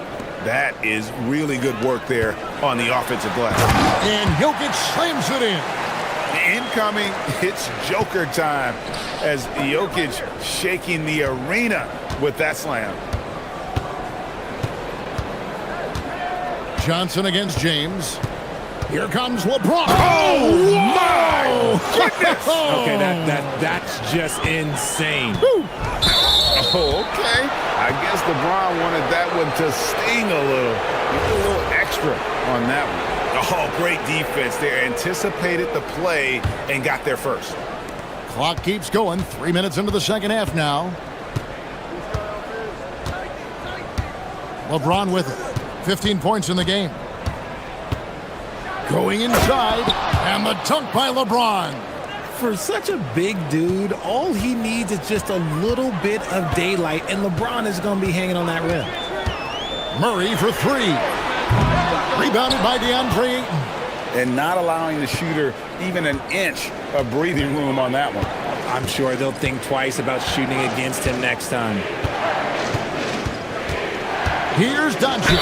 That is really good work there on the offensive glass. And Jokic slams it in. Incoming, it's Joker time as Jokic shaking the arena with that slam. Johnson against James. Here comes LeBron. Oh, my goodness! Okay, that's just insane. Oh, okay. I guess LeBron wanted that one to sting a little extra on that one. Oh, great defense there. Anticipated the play and got there first. Clock keeps going. 3 minutes into the second half now. LeBron with it. 15 points in the game. Going inside, and the dunk by LeBron. For such a big dude, all he needs is just a little bit of daylight, and LeBron is going to be hanging on that rim. Murray for 3. Rebounded by DeAndre Ayton. And not allowing the shooter even an inch of breathing room on that one. I'm sure they'll think twice about shooting against him next time. Here's Doncic.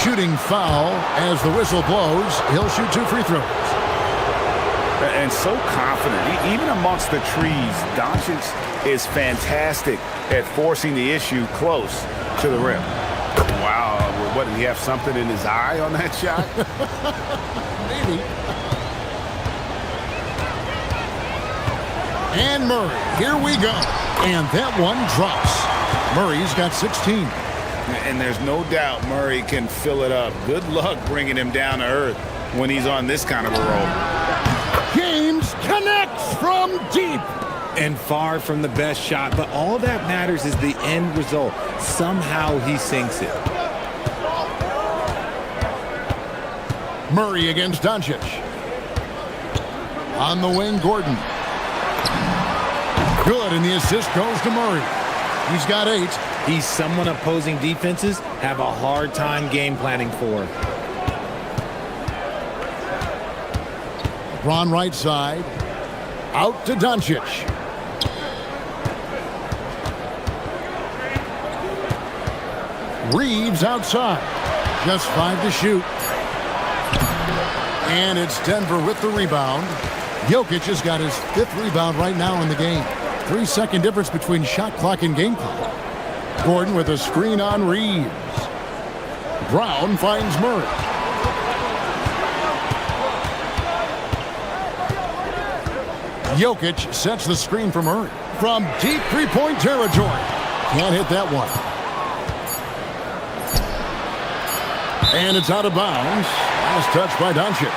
Shooting foul as the whistle blows. He'll shoot 2 free throws. And so confident. Even amongst the trees, Doncic is fantastic at forcing the issue close to the rim. Wow. What, did he have something in his eye on that shot? Maybe. And Murray. Here we go. And that one drops. Murray's got 16. And there's no doubt Murray can fill it up. Good luck bringing him down to earth when he's on this kind of a roll. James connects from deep. And far from the best shot, but all that matters is the end result. Somehow he sinks it. Murray against Doncic. On the wing, Gordon. Good, and the assist goes to Murray. He's got 8. He's someone opposing defenses have a hard time game planning for. LeBron right side. Out to Doncic. Reeves outside. Just 5 to shoot. And it's Denver with the rebound. Jokic has got his 5th rebound right now in the game. 3-second difference between shot clock and game clock. Gordon with a screen on Reeves. Brown finds Murray. Jokic sets the screen for Murray. From deep three-point territory. Can't hit that one. And it's out of bounds. Last touch by Doncic.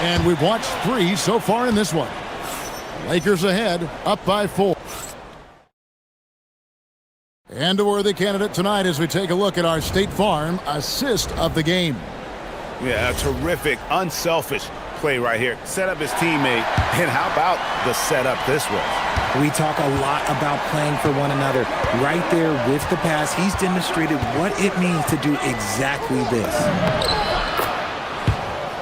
And we've watched 3 so far in this one. Lakers ahead, up by 4. And a worthy candidate tonight as we take a look at our State Farm assist of the game. Yeah, a terrific, unselfish play right here. Set up his teammate, and how about the setup this was? We talk a lot about playing for one another. Right there with the pass, he's demonstrated what it means to do exactly this.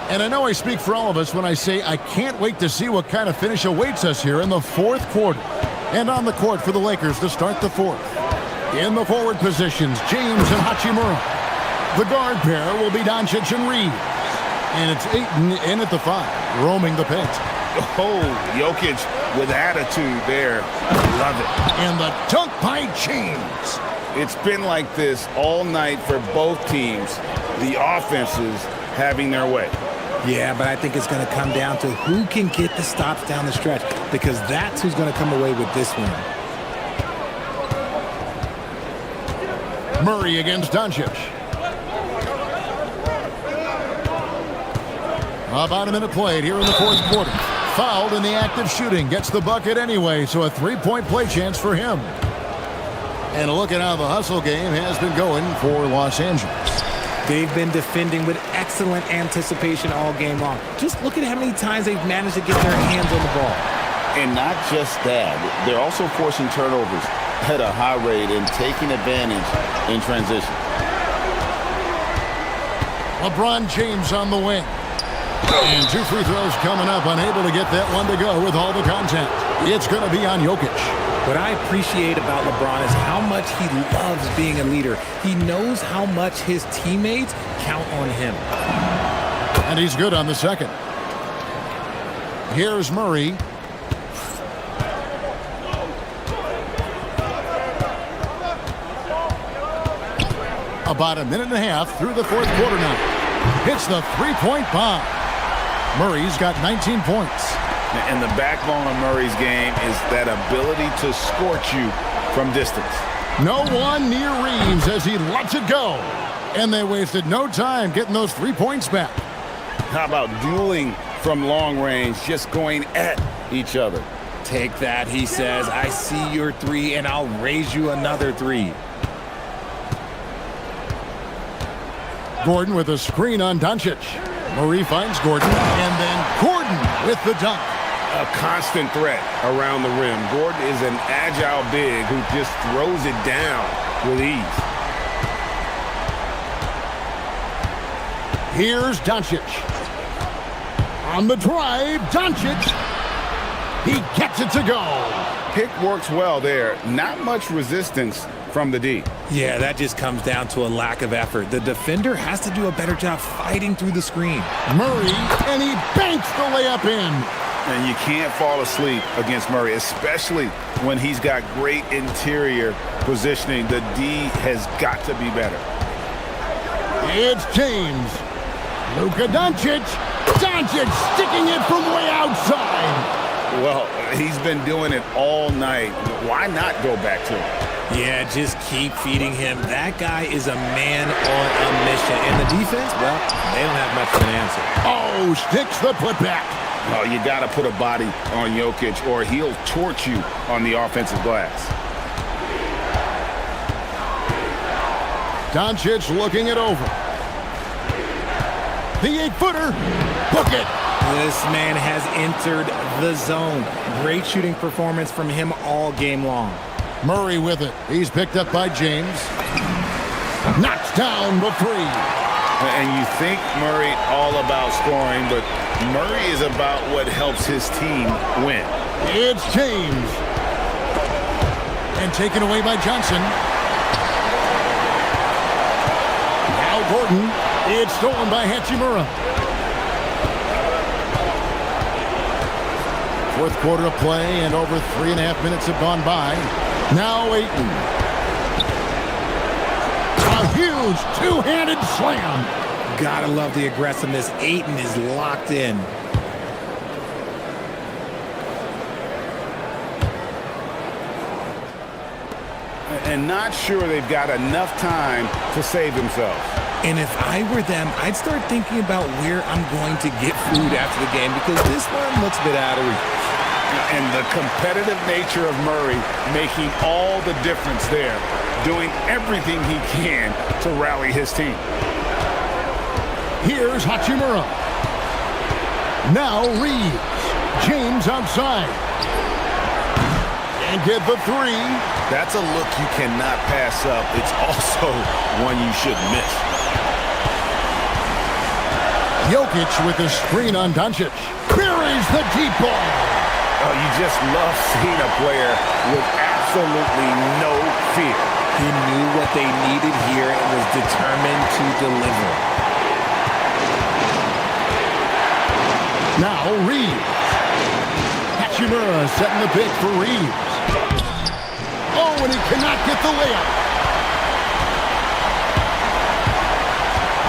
And I know I speak for all of us when I say I can't wait to see what kind of finish awaits us here in the 4th quarter. And on the court for the Lakers to start the 4th. In the forward positions, James and Hachimura. The guard pair will be Doncic and Reeves. And it's Ayton in at the 5, roaming the paint. Oh, Jokic with attitude there. Love it. And the dunk by James. It's been like this all night for both teams. The offenses having their way. Yeah, but I think it's going to come down to who can get the stops down the stretch, because that's who's going to come away with this one. Murray against Doncic. About a minute played here in the 4th quarter. Fouled in the act of shooting. Gets the bucket anyway, so a 3-point play chance for him. And look at how the hustle game has been going for Los Angeles. They've been defending with excellent anticipation all game long. Just look at how many times they've managed to get their hands on the ball. And not just that, they're also forcing turnovers at a high rate and taking advantage in transition. LeBron James on the wing. And 2 free throws coming up, unable to get that one to go with all the contact. It's going to be on Jokic. What I appreciate about LeBron is how much he loves being a leader. He knows how much his teammates count on him. And he's good on the second. Here's Murray. About a minute and a half through the fourth quarter now. Hits the three-point bomb. Murray's got 19 points. And the backbone of Murray's game is that ability to scorch you from distance. No one near Reeves as he lets it go. And they wasted no time getting those 3 points back. How about dueling from long range, just going at each other? Take that, he says. I see your 3, and I'll raise you another 3. Gordon with a screen on Doncic. Murray finds Gordon, and then Gordon with the dunk. A constant threat around the rim. Gordon is an agile big who just throws it down with ease. Here's Doncic. On the drive, Doncic. He gets it to go. Pick works well there. Not much resistance from the D. Yeah, that just comes down to a lack of effort. The defender has to do a better job fighting through the screen. Murray, and he banks the layup in. And you can't fall asleep against Murray, especially when he's got great interior positioning. The D has got to be better. It's James. Luka Doncic. Doncic sticking it from way outside. Well, he's been doing it all night. Why not go back to him? Yeah, just keep feeding him. That guy is a man on a mission. And the defense, well, they don't have much of an answer. Oh, sticks the putback. Oh, you got to put a body on Jokic or he'll torch you on the offensive glass. Doncic looking it over. The 8-footer. Book it. This man has entered the zone. Great shooting performance from him all game long. Murray with it. He's picked up by James. Knocks down the 3. And you think Murray all about scoring, but Murray is about what helps his team win. It's James. And taken away by Johnson. Now Gordon. It's stolen by Hachimura. Fourth quarter of play, and over 3.5 minutes have gone by. Now Ayton. A huge two-handed slam. Gotta love the aggressiveness. Ayton is locked in. And not sure they've got enough time to save themselves. And if I were them, I'd start thinking about where I'm going to get food after the game because this one looks a bit out of reach. And the competitive nature of Murray making all the difference there, doing everything he can to rally his team. Here's Hachimura. Now Reeves. James outside. And get the 3. That's a look you cannot pass up. It's also one you should miss. Jokic with a screen on Doncic. Buries the deep ball. Oh, you just love seeing a player with absolutely no fear. He knew what they needed here and was determined to deliver. Now Reeves. Hachimura setting the pick for Reeves. Oh, and he cannot get the layup.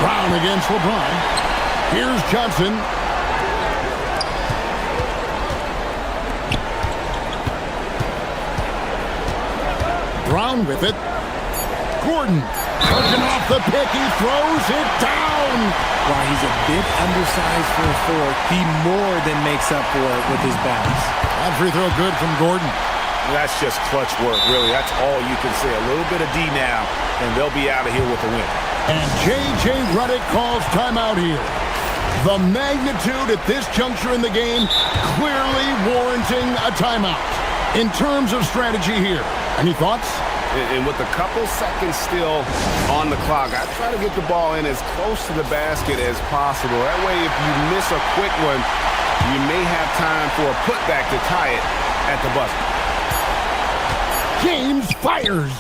Brown against LeBron. Here's Johnson. Brown with it. Gordon charging off the pick. He throws it down. While he's a bit undersized for a 4, he more than makes up for it with his bounce. That free throw good from Gordon. That's just clutch work, really. That's all you can say. A little bit of D now, and they'll be out of here with a win. And J.J. Redick calls timeout here. The magnitude at this juncture in the game clearly warranting a timeout. In terms of strategy here, any thoughts? And with a couple seconds still on the clock, I try to get the ball in as close to the basket as possible. That way, if you miss a quick one, you may have time for a putback to tie it at the buzzer. James fires.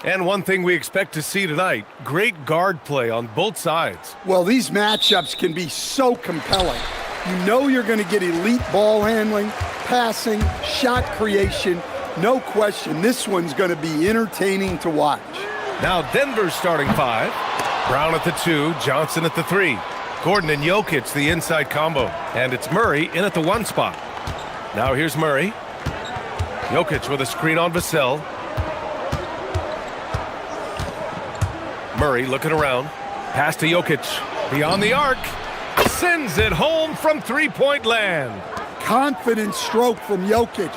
And one thing we expect to see tonight, great guard play on both sides. Well, these matchups can be so compelling. You know you're going to get elite ball handling, passing, shot creation. No question, this one's going to be entertaining to watch. Now Denver's starting five. Brown at the 2, Johnson at the 3. Gordon and Jokic, the inside combo. And it's Murray in at the 1 spot. Now here's Murray. Jokic with a screen on Vassell. Murray looking around. Pass to Jokic. Beyond the arc. Sends it home from three-point land. Confident stroke from Jokic.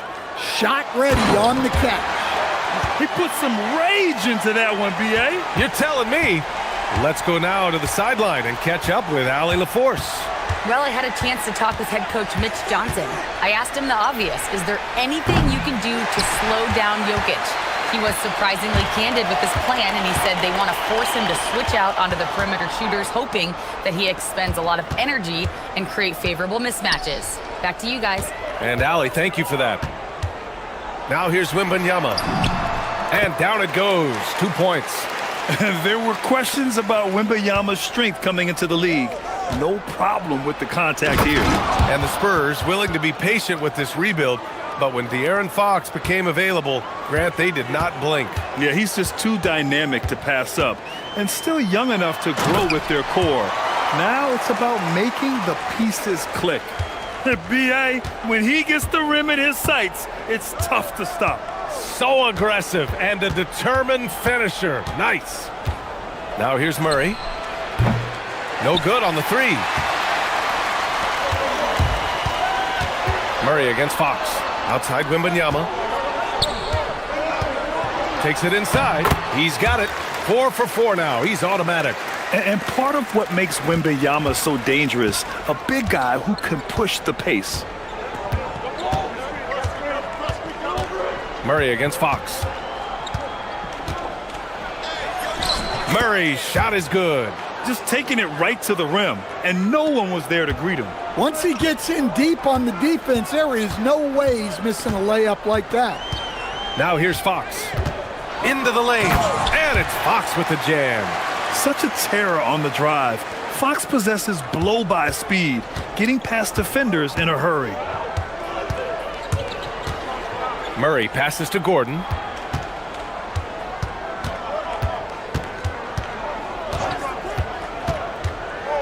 Shot ready on the catch. He put some rage into that one, B.A. You're telling me. Let's go now to the sideline and catch up with Allie LaForce. Well, I had a chance to talk with head coach Mitch Johnson. I asked him the obvious. Is there anything you can do to slow down Jokic? He was surprisingly candid with his plan, and he said they want to force him to switch out onto the perimeter shooters, hoping that he expends a lot of energy and create favorable mismatches. Back to you guys. And Allie, thank you for that. Now here's Wembanyama. And down it goes. 2 points. There were questions about Wembanyama's strength coming into the league. No problem with the contact here. And the Spurs willing to be patient with this rebuild, but when De'Aaron Fox became available, Grant, they did not blink. Yeah, he's just too dynamic to pass up and still young enough to grow with their core. Now it's about making the pieces click. B.A., when he gets the rim in his sights, it's tough to stop. So aggressive and a determined finisher. Nice. Now here's Murray. No good on the 3. Murray against Fox. Outside Wembanyama. Takes it inside. He's got it. 4 for 4 now. He's automatic. And part of what makes Wembanyama so dangerous, a big guy who can push the pace. Murray against Fox. Murray's shot is good. Just taking it right to the rim, and no one was there to greet him. Once he gets in deep on the defense, there is no way he's missing a layup like that. Now here's Fox. Into the lane, and it's Fox with the jam. Such a terror on the drive. Fox possesses blow-by speed, getting past defenders in a hurry. Murray passes to Gordon.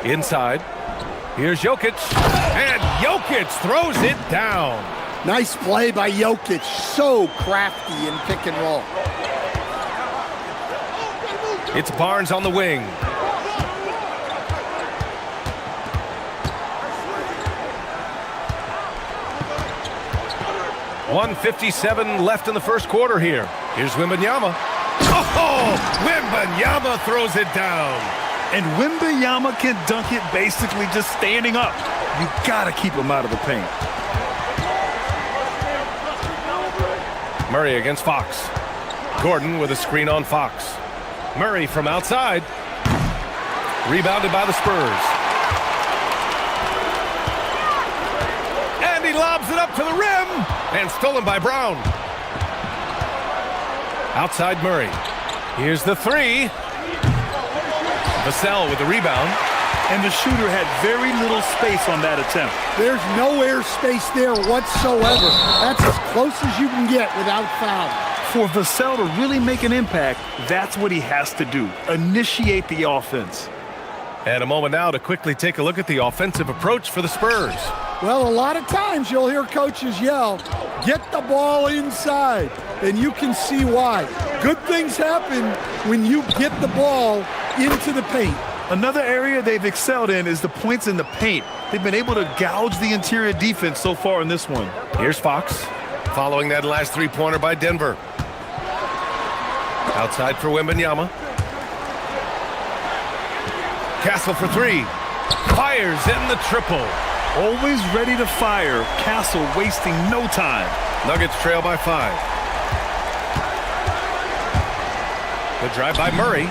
Inside. Here's Jokic. And Jokic throws it down. Nice play by Jokic. So crafty in pick and roll. It's Barnes on the wing. .157 left in the first quarter here. Here's Wembanyama. Oh, Wembanyama throws it down. And Wembanyama can dunk it basically just standing up. You gotta keep him out of the paint. Murray against Fox. Gordon with a screen on Fox. Murray from outside. Rebounded by the Spurs. And he lobs it up to the rim. And stolen by Brown. Outside Murray. Here's the 3. Vassell with the rebound. And the shooter had very little space on that attempt. There's no air space there whatsoever. That's as close as you can get without foul. For Vassell to really make an impact, that's what he has to do. Initiate the offense. And a moment now to quickly take a look at the offensive approach for the Spurs. Well, a lot of times you'll hear coaches yell, get the ball inside, and you can see why. Good things happen when you get the ball into the paint. Another area they've excelled in is the points in the paint. They've been able to gouge the interior defense so far in this one. Here's Fox, following that last three-pointer by Denver. Outside for Wembanyama. Castle for 3. Fires in the triple. Always ready to fire. Castle wasting no time. Nuggets trail by 5. The drive by Murray.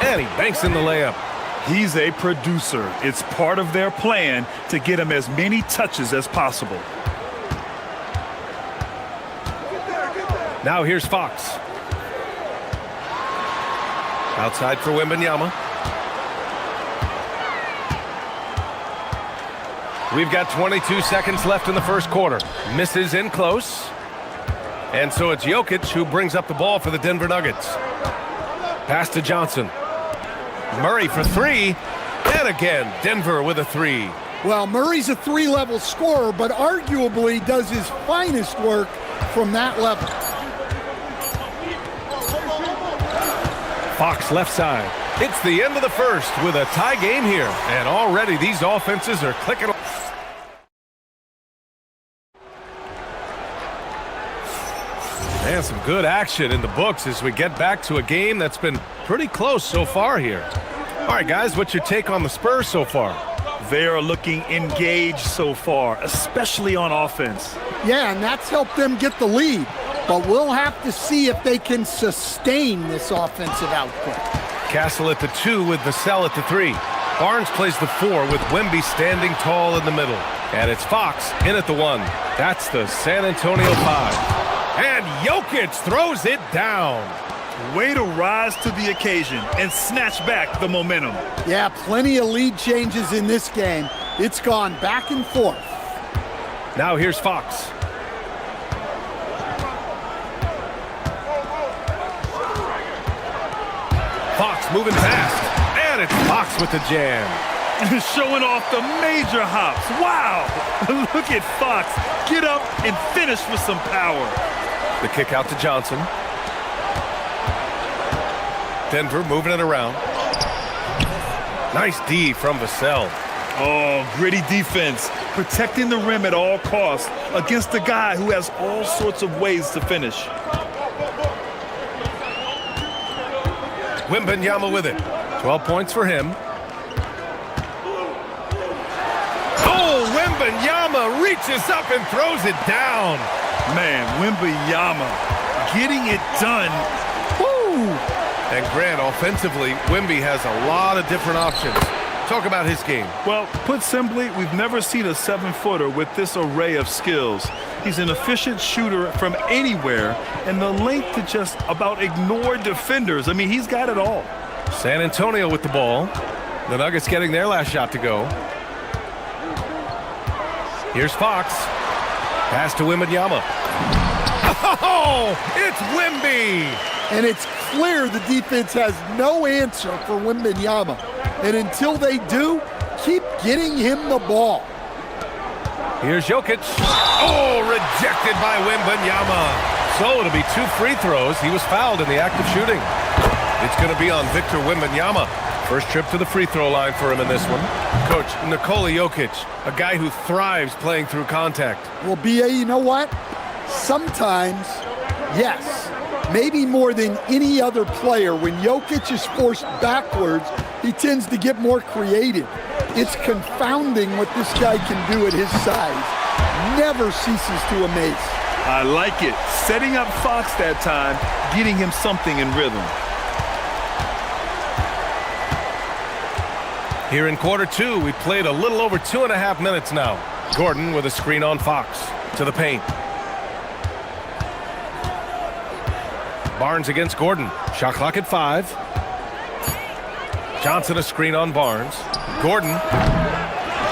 And he banks in the layup. He's a producer. It's part of their plan to get him as many touches as possible. Now here's Fox. Outside for Wembanyama. We've got 22 seconds left in the first quarter. Misses in close. And so it's Jokic who brings up the ball for the Denver Nuggets. Pass to Johnson. Murray for three. And again, Denver with a three. Well, Murray's a three-level scorer, but arguably does his finest work from that level. Fox left side. It's the end of the first with a tie game here. And already these offenses are clicking. And some good action in the books as we get back to a game that's been pretty close so far here. All right, guys, what's your take on the Spurs so far? They are looking engaged so far, especially on offense. Yeah, and that's helped them get the lead. But we'll have to see if they can sustain this offensive output. Castle at the 2 with Vassell at the 3. Barnes plays the 4 with Wemby standing tall in the middle. And it's Fox in at the 1. That's the San Antonio 5. And Jokic throws it down. Way to rise to the occasion and snatch back the momentum. Yeah, plenty of lead changes in this game. It's gone back and forth. Now here's Fox. Fox moving fast. And it's Fox with the jam. Showing off the major hops. Wow. Look at Fox. Get up and finish with some power. The kick out to Johnson. Denver moving it around. Nice D from Vassell. Oh, gritty defense. Protecting the rim at all costs against a guy who has all sorts of ways to finish. Wembanyama with it. 12 points for him. Oh, Wembanyama reaches up and throws it down. Man, Wembanyama getting it done. Woo! And Grant, offensively, Wemby has a lot of different options. Talk about his game. Well, put simply, we've never seen a 7-footer with this array of skills. He's an efficient shooter from anywhere, and the length to just about ignore defenders. I mean, he's got it all. San Antonio with the ball. The Nuggets getting their last shot to go. Here's Fox. Pass to Wembanyama. Oh, it's Wemby! And it's clear the defense has no answer for Wembanyama. And until they do, keep getting him the ball. Here's Jokic. Oh, rejected by Wembanyama. So it'll be 2 free throws. He was fouled in the act of shooting. It's going to be on Victor Wembanyama. First trip to the free throw line for him in this one. Coach, Nikola Jokic, a guy who thrives playing through contact. Well, B.A., you know what? Sometimes, yes, maybe more than any other player, when Jokic is forced backwards, he tends to get more creative. It's confounding what this guy can do at his size. Never ceases to amaze. I like it. Setting up Fox that time, getting him something in rhythm. Here in quarter 2, we played a little over 2.5 minutes now. Gordon with a screen on Fox to the paint. Barnes against Gordon. Shot clock at 5. Johnson a screen on Barnes. Gordon.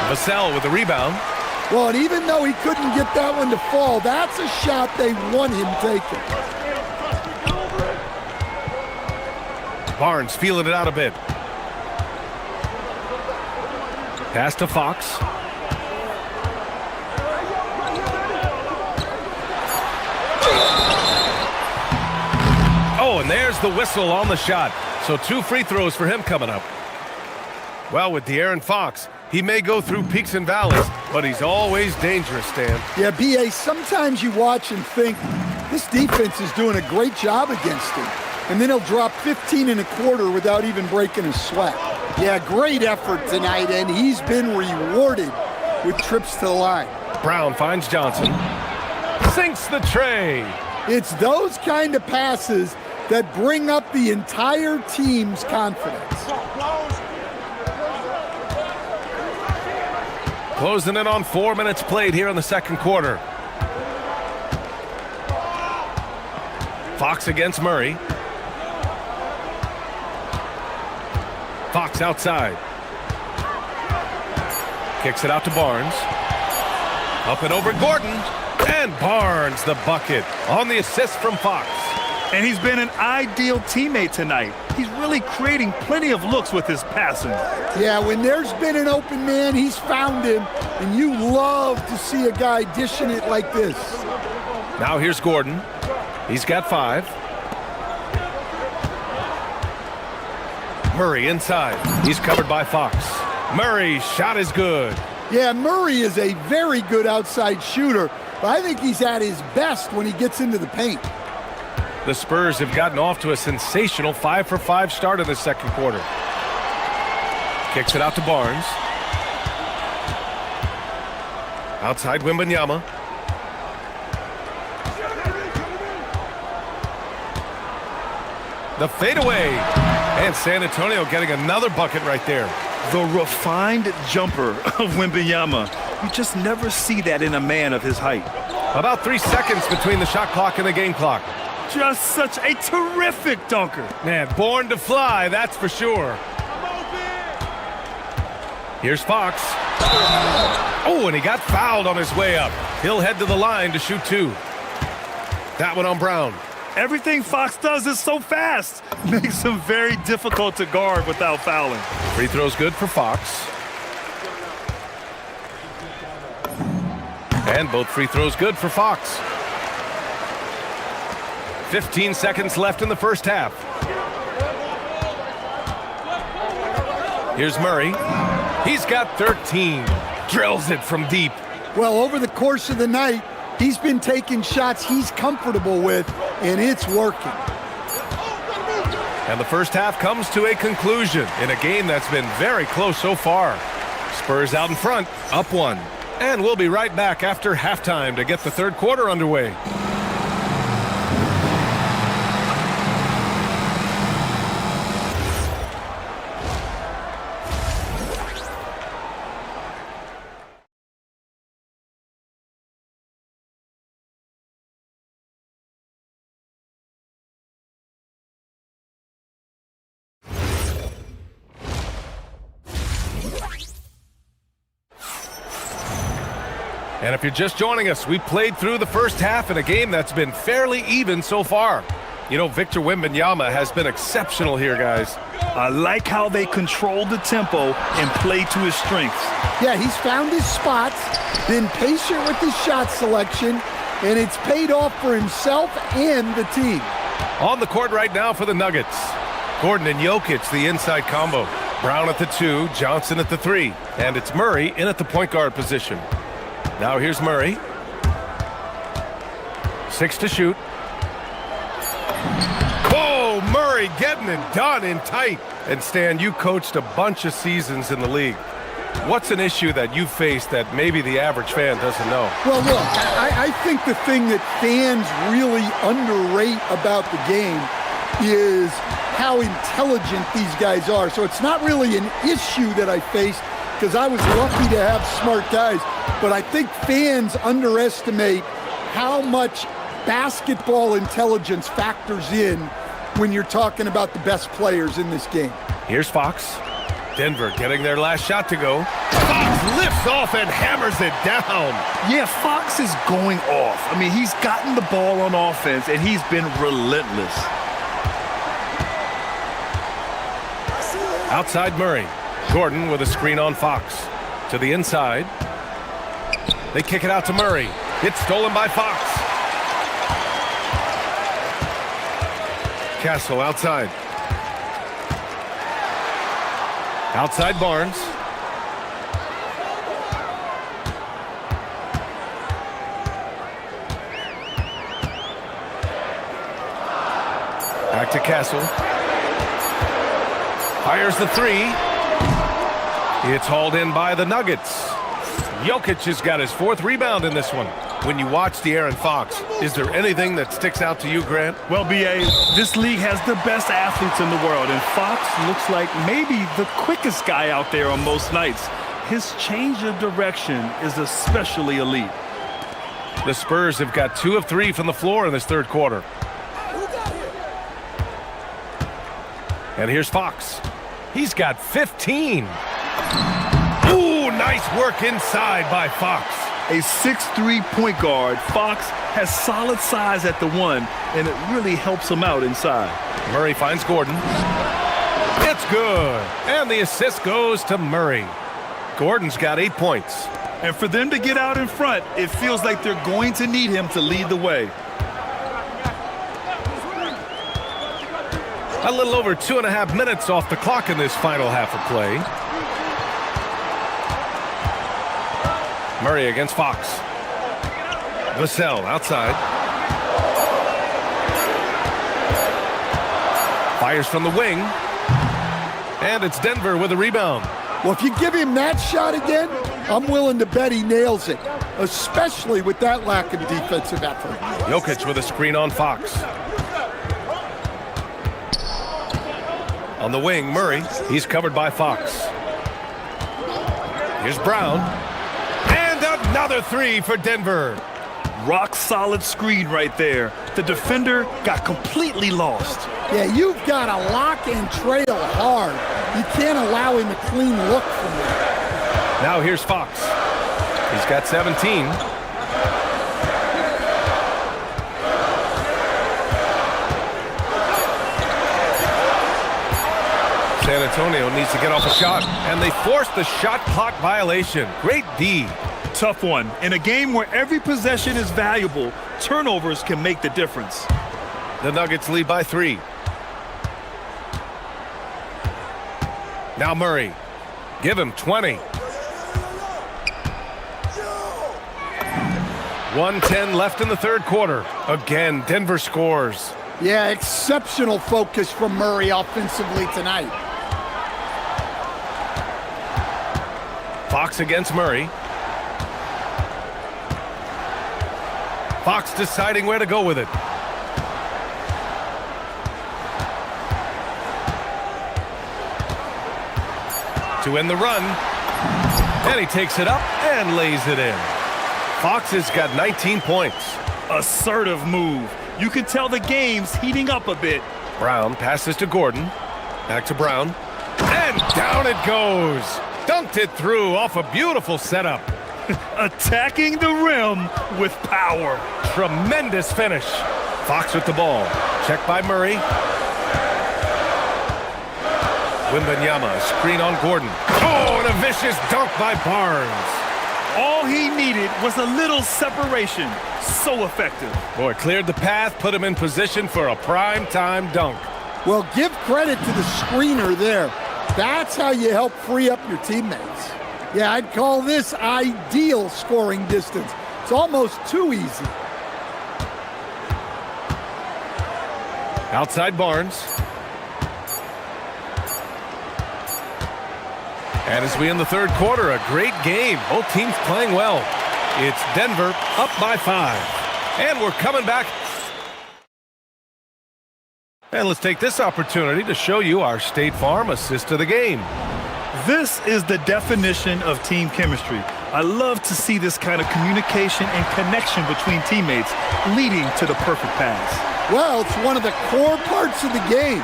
Vassell with the rebound. Well, and even though he couldn't get that one to fall, that's a shot they want him taking. Barnes feeling it out a bit. Pass to Fox. Oh, and there's the whistle on the shot. So 2 free throws for him coming up. Well, with De'Aaron Fox, he may go through peaks and valleys, but he's always dangerous, Stan. Yeah, B.A., sometimes you watch and think, this defense is doing a great job against him. And then he'll drop 15 and a quarter without even breaking a sweat. Yeah, great effort tonight, and he's been rewarded with trips to the line. Brown finds Johnson. Sinks the tray. It's those kind of passes that bring up the entire team's confidence. Closing in on 4 minutes played here in the second quarter. Fox against Murray. Fox outside. Kicks it out to Barnes. Up and over Gordon. And Barnes the bucket on the assist from Fox. And he's been an ideal teammate tonight. He's really creating plenty of looks with his passing. Yeah, when there's been an open man, he's found him, and you love to see a guy dishing it like this. Now here's Gordon. He's got 5. Murray inside. He's covered by Fox. Murray's shot is good. Yeah, Murray is a very good outside shooter, but I think he's at his best when he gets into the paint. The Spurs have gotten off to a sensational 5-for-5 start in the second quarter. Kicks it out to Barnes. Outside Wembanyama. The fadeaway. And San Antonio getting another bucket right there. The refined jumper of Wembanyama. You just never see that in a man of his height. About 3 seconds between the shot clock and the game clock. Just such a terrific dunker. Man, born to fly, that's for sure. Here's Fox. Oh, and he got fouled on his way up. He'll head to the line to shoot 2. That one on Brown. Everything Fox does is so fast. Makes him very difficult to guard without fouling. Free throw's good for Fox. And both free throws good for Fox. 15 seconds left in the first half. Here's Murray. He's got 13. Drills it from deep. Well, over the course of the night, he's been taking shots he's comfortable with, and it's working. And the first half comes to a conclusion in a game that's been very close so far. Spurs out in front, up 1. And we'll be right back after halftime to get the third quarter underway. And if you're just joining us, we played through the first half in a game that's been fairly even so far. You know, Victor Wembanyama has been exceptional here, guys. I like how they control the tempo and play to his strengths. Yeah, he's found his spots, been patient with his shot selection, and it's paid off for himself and the team. On the court right now for the Nuggets. Gordon and Jokic, the inside combo. Brown at the 2, Johnson at the 3. And it's Murray in at the point guard position. Now here's Murray. 6 to shoot. Whoa, Murray getting it done in tight. And Stan, you coached a bunch of seasons in the league. What's an issue that you faced that maybe the average fan doesn't know? Well, look, I think the thing that fans really underrate about the game is how intelligent these guys are. So it's not really an issue that I faced, because I was lucky to have smart guys. But I think fans underestimate how much basketball intelligence factors in when you're talking about the best players in this game. Here's Fox. Denver getting their last shot to go. Fox lifts off and hammers it down. Yeah, Fox is going off. I mean, he's gotten the ball on offense, and he's been relentless. Outside Murray. Gordon with a screen on Fox. To the inside. They kick it out to Murray. It's stolen by Fox. Castle outside. Outside Barnes. Back to Castle. Fires the 3. It's hauled in by the Nuggets. Jokic has got his 4th rebound in this one. When you watch De'Aaron Fox, is there anything that sticks out to you, Grant? Well, B.A., this league has the best athletes in the world, and Fox looks like maybe the quickest guy out there on most nights. His change of direction is especially elite. The Spurs have got 2 of 3 from the floor in this third quarter. And here's Fox. He's got 15. Ooh, nice work inside by Fox. A 6'3" point guard, Fox has solid size at the one, and it really helps him out inside. Murray finds Gordon. It's good. And the assist goes to Murray. Gordon's got 8 points. And for them to get out in front, it feels like they're going to need him to lead the way. A little over 2.5 minutes off the clock in this final half of play. Murray against Fox. Vassell outside. Fires from the wing. And it's Denver with a rebound. Well, if you give him that shot again, I'm willing to bet he nails it, especially with that lack of defensive effort. Jokic with a screen on Fox. On the wing, Murray. He's covered by Fox. Here's Brown. And another three for Denver. Rock solid screen right there. The defender got completely lost. Yeah, you've got to lock and trail hard. You can't allow him a clean look from there. Now here's Fox. He's got 17. San Antonio needs to get off a shot, and they force the shot clock violation. Great D. Tough one. In a game where every possession is valuable, turnovers can make the difference. The Nuggets lead by 3. Now Murray. Give him 20. 1:10 left in the third quarter. Again, Denver scores. Yeah, exceptional focus from Murray offensively tonight. Fox against Murray. Fox deciding where to go with it. To end the run. And he takes it up and lays it in. Fox has got 19 points. Assertive move. You can tell the game's heating up a bit. Brown passes to Gordon. Back to Brown. And down it goes. Dunked it through off a beautiful setup. Attacking the rim with power. Tremendous finish. Fox with the ball. Checked by Murray. Wembanyama, screen on Gordon. Oh, and a vicious dunk by Barnes. All he needed was a little separation. So effective. Boy, cleared the path, put him in position for a prime-time dunk. Well, give credit to the screener there. That's how you help free up your teammates. Yeah, I'd call this ideal scoring distance. It's almost too easy. Outside Barnes. And as we end the third quarter, a great game. Both teams playing well. It's Denver up by 5. And we're coming back. And let's take this opportunity to show you our State Farm assist of the game. This is the definition of team chemistry. I love to see this kind of communication and connection between teammates leading to the perfect pass. Well, it's one of the core parts of the game.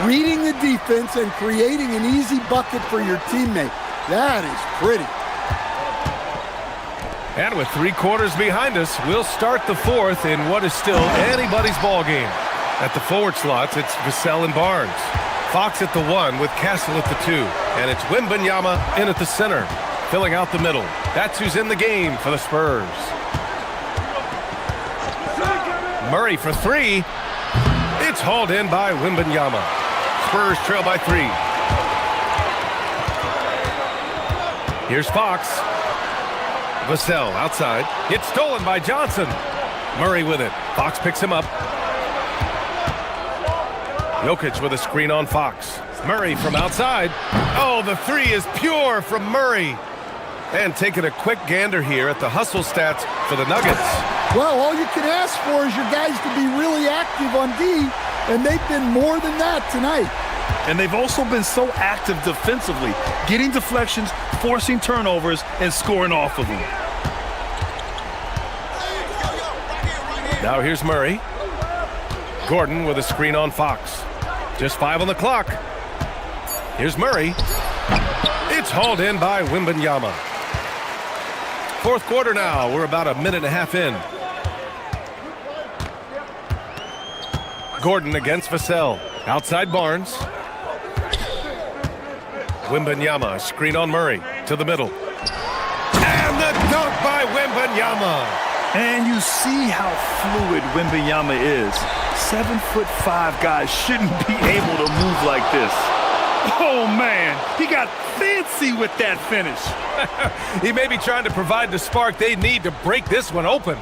Reading the defense and creating an easy bucket for your teammate. That is pretty. And with 3 quarters behind us, we'll start the fourth in what is still anybody's ball game. At the forward slots, it's Vassell and Barnes. Fox at the 1 with Castle at the 2. And it's Wembanyama in at the center, filling out the middle. That's who's in the game for the Spurs. Murray for 3. It's hauled in by Wembanyama. Spurs trail by 3. Here's Fox. Vassell outside. It's stolen by Johnson. Murray with it. Fox picks him up. Jokic with a screen on Fox. Murray from outside. Oh, the 3 is pure from Murray. And taking a quick gander here at the hustle stats for the Nuggets. Well, all you can ask for is your guys to be really active on D, and they've been more than that tonight. And they've also been so active defensively, getting deflections, forcing turnovers, and scoring off of them. Now here's Murray. Gordon with a screen on Fox. Just 5 on the clock. Here's Murray. It's hauled in by Wembanyama. Fourth quarter now. We're about a minute and a half in. Gordon against Vassell. Outside Barnes. Wembanyama, screen on Murray. To the middle. And the dunk by Wembanyama. And you see how fluid Wembanyama is. 7'5" guys shouldn't be able to move like this. Oh, man, he got fancy with that finish. He may be trying to provide the spark they need to break this one open.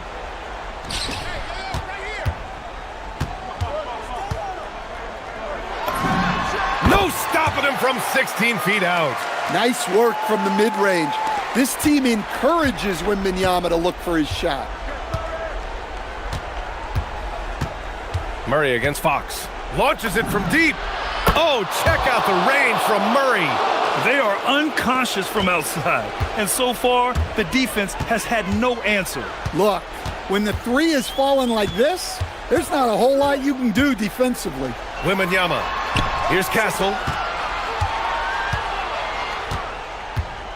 No stopping him from 16 feet out. Nice work from the mid-range. This team encourages Wembanyama to look for his shot. Murray against Fox. Launches it from deep. Oh, check out the range from Murray. They are unconscious from outside. And so far, the defense has had no answer. Look, when the three is falling like this, there's not a whole lot you can do defensively. Wembanyama. Here's Castle.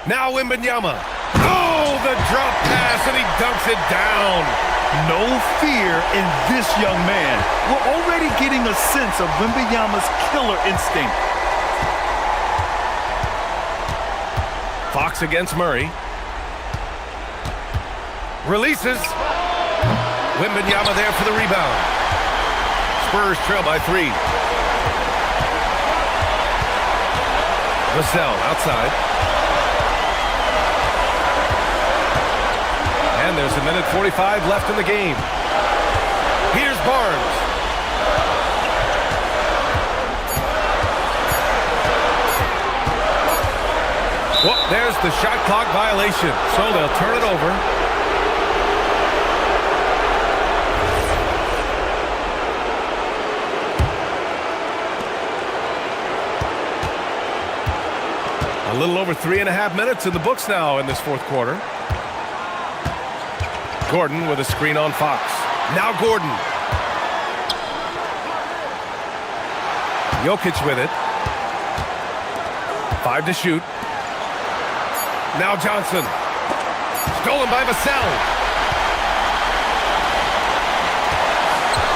Now Wembanyama. Oh, the drop pass, and he dunks it down. No fear in this young man. We're already getting a sense of Wembanyama's killer instinct. Fox against Murray. Releases. Wembanyama there for the rebound. Spurs trail by 3. Vassell outside. And there's a minute 45 left in the game. Here's Barnes. Well, there's the shot clock violation, so they'll turn it over. A little over 3.5 minutes in the books now in this fourth quarter. Gordon with a screen on Fox. Now Gordon. Jokic with it. 5 to shoot. Now Johnson. Stolen by Vassell.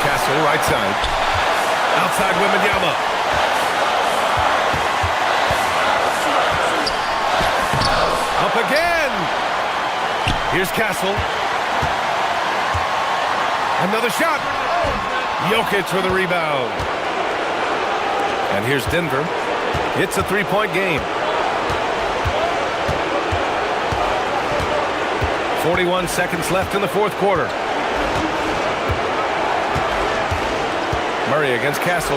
Castle right side. Outside Wembanyama. Up again. Here's Castle. Another shot. Jokic with a rebound. And here's Denver. It's a 3-point game. 41 seconds left in the fourth quarter. Murray against Castle.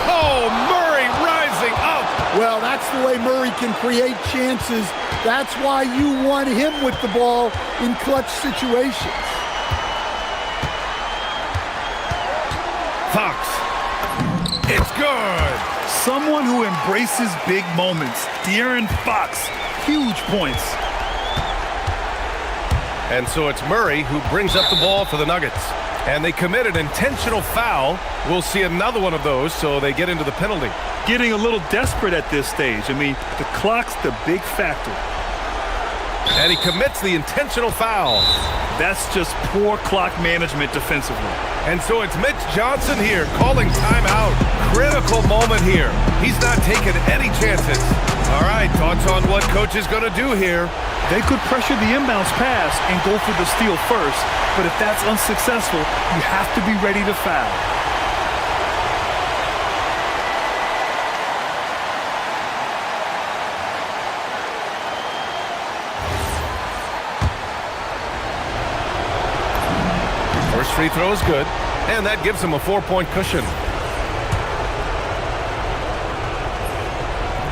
Oh, Murray rising up. Well, that's the way Murray can create chances. That's why you want him with the ball in clutch situations. Fox. It's good. Someone who embraces big moments. De'Aaron Fox. Huge points. And so it's Murray who brings up the ball for the Nuggets. And they commit an intentional foul. We'll see another one of those, so they get into the penalty. Getting a little desperate at this stage. I mean, the clock's the big factor. And he commits the intentional foul. That's just poor clock management defensively. And so it's Mitch Johnson here calling timeout. Critical moment here. He's not taking any chances. All right, thoughts on what coach is going to do here? They could pressure the inbounds pass and go for the steal first, but if that's unsuccessful, you have to be ready to foul. First free throw is good, and that gives him a 4-point cushion.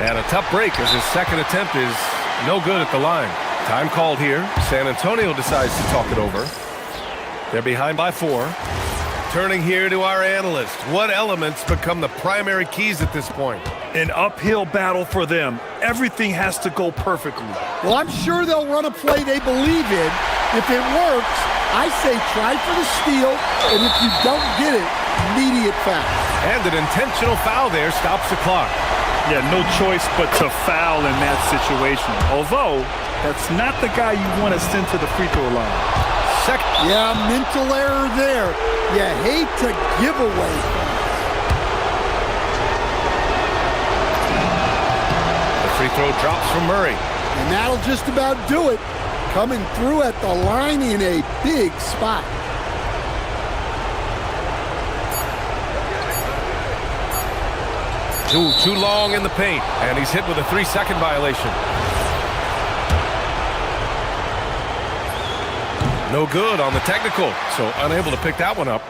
And a tough break as his second attempt is no good at the line. Time called here. San Antonio decides to talk it over. They're behind by 4. Turning here to our analyst. What elements become the primary keys at this point? An uphill battle for them. Everything has to go perfectly. Well, I'm sure they'll run a play they believe in. If it works, I say try for the steal, and if you don't get it, immediate foul. And an intentional foul there stops the clock. Yeah, no choice but to foul in that situation. Although, that's not the guy you want to send to the free throw line. Yeah, mental error there. You hate to give away. The free throw drops from Murray. And that'll just about do it. Coming through at the line in a big spot. Too long in the paint, and he's hit with a 3-second violation. No good on the technical, so unable to pick that one up.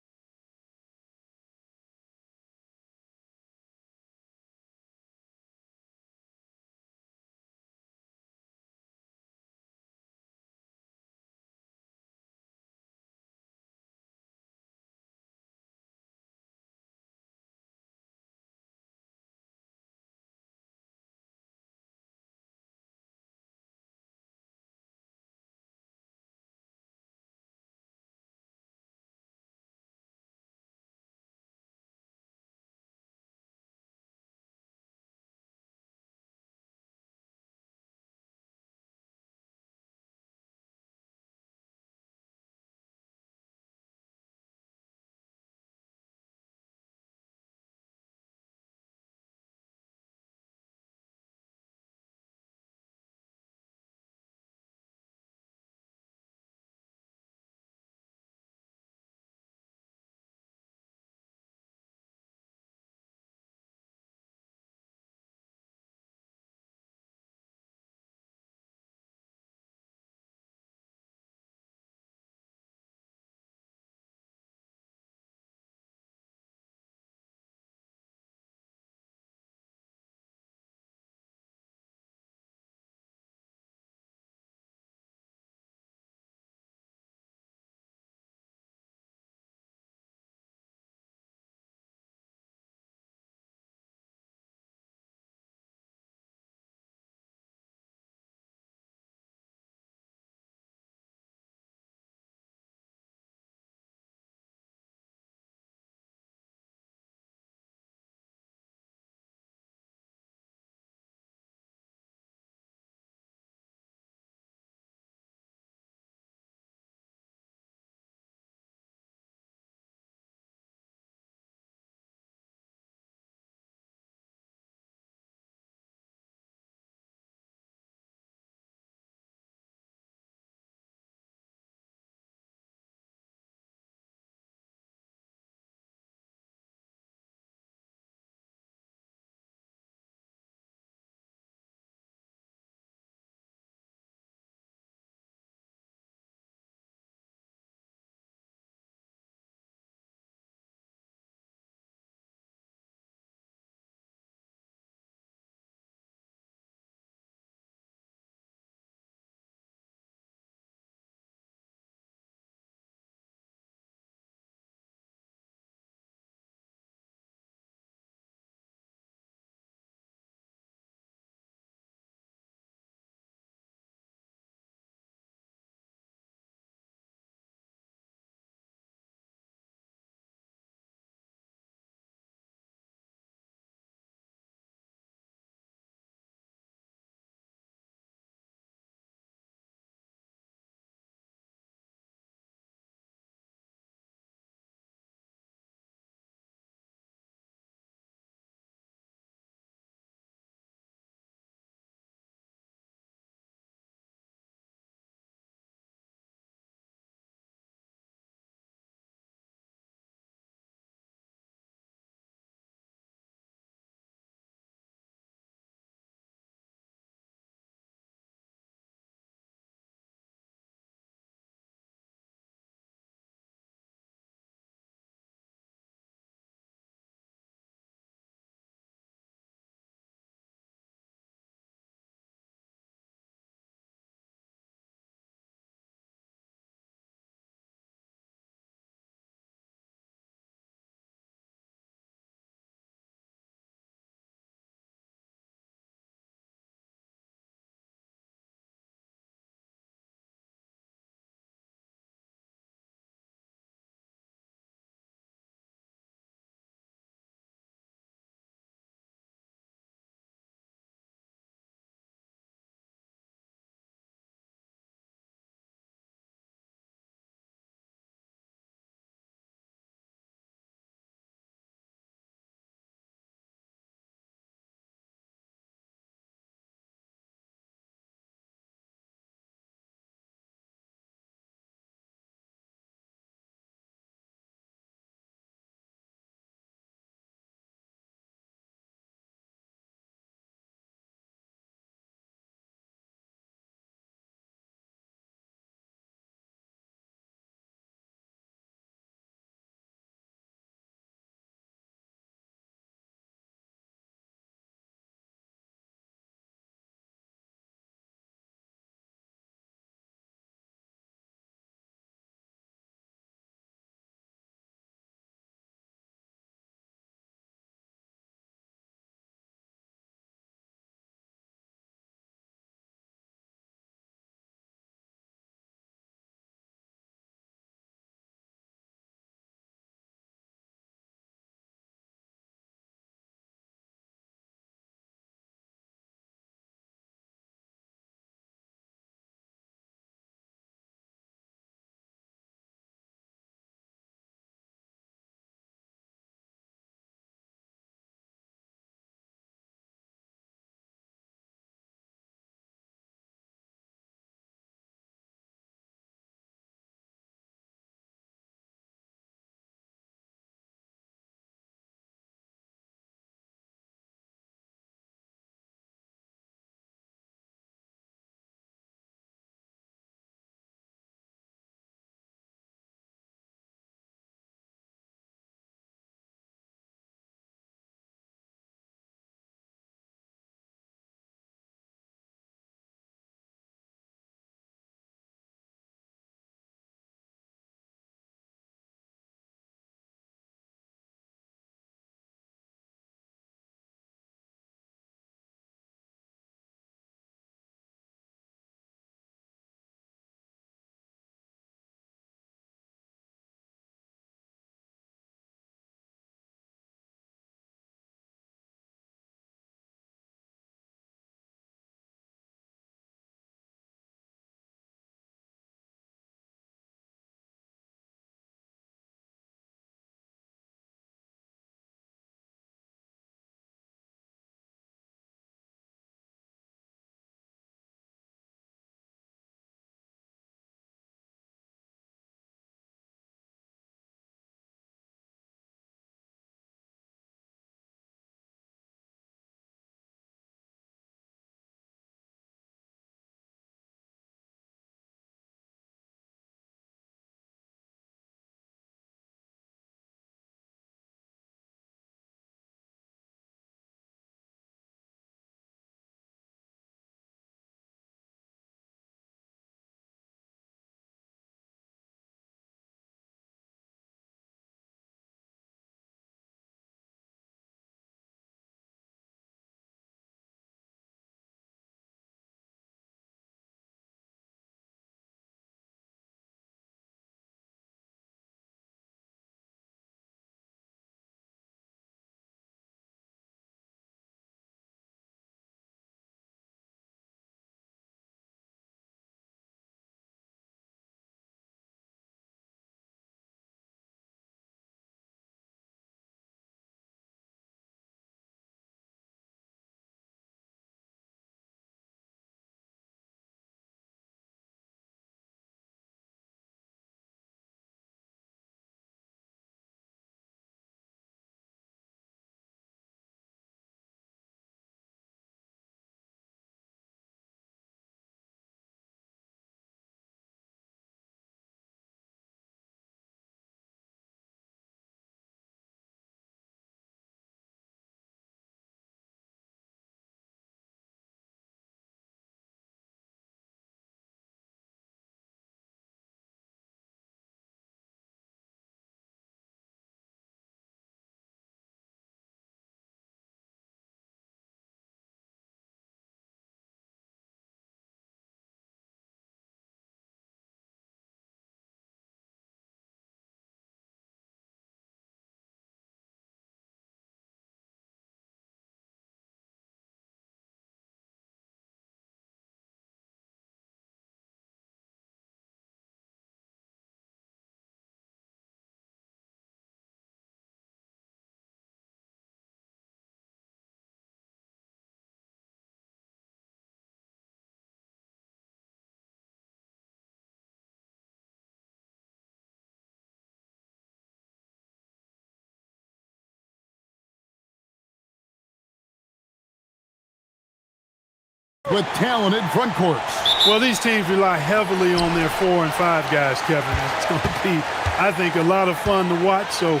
with talented front courts. Well, these teams rely heavily on their 4 and 5 guys, Kevin. It's going to be, I think, a lot of fun to watch. So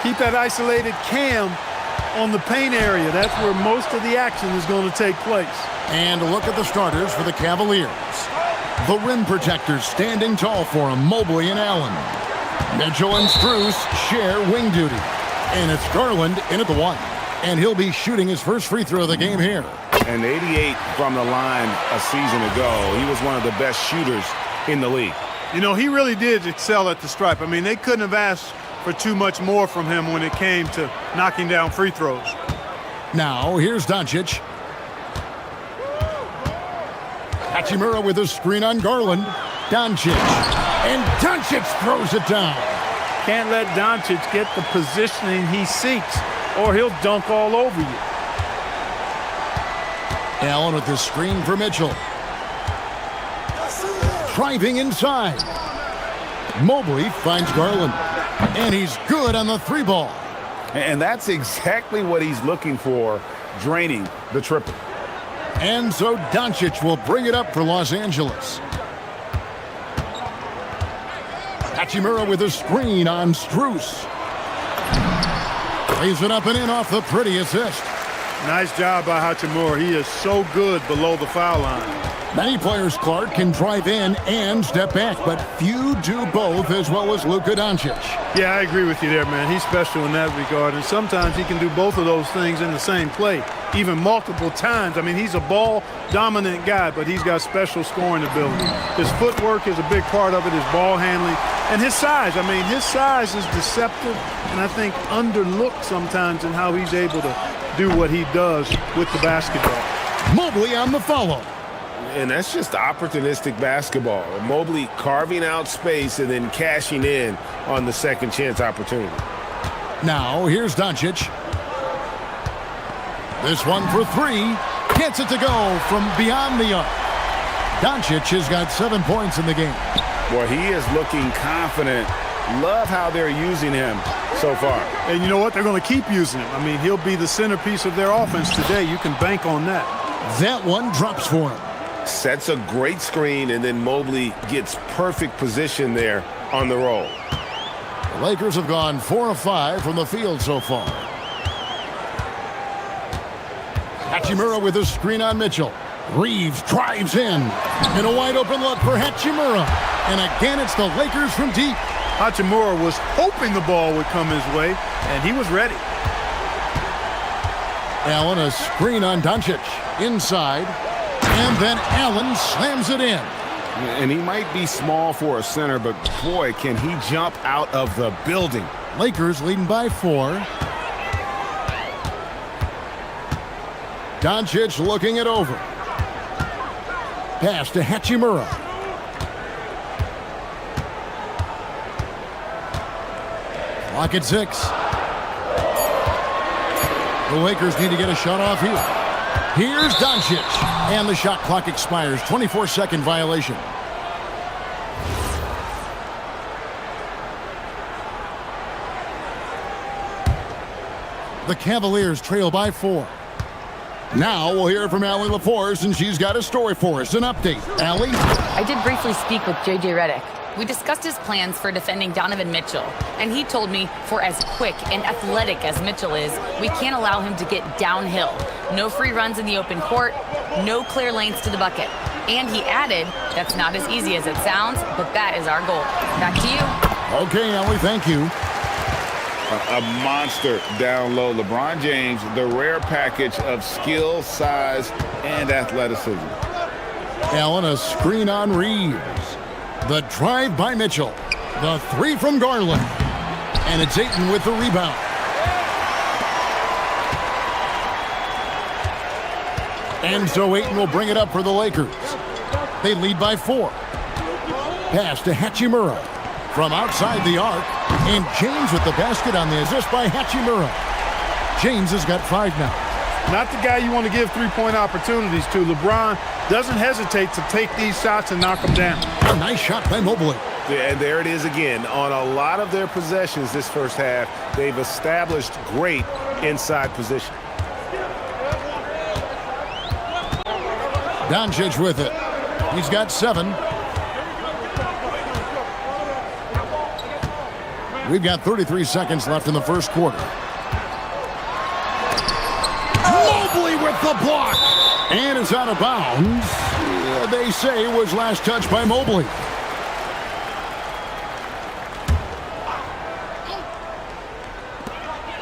keep that isolated cam on the paint area. That's where most of the action is going to take place. And look at the starters for the Cavaliers. The rim protectors standing tall for them, Mobley and Allen. Mitchell and Strus share wing duty. And it's Garland in at the 1. And he'll be shooting his first free throw of the game here. And 88 from the line a season ago. He was one of the best shooters in the league. You know, he really did excel at the stripe. I mean, they couldn't have asked for too much more from him when it came to knocking down free throws. Now, here's Doncic. Hachimura with a screen on Garland. Doncic. And Doncic throws it down. Can't let Doncic get the positioning he seeks, or he'll dunk all over you. Allen with the screen for Mitchell. Driving inside. Mobley finds Garland. And he's good on the 3 ball. And that's exactly what he's looking for, draining the triple. And so Doncic will bring it up for Los Angeles. Hachimura with a screen on Strus. Lays it up and in off the pretty assist. Nice job by Hachimura. He is so good below the foul line. Many players, Clark, can drive in and step back, but few do both as well as Luka Doncic. Yeah, I agree with you there, man. He's special in that regard, and sometimes he can do both of those things in the same play, even multiple times. I mean, he's a ball-dominant guy, but he's got special scoring ability. His footwork is a big part of it, his ball handling, and his size. I mean, his size is deceptive, and I think underlooked sometimes in how he's able to do what he does with the basketball. Mobley on the follow. And that's just opportunistic basketball. Mobley carving out space and then cashing in on the second chance opportunity. Now, here's Doncic. This one for 3. Gets it to go from beyond the arc. Doncic has got 7 points in the game. Well, he is looking confident. Love how they're using him so far. And you know what? They're going to keep using him. I mean, he'll be the centerpiece of their offense today. You can bank on that. That one drops for him. Sets a great screen, and then Mobley gets perfect position there on the roll. The Lakers have gone 4 of 5 from the field so far. Hachimura with a screen on Mitchell. Reeves drives in. And a wide open look for Hachimura. And again, it's the Lakers from deep. Hachimura was hoping the ball would come his way, and he was ready. Allen, a screen on Doncic. Inside. And then Allen slams it in. And he might be small for a center, but boy, can he jump out of the building. Lakers leading by 4. Doncic looking it over. Pass to Hachimura. Clock at 6. The Lakers need to get a shot off here. Here's Doncic. And the shot clock expires. 24-second violation. The Cavaliers trail by 4. Now we'll hear from Allie LaForce, and she's got a story for us. An update. Allie? I did briefly speak with J.J. Redick. We discussed his plans for defending Donovan Mitchell, and he told me for as quick and athletic as Mitchell is, we can't allow him to get downhill. No free runs in the open court, no clear lanes to the bucket. And he added, that's not as easy as it sounds, but that is our goal. Back to you. Okay, Allie, thank you. A monster down low. LeBron James, the rare package of skill, size, and athleticism. Allen, a screen on Reeves. The drive by Mitchell. The 3 from Garland. And it's Ayton with the rebound. And so Ayton will bring it up for the Lakers. They lead by 4. Pass to Hachimura. From outside the arc. And James with the basket on the assist by Hachimura. James has got 5 now. Not the guy you want to give three-point opportunities to. LeBron doesn't hesitate to take these shots and knock them down. A nice shot by Mobley. And there it is again. On a lot of their possessions this first half, they've established great inside position. Doncic with it. He's got 7. We've got 33 seconds left in the first quarter. Mobley with the block. And it's out of bounds. They say it was last touched by Mobley.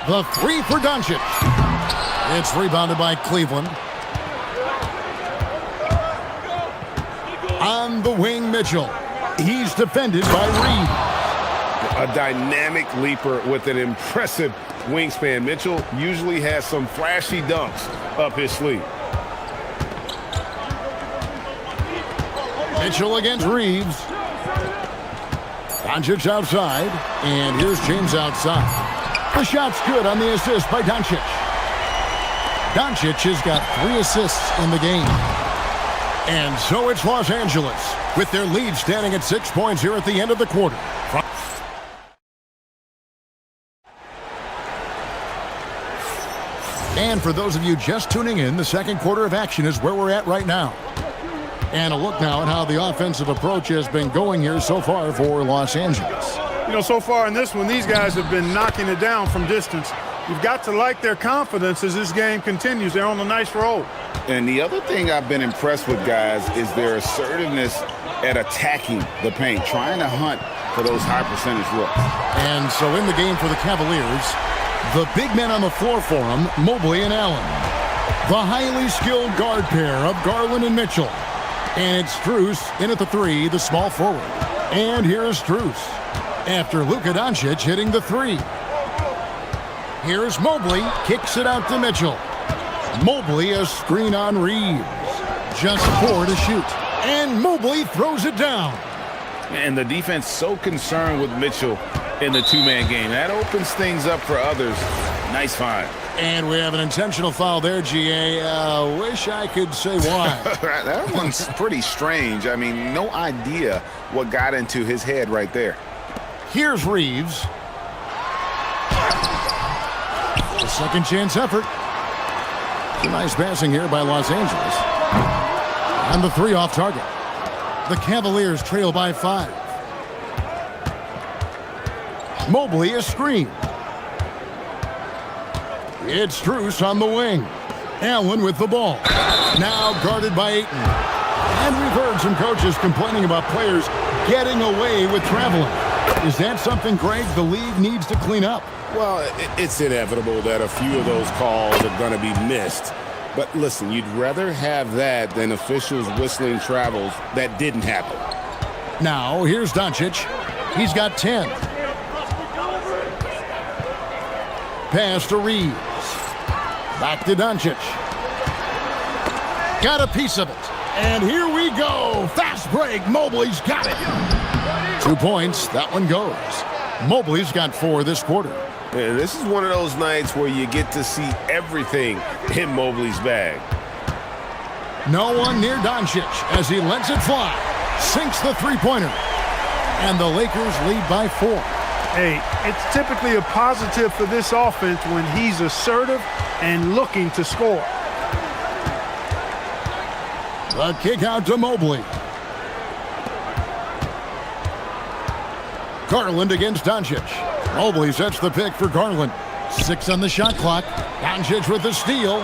The 3 for Doncic. It's rebounded by Cleveland. On the wing, Mitchell. He's defended by Reed. A dynamic leaper with an impressive wingspan. Mitchell usually has some flashy dunks up his sleeve. Mitchell against Reeves. Doncic outside. And here's James outside. The shot's good on the assist by Doncic. Doncic has got 3 assists in the game. And so it's Los Angeles with their lead standing at 6 points here at the end of the quarter. And for those of you just tuning in, the second quarter of action is where we're at right now. And a look now at how the offensive approach has been going here so far for Los Angeles. You know, so far in this one, these guys have been knocking it down from distance. You've got to like their confidence as this game continues. They're on a nice roll. And the other thing I've been impressed with, guys, is their assertiveness at attacking the paint, trying to hunt for those high percentage looks. And so in the game for the Cavaliers, the big men on the floor for them, Mobley and Allen. The highly skilled guard pair of Garland and Mitchell. And it's Strus in at the 3, the small forward. And here is Strus after Luka Doncic hitting the 3. Here's Mobley, kicks it out to Mitchell. Mobley a screen on Reeves. Just 4 to shoot. And Mobley throws it down. And the defense so concerned with Mitchell in the two-man game. That opens things up for others. Nice find. And we have an intentional foul there, GA. Wish I could say why. That one's pretty strange. I mean, no idea what got into his head right there. Here's Reeves. A second chance effort. Some nice passing here by Los Angeles. And the 3 off target. The Cavaliers trail by 5. Mobley a screen. It's Strus on the wing. Allen with the ball. Now guarded by Ayton. And we've heard some coaches complaining about players getting away with traveling. Is that something, Greg, the league needs to clean up? Well, it's inevitable that a few of those calls are going to be missed. But listen, you'd rather have that than officials whistling travels that didn't happen. Now, here's Doncic. He's got 10. Pass to Reeves. Back to Doncic. Got a piece of it. And here we go. Fast break. Mobley's got it. 2 points. That one goes. Mobley's got 4 this quarter. And this is one of those nights where you get to see everything in Mobley's bag. No one near Doncic as he lets it fly. Sinks the three-pointer. And the Lakers lead by 4. Hey, it's typically a positive for this offense when he's assertive and looking to score. The kick out to Mobley. Garland against Doncic. Mobley sets the pick for Garland. 6 on the shot clock. Doncic with the steal.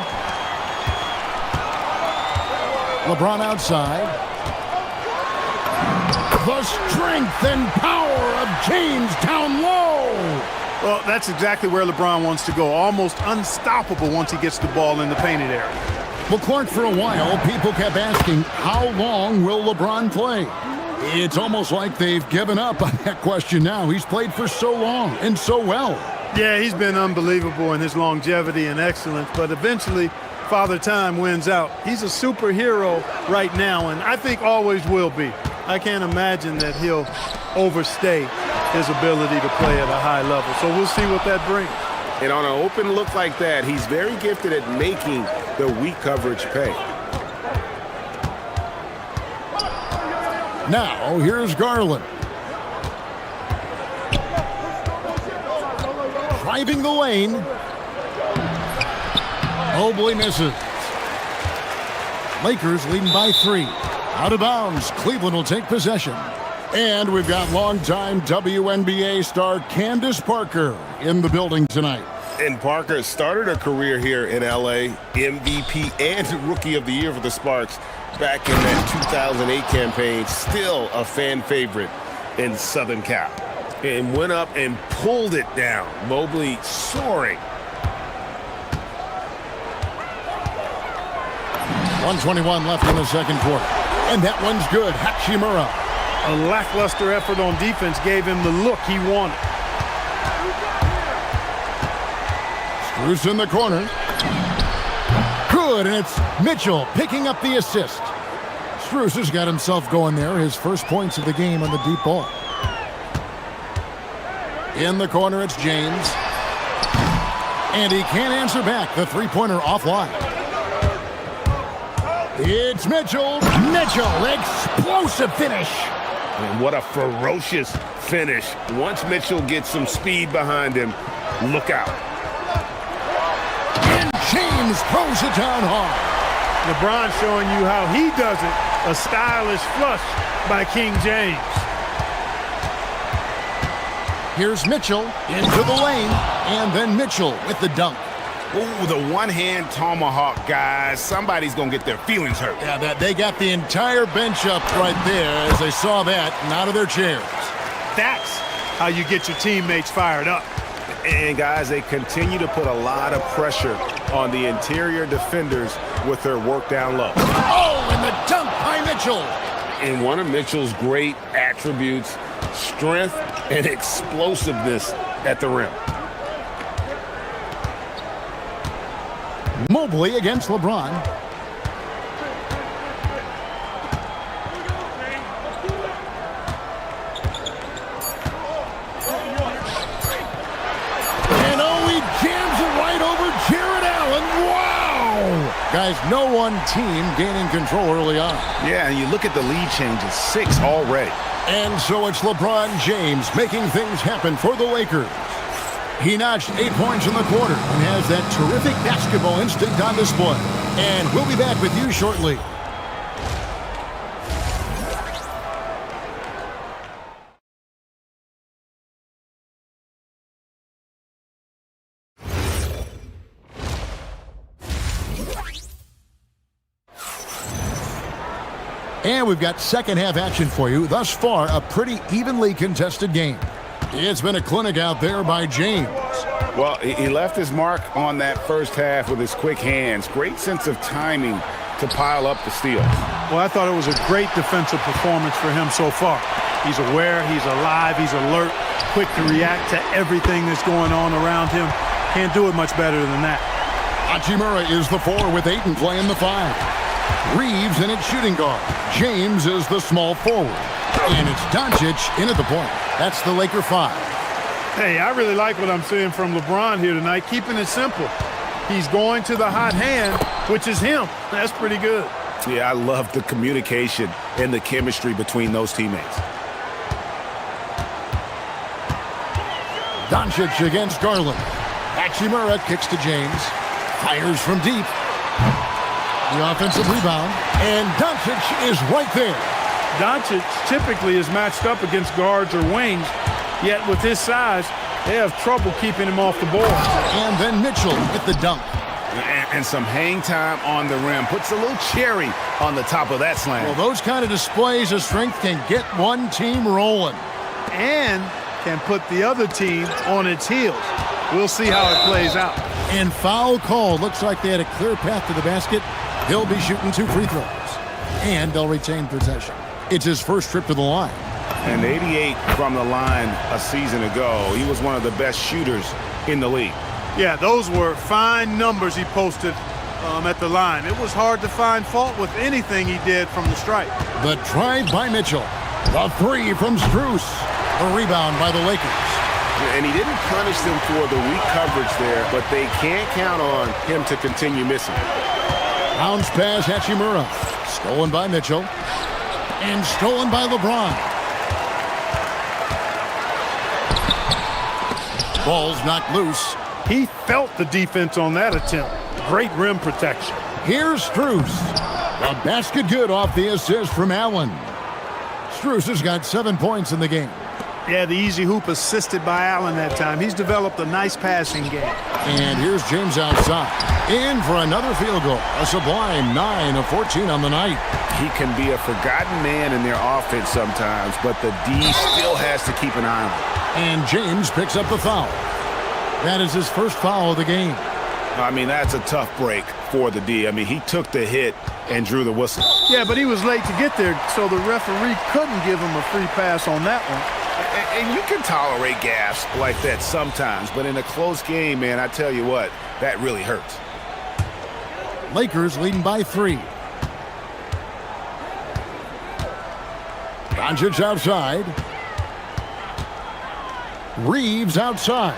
LeBron outside. The strength and power of James down low. Well, that's exactly where LeBron wants to go. Almost unstoppable once he gets the ball in the painted area. Well, Clark, for a while, people kept asking, how long will LeBron play? It's almost like they've given up on that question now. He's played for so long and so well. Yeah, he's been unbelievable in his longevity and excellence, but eventually Father Time wins out. He's a superhero right now, and I think always will be. I can't imagine that he'll overstay his ability to play at a high level. So we'll see what that brings. And on an open look like that, he's very gifted at making the weak coverage pay. Now, here's Garland. Driving the lane. Mobley misses. Lakers leading by 3. Out of bounds. Cleveland will take possession. And we've got longtime WNBA star Candace Parker in the building tonight. And Parker started her career here in LA, MVP and Rookie of the Year for the Sparks back in that 2008 campaign. Still a fan favorite in Southern Cal. And went up and pulled it down. Mobley soaring. 1:21 left in the second quarter. And that one's good. Hachimura. A lackluster effort on defense gave him the look he wanted. Strus in the corner. Good, and it's Mitchell picking up the assist. Strus has got himself going there. His first points of the game on the deep ball. In the corner, it's James. And he can't answer back. The three-pointer offline. It's Mitchell. Mitchell, explosive finish. And what a ferocious finish. Once Mitchell gets some speed behind him, look out. And James throws it down hard. LeBron showing you how he does it. A stylish flush by King James. Here's Mitchell into the lane. And then Mitchell with the dunk. Ooh, the one-hand tomahawk, guys. Somebody's going to get their feelings hurt. Yeah, they got the entire bench up right there as they saw that and out of their chairs. That's how you get your teammates fired up. And, guys, they continue to put a lot of pressure on the interior defenders with their work down low. Oh, and the dunk by Mitchell. And one of Mitchell's great attributes, strength and explosiveness at the rim. Mobley against LeBron. And oh, he jams it right over Jared Allen. Wow! Guys, no one team gaining control early on. Yeah, and you look at the lead changes, 6 already. And so it's LeBron James making things happen for the Lakers. He notched 8 points in the quarter and has that terrific basketball instinct on display. And we'll be back with you shortly. And we've got second half action for you. Thus far, a pretty evenly contested game. It's been a clinic out there by James. Well, he left his mark on that first half with his quick hands. Great sense of timing to pile up the steals. Well, I thought it was a great defensive performance for him so far. He's aware, he's alive, he's alert, quick to react to everything that's going on around him. Can't do it much better than that. Hachimura is the 4 with 8 and playing the 5. Reeves in at shooting guard. James is the small forward. And it's Doncic in at the point. That's the Laker 5. Hey, I really like what I'm seeing from LeBron here tonight, keeping it simple. He's going to the hot hand, which is him. That's pretty good. Yeah, I love the communication and the chemistry between those teammates. Doncic against Garland. Hachimura kicks to James. Fires from deep. The offensive rebound. And Doncic is right there. Doncic typically is matched up against guards or wings, yet with his size, they have trouble keeping him off the board. And then Mitchell with the dunk. And some hang time on the rim. Puts a little cherry on the top of that slam. Well, those kind of displays of strength can get one team rolling. And can put the other team on its heels. We'll see how it plays out. And foul call. Looks like they had a clear path to the basket. He'll be shooting 2 free throws. And they'll retain possession. It's his first trip to the line. And 88 from the line a season ago. He was one of the best shooters in the league. Yeah, those were fine numbers he posted at the line. It was hard to find fault with anything he did from the stripe. The drive by Mitchell. The 3 from Strus. The rebound by the Lakers. And he didn't punish them for the weak coverage there, but they can't count on him to continue missing. Bounce pass Hachimura. Stolen by Mitchell. And stolen by LeBron. Ball's knocked loose. He felt the defense on that attempt. Great rim protection. Here's Strus. The basket good off the assist from Allen. Strus has got 7 points in the game. Yeah, the easy hoop assisted by Allen that time. He's developed a nice passing game. And here's James outside. In for another field goal. A sublime 9 of 14 on the night. He can be a forgotten man in their offense sometimes, but the D still has to keep an eye on him. And James picks up the foul. That is his first foul of the game. I mean, that's a tough break for the D. I mean, he took the hit and drew the whistle. Yeah, but he was late to get there, so the referee couldn't give him a free pass on that one. And you can tolerate gaffes like that sometimes, but in a close game, man, I tell you what, that really hurts. Lakers leading by 3. Doncic outside. Reeves outside.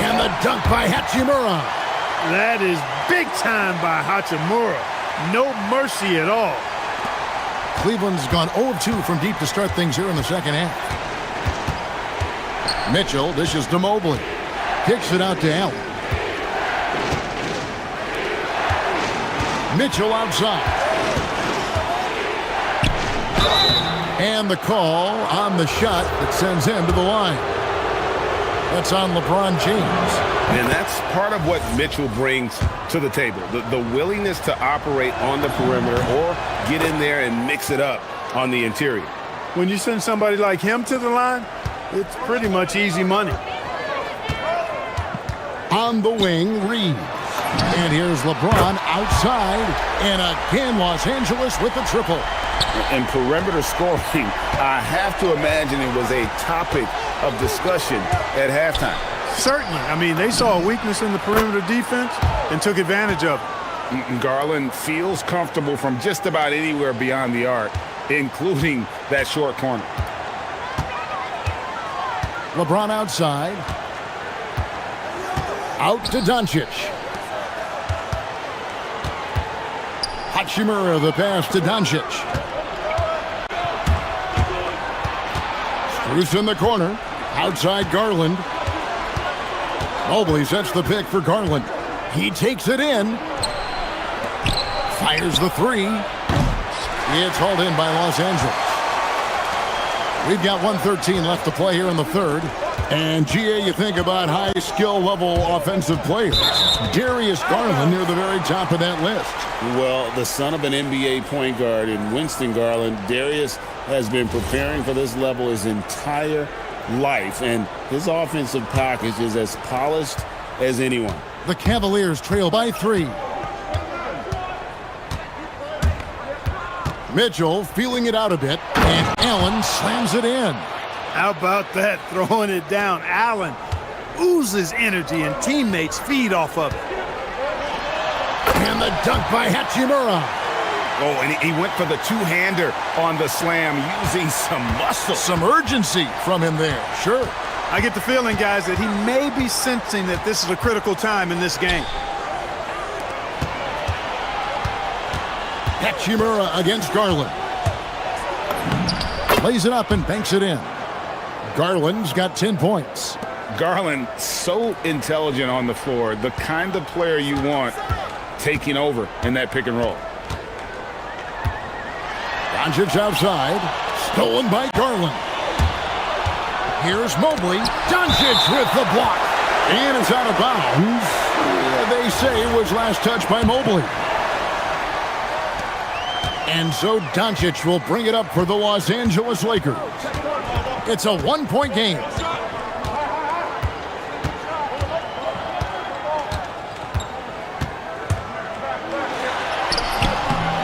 And the dunk by Hachimura. That is big time by Hachimura. No mercy at all. Cleveland's gone 0 of 2 from deep to start things here in the second half. Mitchell dishes to Mobley. Kicks it out to Allen. Mitchell outside. And the call on the shot that sends him to the line. That's on LeBron James. And that's part of what Mitchell brings to the table. The willingness to operate on the perimeter or get in there and mix it up on the interior. When you send somebody like him to the line, it's pretty much easy money. On the wing, Reeves. And here's LeBron outside. And again, Los Angeles with the triple. And perimeter scoring, I have to imagine it was a topic of discussion at halftime. Certainly. I mean, they saw a weakness in the perimeter defense and took advantage of it. Garland feels comfortable from just about anywhere beyond the arc, including that short corner. LeBron outside. Out to Doncic. Hachimura the pass to Doncic. Strus in the corner. Outside Garland. Mobley sets the pick for Garland. He takes it in. Fires the 3. It's hauled in by Los Angeles. We've got 1:13 left to play here in the third. And, GA, you think about high skill level offensive players. Darius Garland near the very top of that list. Well, the son of an NBA point guard in Winston Garland, Darius has been preparing for this level his entire life, and his offensive package is as polished as anyone. The Cavaliers trail by 3. Mitchell feeling it out a bit, and Allen slams it in. How about that, throwing it down? Allen oozes energy and teammates feed off of it. And the dunk by Hachimura. Oh, and he went for the two-hander on the slam using some muscle. Some urgency from him there, sure. I get the feeling, guys, that he may be sensing that this is a critical time in this game. Hachimura against Garland. Plays it up and banks it in. Garland's got 10 points. Garland, so intelligent on the floor, the kind of player you want taking over in that pick and roll. Doncic outside. Stolen by Garland. Here's Mobley. Doncic with the block. And it's out of bounds. They say it was last touched by Mobley. And so Doncic will bring it up for the Los Angeles Lakers. It's a one-point game.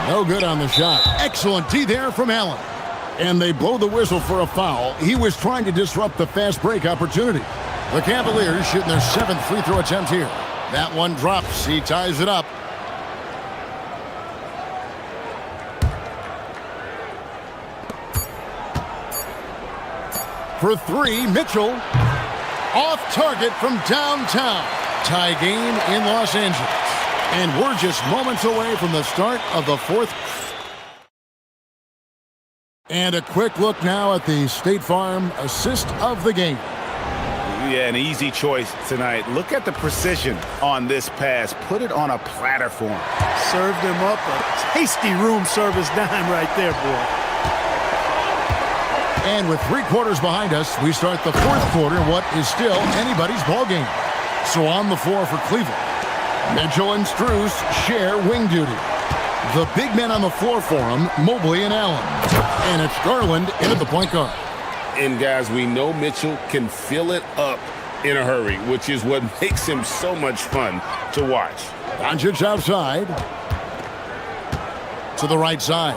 No good on the shot. Excellent D there from Allen. And they blow the whistle for a foul. He was trying to disrupt the fast break opportunity. The Cavaliers shooting their 7th free throw attempt here. That one drops. He ties it up. For 3, Mitchell. Off target from downtown. Tie game in Los Angeles. And we're just moments away from the start of the 4th. And a quick look now at the State Farm assist of the game. Yeah, an easy choice tonight. Look at the precision on this pass. Put it on a platter for him. Served him up a tasty room service dime right there, boy. And with 3 quarters behind us, we start the 4th quarter in what is still anybody's ball game. So on the floor for Cleveland, Mitchell and Strus share wing duty. The big men on the floor for him, Mobley and Allen. And it's Garland in at the point guard. And guys, we know Mitchell can fill it up in a hurry, which is what makes him so much fun to watch. Doncic outside. To the right side.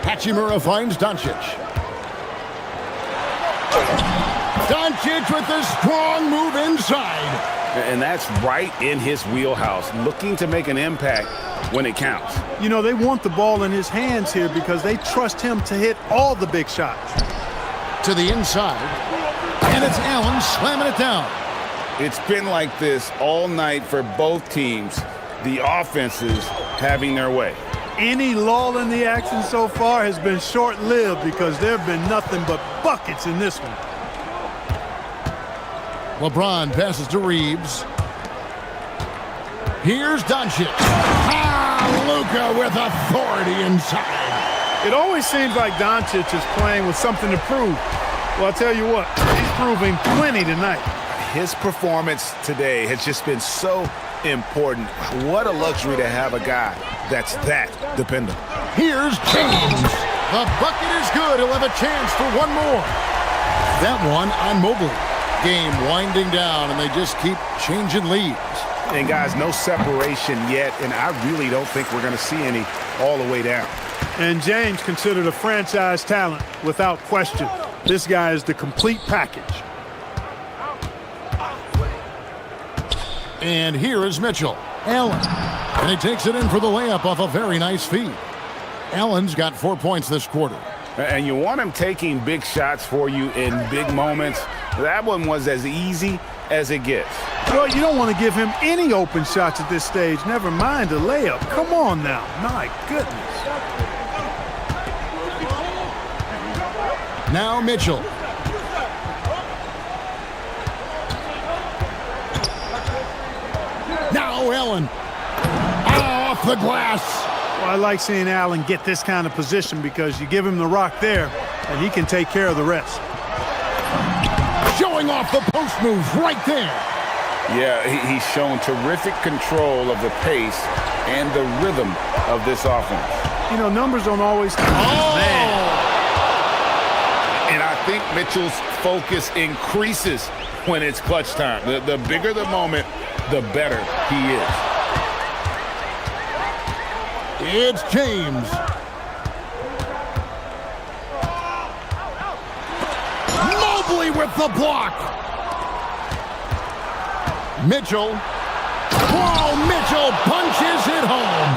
Hachimura finds Doncic. Doncic with a strong move inside. And that's right in his wheelhouse, looking to make an impact when it counts. You know, they want the ball in his hands here because they trust him to hit all the big shots. To the inside. And it's Allen slamming it down. It's been like this all night for both teams. The offenses having their way. Any lull in the action so far has been short-lived because there have been nothing but buckets in this one. LeBron passes to Reeves. Here's Doncic. Luka with authority inside. It always seems like Doncic is playing with something to prove. Well, I'll tell you what, he's proving plenty tonight. His performance today has just been so important. What a luxury to have a guy that's that dependable. Here's James. The bucket is good. He'll have a chance for one more. That one on Mobley. Game winding down, and they just keep changing leads. And guys, no separation yet, and I really don't think we're going to see any all the way down. And James considered a franchise talent without question. This guy is the complete package. And here is Mitchell. Allen. And he takes it in for the layup off a very nice feed. Allen's got 4 points this quarter. And you want him taking big shots for you in big moments. That one was as easy as it gets. Well, you don't want to give him any open shots at this stage, never mind a layup. Come on now. My goodness. Now Mitchell. Now Allen. Off the glass. Well, I like seeing Allen get this kind of position because you give him the rock there, and he can take care of the rest. Showing off the post moves right there. Yeah, he's shown terrific control of the pace and the rhythm of this offense. You know, numbers don't always... Man. And I think Mitchell's focus increases when it's clutch time. The bigger the moment, the better he is. It's James. Mobley with the block. Mitchell. Oh, Mitchell punches it home.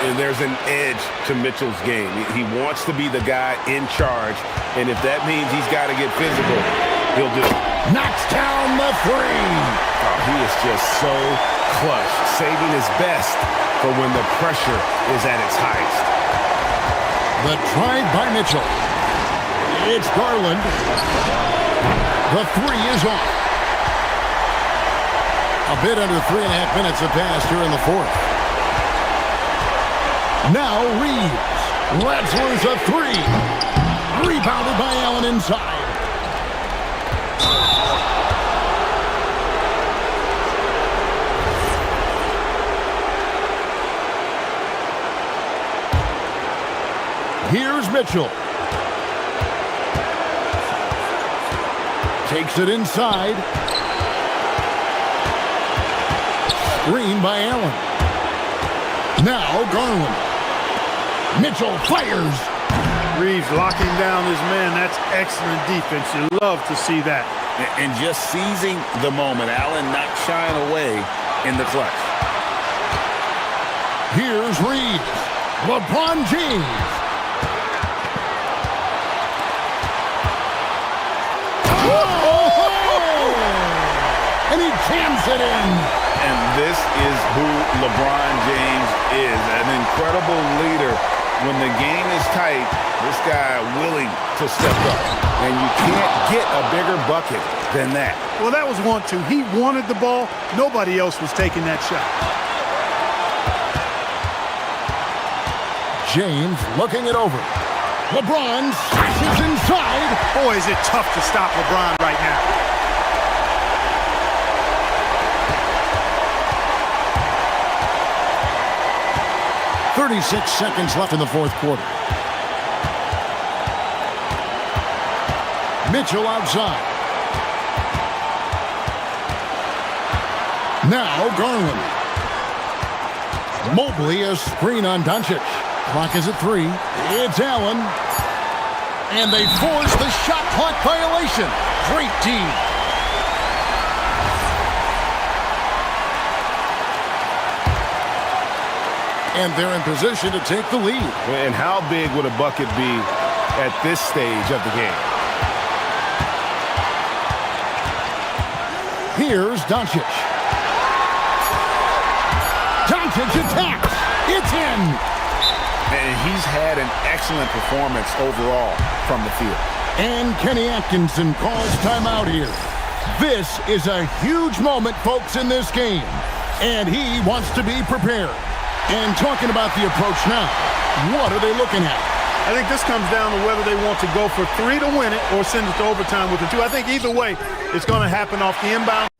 And there's an edge to Mitchell's game. He wants to be the guy in charge, and if that means he's got to get physical, he'll do it. Knocks down the three. Oh, he is just so clutch, saving his best for when the pressure is at its highest. The drive by Mitchell. It's Garland. The three is off. A bit under 3.5 minutes have passed here in the fourth. Now Reeves lets loose a three. Rebounded by Allen inside. Here's Mitchell. Takes it inside. Screen by Allen. Now Garland. Mitchell fires. Reeves locking down his man. That's excellent defense. You love to see that. And just seizing the moment. Allen not shying away in the clutch. Here's Reeves. LeBron James. And he jams it in. And this is who LeBron James is, an incredible leader when the game is tight, this guy willing to step up. And you can't get a bigger bucket than that. Well, that was 1-2. He wanted the ball. Nobody else was taking that shot. James looking it over. LeBron slashes inside. Boy, is it tough to stop LeBron right now. .36 seconds left in the fourth quarter. Mitchell outside. Now Garland. Mobley a screen on Doncic. Clock is at 3. It's Allen. And they force the shot clock violation. Great team. And they're in position to take the lead. And how big would a bucket be at this stage of the game? Here's Doncic. Doncic attacks. It's in. And he's had an excellent performance overall from the field. And Kenny Atkinson calls timeout here. This is a huge moment, folks, in this game. And he wants to be prepared. And talking about the approach now, what are they looking at? I think this comes down to whether they want to go for 3 to win it or send it to overtime with a 2. I think either way, it's going to happen off the inbound.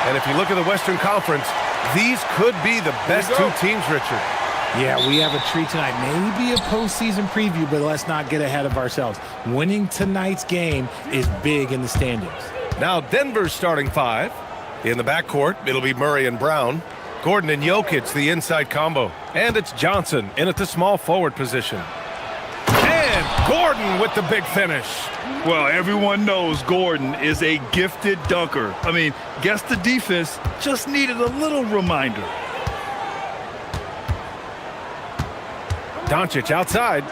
And if you look at the Western Conference, these could be the best two teams, Richard. Yeah, we have a treat tonight. Maybe a postseason preview, but let's not get ahead of ourselves. Winning tonight's game is big in the standings. Now Denver's starting five. In the backcourt, it'll be Murray and Brown. Gordon and Jokic, the inside combo. And it's Johnson in at the small forward position. And Gordon with the big finish. Well, everyone knows Gordon is a gifted dunker. I mean, guess the defense just needed a little reminder. Doncic outside.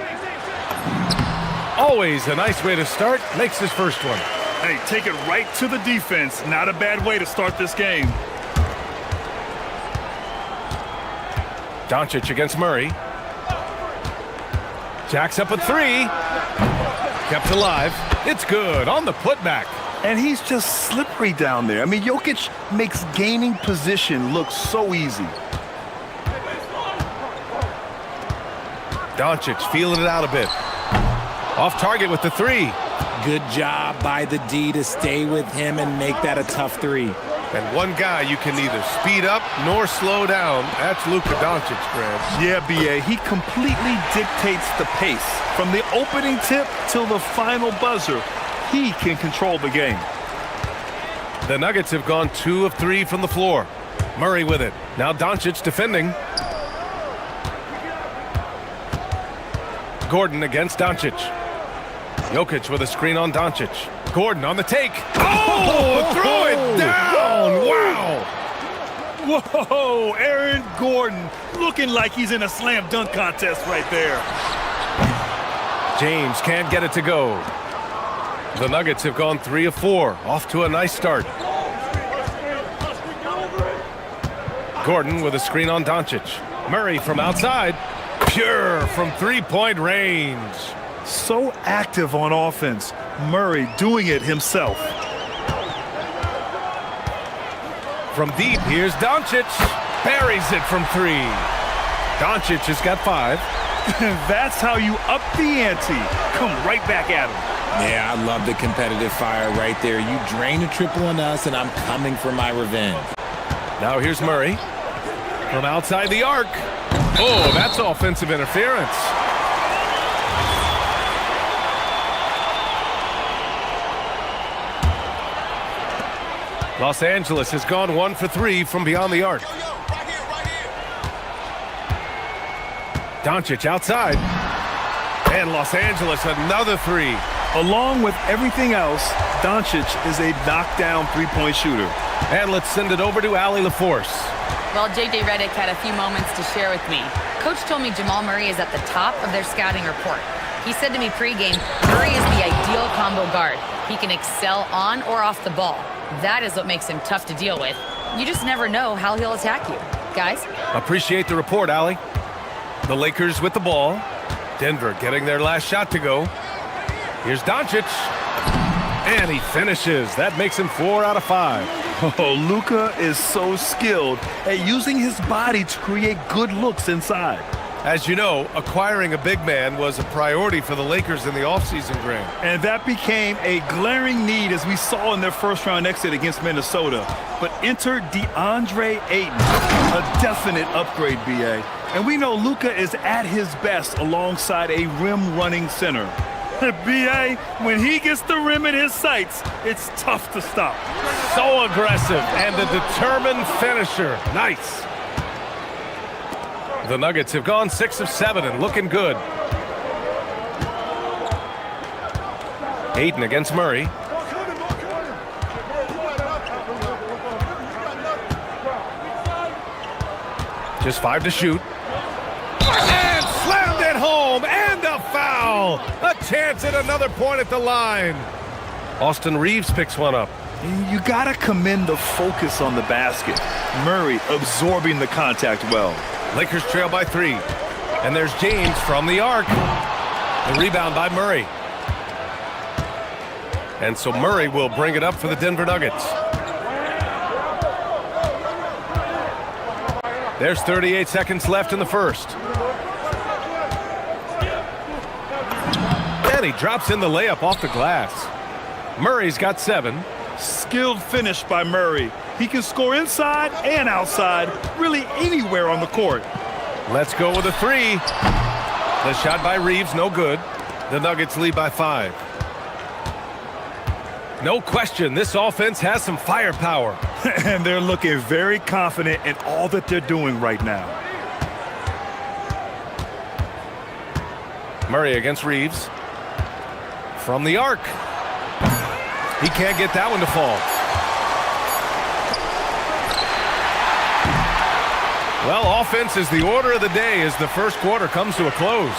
Always a nice way to start. Makes his first one. Hey, take it right to the defense. Not a bad way to start this game. Doncic against Murray. Jacks up a three. Kept alive. It's good on the putback. And he's just slippery down there. I mean, Jokic makes gaining position look so easy. Doncic feeling it out a bit. Off target with the three. Good job by the D to stay with him and make that a tough three. And one guy you can neither speed up nor slow down. That's Luka Doncic, Grant. Yeah, B.A., he completely dictates the pace. From the opening tip till the final buzzer, he can control the game. The Nuggets have gone 2 of 3 from the floor. Murray with it. Now Doncic defending. Gordon against Doncic. Jokic with a screen on Doncic. Gordon on the take. Oh, throw it down. Wow. Whoa, Aaron Gordon looking like he's in a slam dunk contest right there. James can't get it to go. The Nuggets have gone 3 of 4. Off to a nice start. Gordon with a screen on Doncic. Murray from outside. Pure from three-point range. So active on offense. Murray doing it himself. From deep, here's Doncic. Buries it from 3. Doncic has got 5. That's how you up the ante. Come right back at him. Yeah, I love the competitive fire right there. You drain a triple on us, and I'm coming for my revenge. Now here's Murray. From outside the arc. Oh, that's offensive interference. Los Angeles has gone 1 for 3 from beyond the arc. Doncic outside. And Los Angeles another 3. Along with everything else, Doncic is a knockdown three-point shooter. And let's send it over to Allie LaForce. Well, J.J. Redick had a few moments to share with me. Coach told me Jamal Murray is at the top of their scouting report. He said to me pregame, Murray is the ideal combo guard. He can excel on or off the ball. That is what makes him tough to deal with. You just never know how he'll attack you. Guys? Appreciate the report, Allie. The Lakers with the ball. Denver getting their last shot to go. Here's Doncic. And he finishes. That makes him 4 out of 5. Oh, Luka is so skilled at using his body to create good looks inside. As you know, acquiring a big man was a priority for the Lakers in the offseason, Grant. And that became a glaring need as we saw in their first-round exit against Minnesota. But enter DeAndre Ayton, a definite upgrade, B.A. And we know Luka is at his best alongside a rim-running center. B.A., when he gets the rim in his sights, it's tough to stop. So aggressive and a determined finisher. Nice. The Nuggets have gone 6 of 7 and looking good. Ayton against Murray. Just 5 to shoot. And slammed it home, and a foul. A chance at another point at the line. Austin Reeves picks one up. You gotta commend the focus on the basket. Murray absorbing the contact well. Lakers trail by 3. And there's James from the arc. The rebound by Murray. And so Murray will bring it up for the Denver Nuggets. There's 38 seconds left in the first. And he drops in the layup off the glass. Murray's got 7. Skilled finish by Murray. He can score inside and outside, really anywhere on the court. Let's go with a three. The shot by Reeves, no good. The Nuggets lead by 5. No question, this offense has some firepower. And they're looking very confident in all that they're doing right now. Murray against Reeves. From the arc. He can't get that one to fall. Well, offense is the order of the day as the first quarter comes to a close.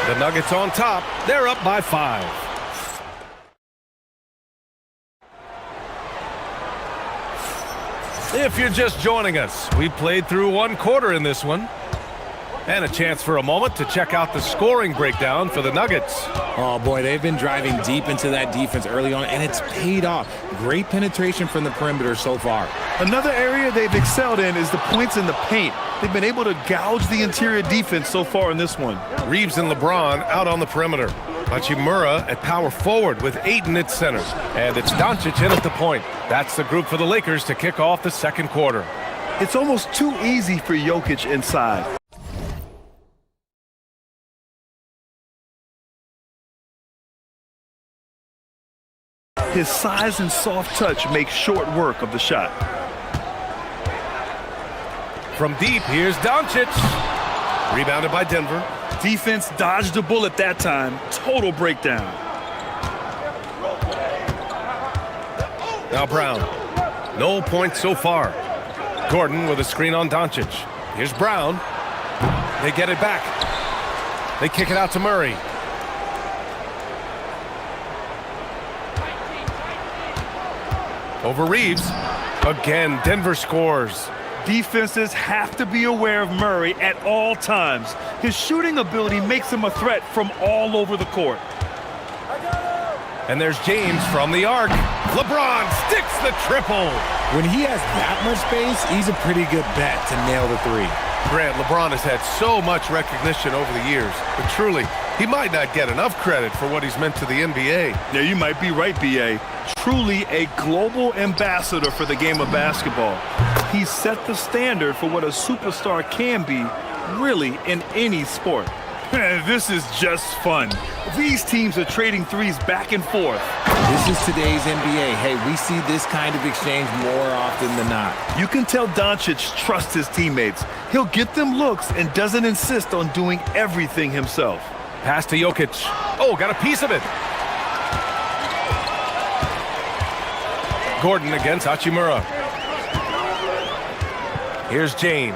The Nuggets on top. They're up by 5. If you're just joining us, we played through one quarter in this one. And a chance for a moment to check out the scoring breakdown for the Nuggets. Oh, boy, they've been driving deep into that defense early on, and it's paid off. Great penetration from the perimeter so far. Another area they've excelled in is the points in the paint. They've been able to gouge the interior defense so far in this one. Reeves and LeBron out on the perimeter. Hachimura at power forward with Ayton at center. And it's Doncic in at the point. That's the group for the Lakers to kick off the second quarter. It's almost too easy for Jokic inside. His size and soft touch make short work of the shot. From deep, here's Doncic. Rebounded by Denver. Defense dodged a bullet that time. Total breakdown. Now Brown. No points so far. Gordon with a screen on Doncic. Here's Brown. They get it back. They kick it out to Murray. Over Reeves. Again, Denver scores. Defenses have to be aware of Murray at all times. His shooting ability makes him a threat from all over the court. And there's James from the arc. LeBron sticks the triple. When he has that much space, he's a pretty good bet to nail the three. Grant, LeBron has had so much recognition over the years, but truly, he might not get enough credit for what he's meant to the NBA. Yeah, you might be right, B.A. Truly a global ambassador for the game of basketball. He set the standard for what a superstar can be, really, in any sport. This is just fun. These teams are trading threes back and forth. This is today's NBA. Hey, we see this kind of exchange more often than not. You can tell Doncic trusts his teammates. He'll get them looks and doesn't insist on doing everything himself. Pass to Jokic. Oh, got a piece of it. Gordon against Hachimura. Here's James.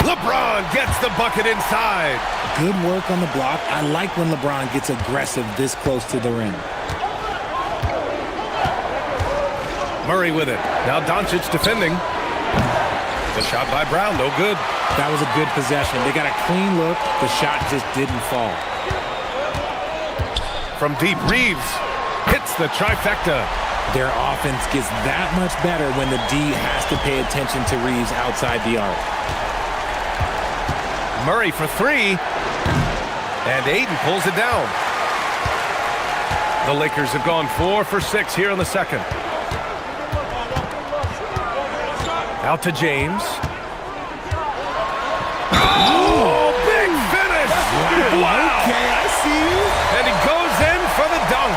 LeBron gets the bucket inside. Good work on the block. I like when LeBron gets aggressive this close to the rim. Murray with it. Now Doncic defending. The shot by Brown, no good. That was a good possession. They got a clean look. The shot just didn't fall. From deep, Reeves hits the trifecta. Their offense gets that much better when the D has to pay attention to Reeves outside the arc. Murray for three. And Ayton pulls it down. The Lakers have gone 4 for 6 here in the second. Out to James. Oh, big finish! Wow! Okay, I see you. And he goes in for the dunk.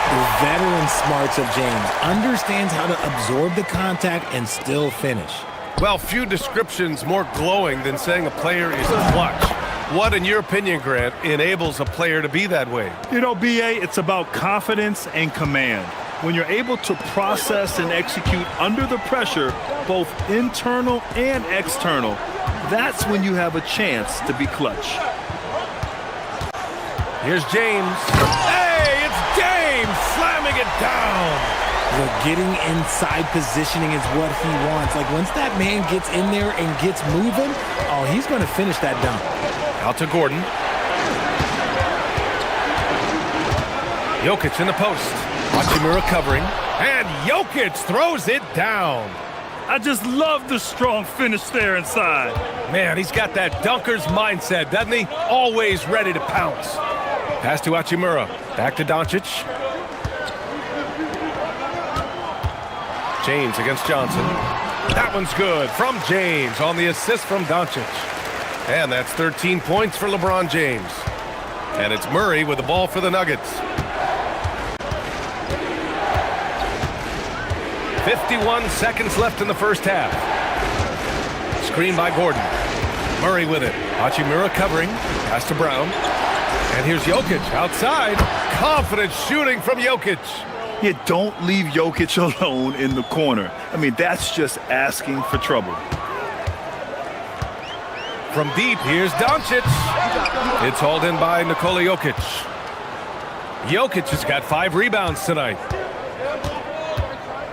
The veteran smarts of James understands how to absorb the contact and still finish. Well, few descriptions more glowing than saying a player is clutch. What, in your opinion, Grant, enables a player to be that way? You know, B.A., it's about confidence and command. When you're able to process and execute under the pressure, both internal and external, that's when you have a chance to be clutch. Here's James. Hey, it's James slamming it down. Look, getting inside positioning is what he wants. Like, once that man gets in there and gets moving, oh, he's going to finish that dunk. Out to Gordon. Jokic in the post. Hachimura covering. And Jokic throws it down. I just love the strong finish there inside. Man, he's got that dunker's mindset, doesn't he? Always ready to pounce. Pass to Hachimura. Back to Doncic. James against Johnson. That one's good from James on the assist from Doncic. And that's 13 points for LeBron James. And it's Murray with the ball for the Nuggets. 51 seconds left in the first half. Screen by Gordon. Murray with it. Hachimura covering. Pass to Brown. And here's Jokic outside. Confident shooting from Jokic. You don't leave Jokic alone in the corner. I mean, that's just asking for trouble. From deep, here's Doncic. It's hauled in by Nikola Jokic. Jokic has got 5 rebounds tonight.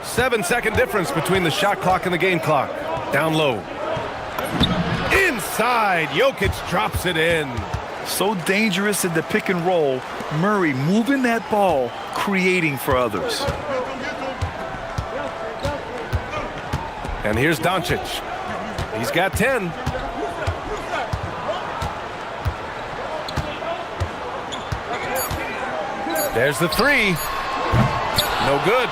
7-second difference between the shot clock and the game clock. Down low. Inside, Jokic drops it in. So dangerous in the pick and roll. Murray moving that ball, creating for others. And here's Doncic. He's got 10. There's the 3. No good.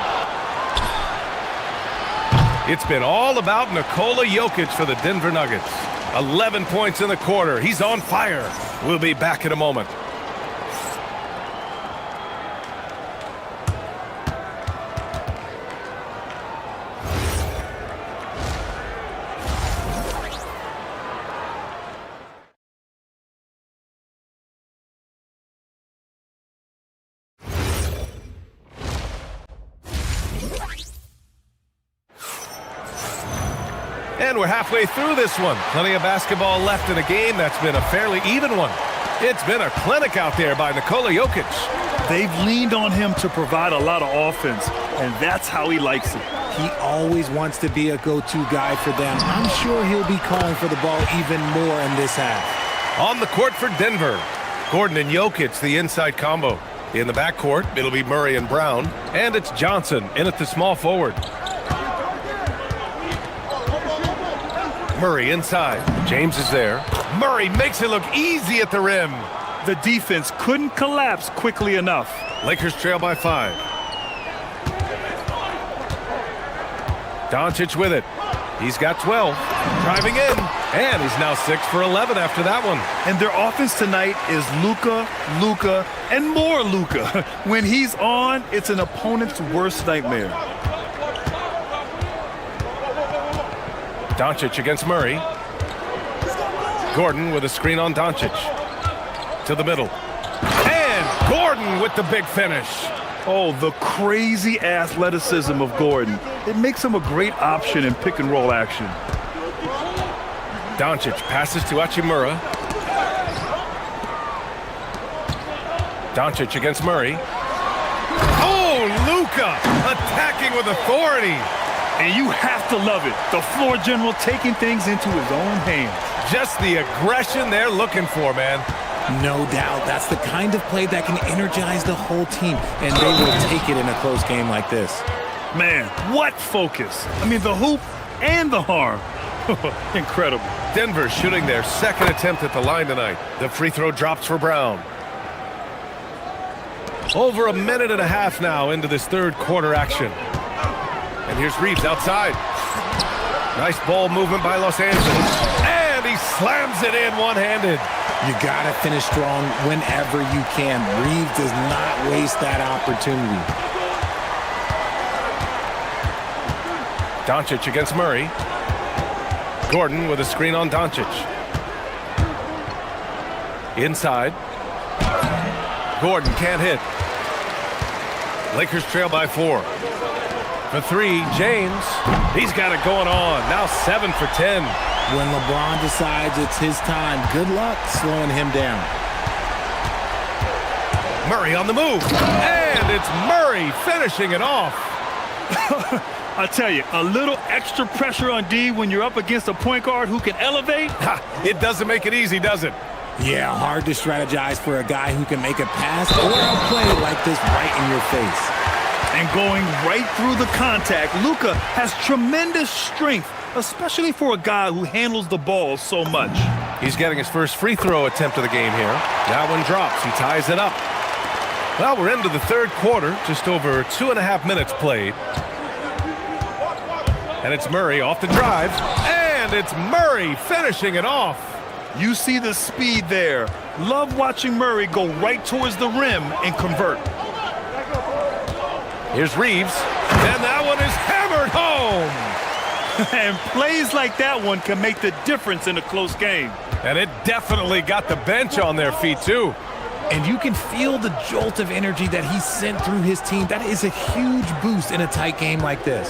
It's been all about Nikola Jokic for the Denver Nuggets. 11 points in the quarter. He's on fire. We'll be back in a moment. And we're halfway through this one. Plenty of basketball left in a game that's been a fairly even one. It's been a clinic out there by Nikola Jokic. They've leaned on him to provide a lot of offense, and that's how he likes it. He always wants to be a go-to guy for them. I'm sure he'll be calling for the ball even more in this half. On the court for Denver, Gordon and Jokic, the inside combo. In the backcourt, it'll be Murray and Brown, and it's Johnson in at the small forward. Murray inside. James is there. Murray makes it look easy at the rim. The defense couldn't collapse quickly enough. Lakers trail by 5. Doncic with it. He's got 12. Driving in. And he's now 6 for 11 after that one. And their offense tonight is Luka, and more Luka. When he's on, it's an opponent's worst nightmare. Doncic against Murray. Gordon with a screen on Doncic. To the middle. And Gordon with the big finish. Oh, the crazy athleticism of Gordon. It makes him a great option in pick and roll action. Doncic passes to Hachimura. Doncic against Murray. Oh, Luka attacking with authority. And you have to love it. The floor general taking things into his own hands. Just the aggression they're looking for, man. No doubt. That's the kind of play that can energize the whole team, and they will take it in a close game like this. Man, what focus. I mean, the hoop and the harm. Incredible. Denver shooting their second attempt at the line tonight. The free throw drops for Brown. Over a minute and a half now into this third quarter action. And here's Reeves outside. Nice ball movement by Los Angeles. And he slams it in one-handed. You got to finish strong whenever you can. Reeves does not waste that opportunity. Doncic against Murray. Gordon with a screen on Doncic. Inside. Gordon can't hit. Lakers trail by 4. For 3, James. He's got it going on. Now 7 for 10. When LeBron decides it's his time, good luck slowing him down. Murray on the move. And it's Murray finishing it off. I tell you, a little extra pressure on D when you're up against a point guard who can elevate. It doesn't make it easy, does it? Yeah, hard to strategize for a guy who can make a pass or a play like this right in your face. And going right through the contact, Luka has tremendous strength, especially for a guy who handles the ball so much. He's getting his first free throw attempt of the game here. That one drops. He ties it up. Well, we're into the third quarter, just over 2.5 minutes played. And it's Murray off the drive. And it's Murray finishing it off. You see the speed there. Love watching Murray go right towards the rim and convert. Here's Reeves. And that one is hammered home. And plays like that one can make the difference in a close game. And it definitely got the bench on their feet, too. And you can feel the jolt of energy that he sent through his team. That is a huge boost in a tight game like this.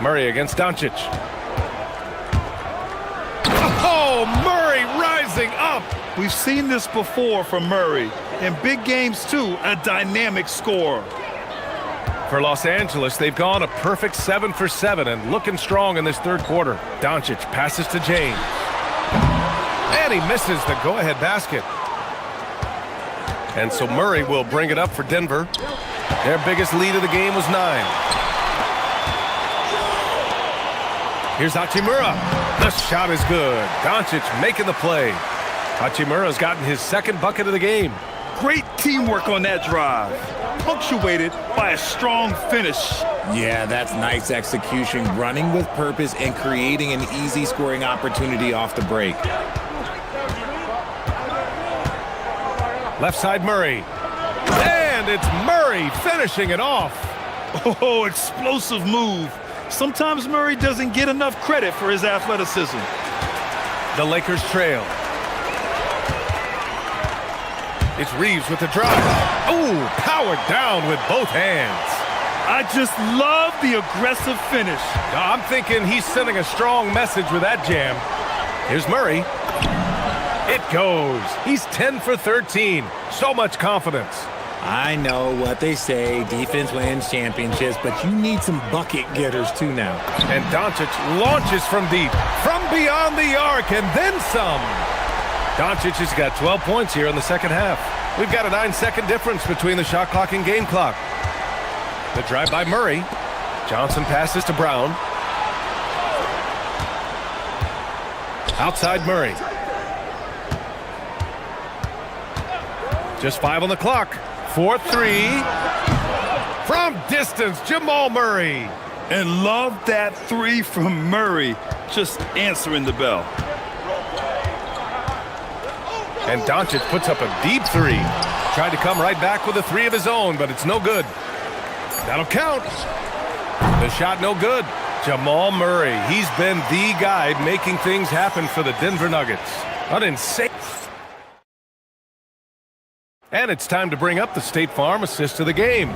Murray against Doncic. Oh, Murray rising up. We've seen this before from Murray. In big games, too, a dynamic scorer. For Los Angeles, they've gone a perfect 7 for 7 and looking strong in this third quarter. Doncic passes to James. And he misses the go-ahead basket. And so Murray will bring it up for Denver. Their biggest lead of the game was 9. Here's Hachimura. The shot is good. Doncic making the play. Hachimura's gotten his second bucket of the game. Great teamwork on that drive, punctuated by a strong finish. Yeah, that's nice execution, running with purpose and creating an easy scoring opportunity off the break. Left side Murray. And it's Murray finishing it off. Oh, explosive move. Sometimes Murray doesn't get enough credit for his athleticism. The Lakers trail. It's Reeves with the drive. Oh, powered down with both hands. I just love the aggressive finish. I'm thinking he's sending a strong message with that jam. Here's Murray. It goes. He's 10 for 13. So much confidence. I know what they say, defense wins championships, but you need some bucket getters too now. And Doncic launches from deep, from beyond the arc, and then some. Doncic has got 12 points here in the second half. We've got a 9-second difference between the shot clock and game clock. The drive by Murray. Johnson passes to Brown. Outside Murray. Just 5 on the clock. 4-3. From distance, Jamal Murray. And love that three from Murray, just answering the bell. And Doncic puts up a deep three. Tried to come right back with a three of his own, but it's no good. That'll count. The shot no good. Jamal Murray, he's been the guy making things happen for the Denver Nuggets. An insane. And it's time to bring up the State Farm assist of the game.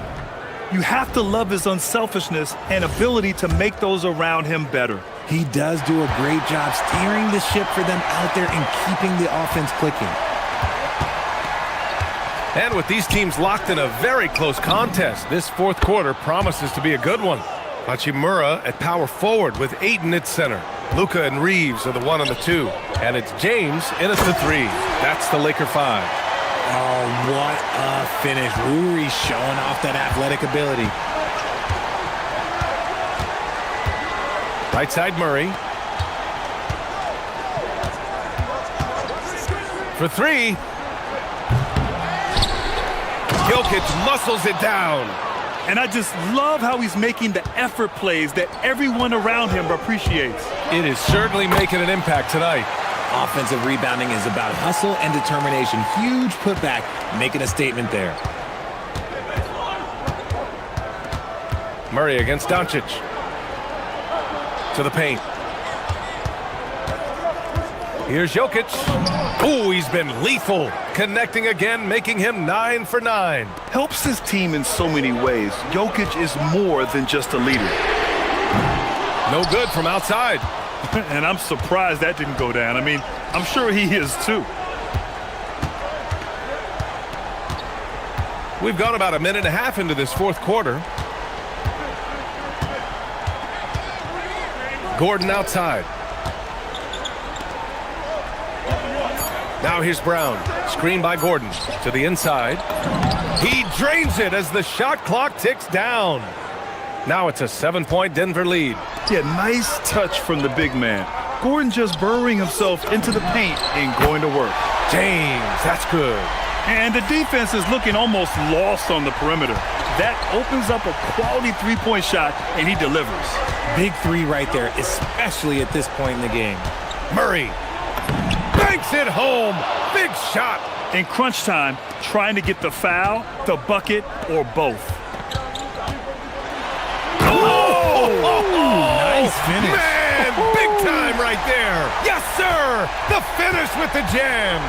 You have to love his unselfishness and ability to make those around him better. He does do a great job steering the ship for them out there and keeping the offense clicking. And with these teams locked in a very close contest, this fourth quarter promises to be a good one. Hachimura at power forward with Ayton at center. Luka and Reeves are the 1 and the 2. And it's James in at the 3. That's the Laker 5. Oh, what a finish. Uri's showing off that athletic ability. Right side Murray. For 3. Jokic muscles it down. And I just love how he's making the effort plays that everyone around him appreciates. It is certainly making an impact tonight. Offensive rebounding is about hustle and determination. Huge putback, making a statement there. Murray against Doncic. To the paint. Here's Jokic. Ooh, he's been lethal. Connecting again, making him 9 for 9. Helps his team in so many ways. Jokic is more than just a leader. No good from outside. And I'm surprised that didn't go down. I mean, I'm sure he is too. We've gone about a minute and a half into this fourth quarter. Gordon outside. Now here's Brown. Screen by Gordon. To the inside. He drains it as the shot clock ticks down. Now it's a 7-point Denver lead. Yeah, nice touch from the big man. Gordon just burrowing himself into the paint and going to work. James, that's good. And the defense is looking almost lost on the perimeter. That opens up a quality three-point shot, and he delivers. Big three right there, especially at this point in the game. Murray banks it home. Big shot. In crunch time, trying to get the foul, the bucket, or both. Nice finish. Man, big time right there. Yes, sir. The finish with the jam.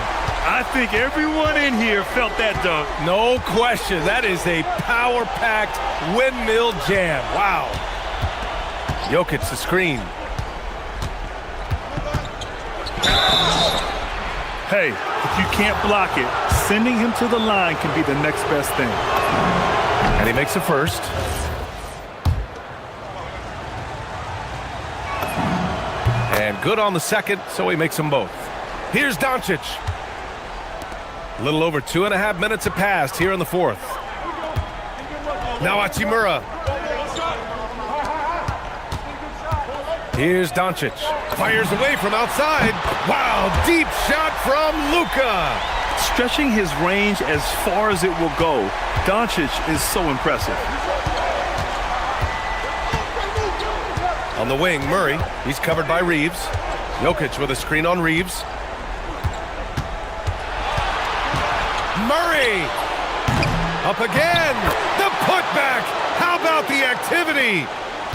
I think everyone in here felt that dunk. No question. That is a power-packed windmill jam. Wow. Jokic the screen. Hey, if you can't block it, sending him to the line can be the next best thing. And he makes a first. And good on the second, so he makes them both. Here's Doncic. A little over 2.5 minutes have passed here in the fourth. Now Hachimura. Here's Doncic. Fires away from outside. Wow, deep shot from Luka. Stretching his range as far as it will go, Doncic is so impressive. On the wing, Murray. He's covered by Reeves. Jokic with a screen on Reeves. Murray! Up again! The putback! How about the activity?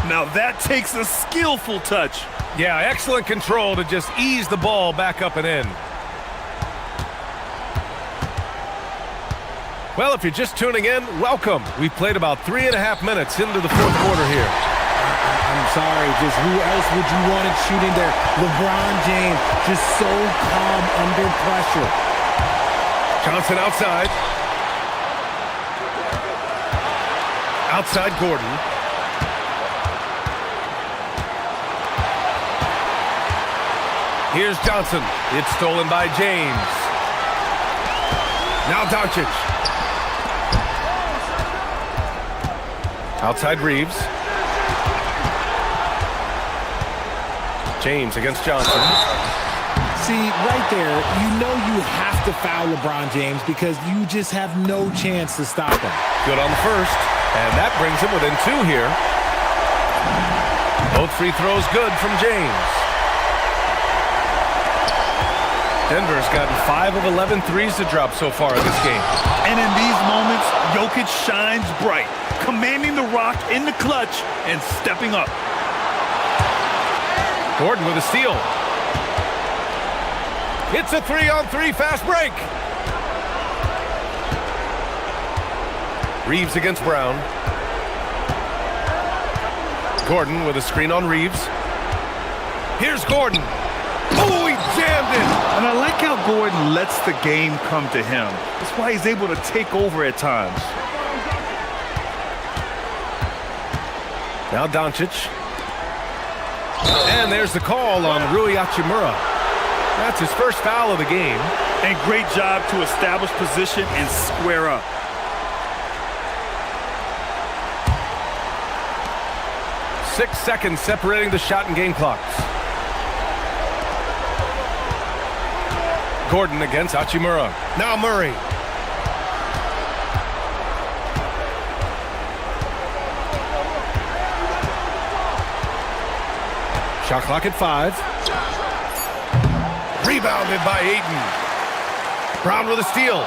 Now that takes a skillful touch. Yeah, excellent control to just ease the ball back up and in. Well, if you're just tuning in, welcome. We've played about 3.5 minutes into the fourth quarter here. I'm sorry, just who else would you want it shooting there? LeBron James, just so calm under pressure. Johnson outside. Outside Gordon. Here's Johnson. It's stolen by James. Now Doncic. Outside Reeves. James against Johnson. See, right there, you know you have to foul LeBron James because you just have no chance to stop him. Good on the first, and that brings him within 2 here. Both free throws good from James. Denver's gotten 5 of 11 threes to drop so far in this game. And in these moments, Jokic shines bright, commanding the rock in the clutch and stepping up. Gordon with a steal. It's a 3-on-3 fast break. Reeves against Brown. Gordon with a screen on Reeves. Here's Gordon. Oh, he jammed it. And I like how Gordon lets the game come to him. That's why he's able to take over at times. Now Doncic. And there's the call on Rui Hachimura. That's his first foul of the game. And great job to establish position and square up. Six seconds separating the shot and game clocks. Gordon against Hachimura. Now Murray. Shot clock at 5. Rebounded by Ayton. Brown with a steal.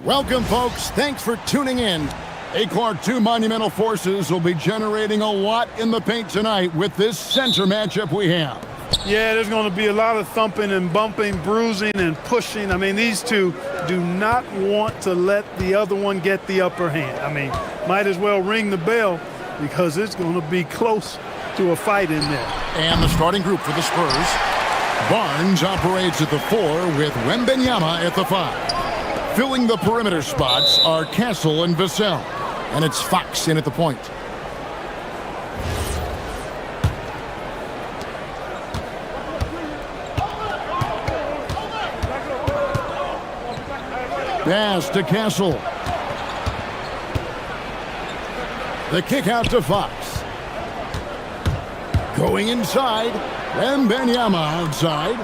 Welcome, folks. Thanks for tuning in. A-Clark, two monumental forces will be generating a lot in the paint tonight with this center matchup we have. Yeah, there's going to be a lot of thumping and bumping, bruising and pushing. I mean, these two do not want to let the other one get the upper hand. I mean, might as well ring the bell because it's going to be close to a fight in there. And the starting group for the Spurs. Barnes operates at the 4 with Wembanyama at the 5. Filling the perimeter spots are Castle and Vassell. And it's Fox in at the point. Pass to Castle. The kick out to Fox. Going inside. Wembanyama outside.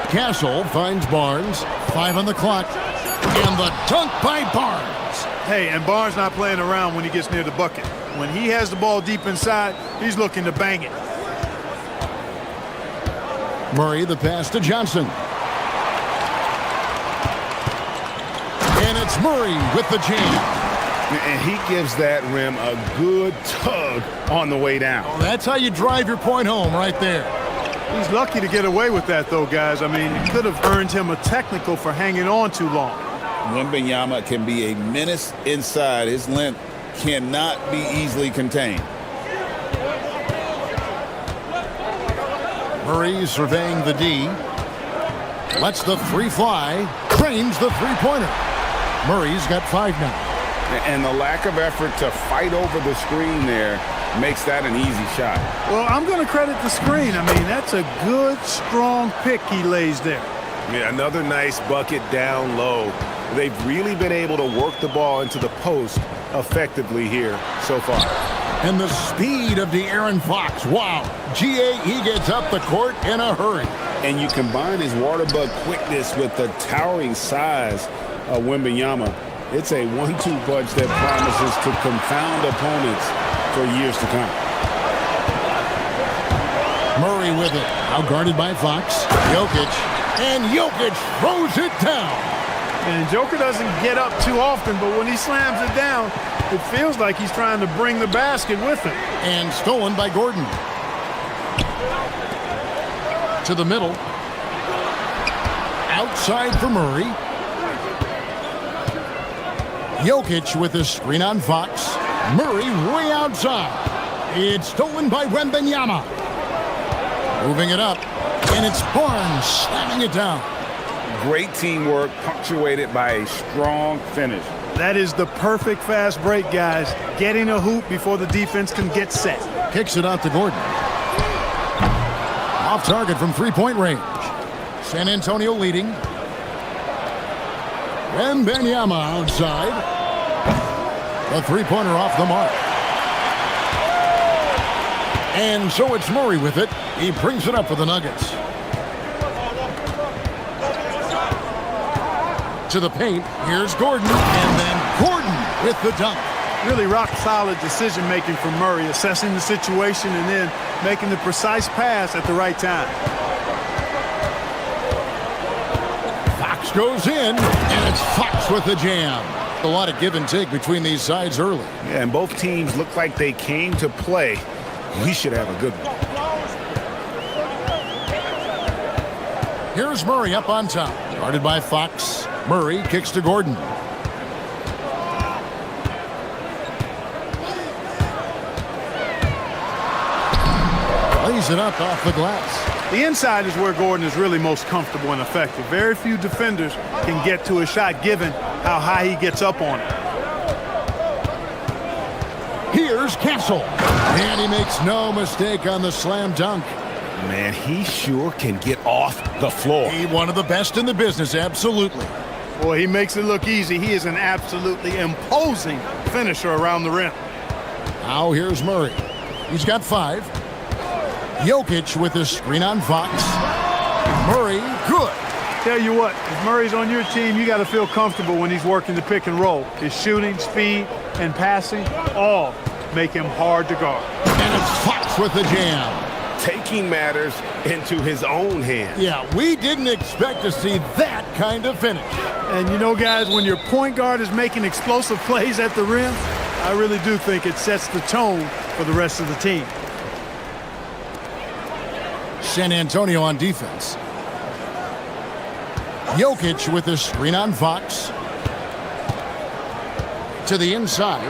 Castle finds Barnes. 5 on the clock. And the dunk by Barnes. Hey, and Barnes not playing around when he gets near the bucket. When he has the ball deep inside, he's looking to bang it. Murray, the pass to Johnson. And it's Murray with the jam. And he gives that rim a good tug on the way down. Well, that's how you drive your point home right there. He's lucky to get away with that, though, guys. I mean, it could have earned him a technical for hanging on too long. Wembanyama can be a menace inside. His length cannot be easily contained. Murray surveying the D. Lets the three fly. Cranes the three-pointer. Murray's got 5 now. And the lack of effort to fight over the screen there makes that an easy shot. Well, I'm going to credit the screen. I mean, that's a good, strong pick he lays there. Yeah, another nice bucket down low. They've really been able to work the ball into the post effectively here so far. And the speed of De'Aaron Fox. Wow. GA, he gets up the court in a hurry. And you combine his water bug quickness with the towering size of Wembanyama. It's a 1-2 punch that promises to confound opponents for years to come. Murray with it. Now guarded by Fox. Jokic. And Jokic throws it down. And Joker doesn't get up too often, but when he slams it down, it feels like he's trying to bring the basket with him. And stolen by Gordon. To the middle. Outside for Murray. Jokic with the screen on Fox. Murray way outside. It's stolen by Wembanyama. Moving it up. And it's Barnes slamming it down. Great teamwork punctuated by a strong finish. That is the perfect fast break, guys. Getting a hoop before the defense can get set. Kicks it out to Gordon. Off target from three-point range. San Antonio leading. Wembanyama outside. The three-pointer off the mark. And so it's Murray with it. He brings it up for the Nuggets. To the paint. Here's Gordon. And then Gordon with the dunk. Really rock-solid decision-making from Murray, assessing the situation and then making the precise pass at the right time. Fox goes in, and it's Fox with the jam. A lot of give and take between these sides early. Yeah, and both teams look like they came to play. We should have a good one. Here's Murray up on top. Guarded by Fox. Murray kicks to Gordon. Lays it up off the glass. The inside is where Gordon is really most comfortable and effective. Very few defenders can get to a shot given how high he gets up on it. Here's Castle. And he makes no mistake on the slam dunk. Man, he sure can get off the floor. He's one of the best in the business, absolutely. Boy, he makes it look easy. He is an absolutely imposing finisher around the rim. Now here's Murray. He's got 5. Jokic with his screen on Fox. Murray, good. Tell you what, if Murray's on your team, you got to feel comfortable when he's working the pick and roll. His shooting, speed, and passing all make him hard to guard. And it's Fox with the jam. taking matters into his own hands. Yeah, we didn't expect to see that kind of finish. And you know, guys, when your point guard is making explosive plays at the rim, I really do think it sets the tone for the rest of the team. San Antonio on defense. Jokic with the screen on Fox. To the inside.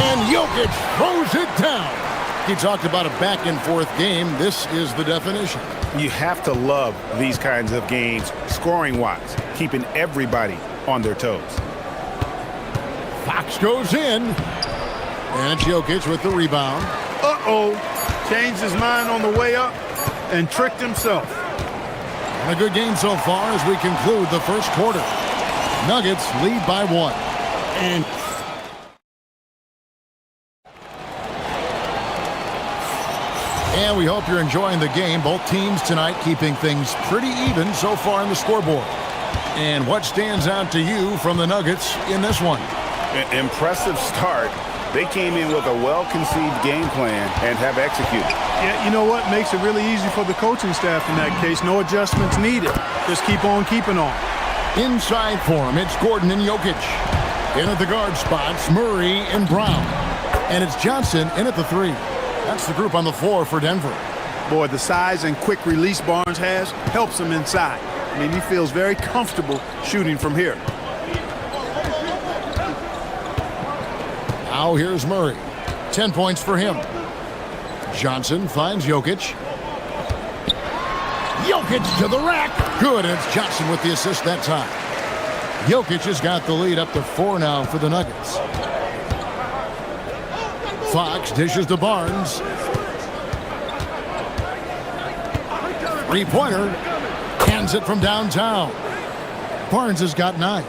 And Jokic throws it down. He talked about a back-and-forth game. This is the definition. You have to love these kinds of games, scoring-wise, keeping everybody on their toes. Fox goes in. And it's Jokic with the rebound. Uh-oh. Changed his mind on the way up and tricked himself. And a good game so far as we conclude the first quarter. Nuggets lead by 1. And we hope you're enjoying the game. Both teams tonight keeping things pretty even so far in the scoreboard. And what stands out to you from the Nuggets in this one? Impressive start. They came in with a well-conceived game plan and have executed. Yeah, you know what? Makes it really easy for the coaching staff in that case. No adjustments needed. Just keep on keeping on. Inside for him, it's Gordon and Jokic. In at the guard spots, Murray and Brown. And it's Johnson in at the 3. That's the group on the floor for Denver. Boy, the size and quick release Barnes has helps him inside. I mean, he feels very comfortable shooting from here. Now here's Murray. 10 points for him. Johnson finds Jokic. Jokic to the rack. Good, and it's Johnson with the assist that time. Jokic has got the lead up to 4 now for the Nuggets. Fox dishes to Barnes. Three-pointer. Hands it from downtown. Barnes has got 9.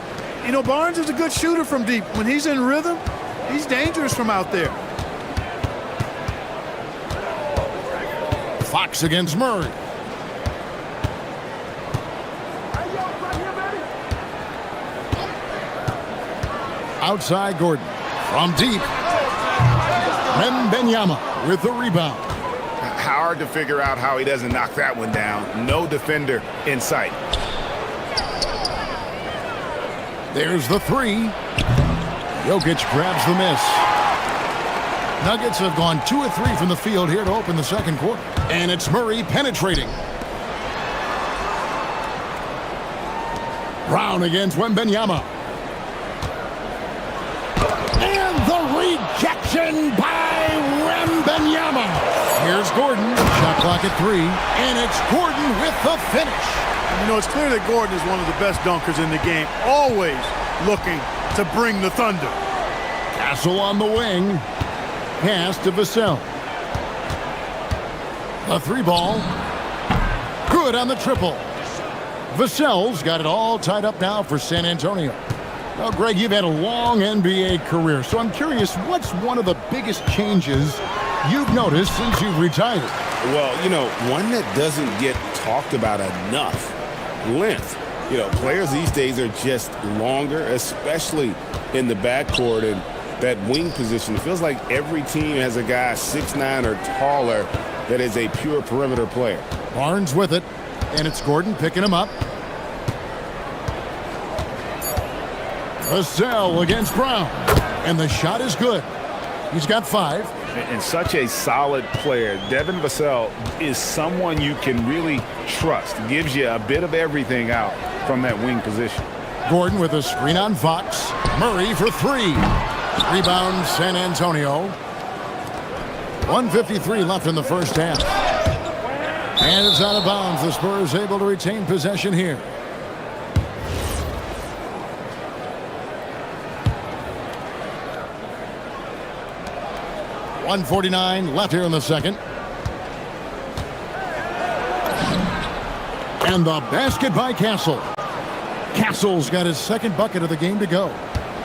You know, Barnes is a good shooter from deep. When he's in rhythm, he's dangerous from out there. Fox against Murray. Outside Gordon. From deep. Wembanyama with the rebound. Hard to figure out how he doesn't knock that one down. No defender in sight. There's the 3. Jokic grabs the miss. Nuggets have gone 2 of 3 from the field here to open the second quarter. And it's Murray penetrating. Brown against Wembanyama. And the rejection by Wembanyama. Here's Gordon. Shot clock at 3. And it's Gordon with the finish. You know, it's clear that Gordon is one of the best dunkers in the game. Always looking to bring the thunder. Castle on the wing. Pass to Vassell. The 3 ball. Good on the triple. Vassell's got it all tied up now for San Antonio. Well, Greg, you've had a long NBA career, so I'm curious, what's one of the biggest changes you've noticed since you've retired? Well, you know, one that doesn't get talked about enough. Length. You know, players these days are just longer, especially in the backcourt and that wing position. It feels like every team has a guy 6'9" or taller that is a pure perimeter player. Barnes with it, and it's Gordon picking him up. Vassell against Brown, and the shot is good. He's got 5. And such a solid player. Devin Vassell is someone you can really trust. Gives you a bit of everything out from that wing position. Gordon with a screen on Fox. Murray for 3. Rebound San Antonio. 1:53 left in the first half. And it's out of bounds. The Spurs able to retain possession here. .149 left here in the second. And the basket by Castle. Castle's got his second bucket of the game to go.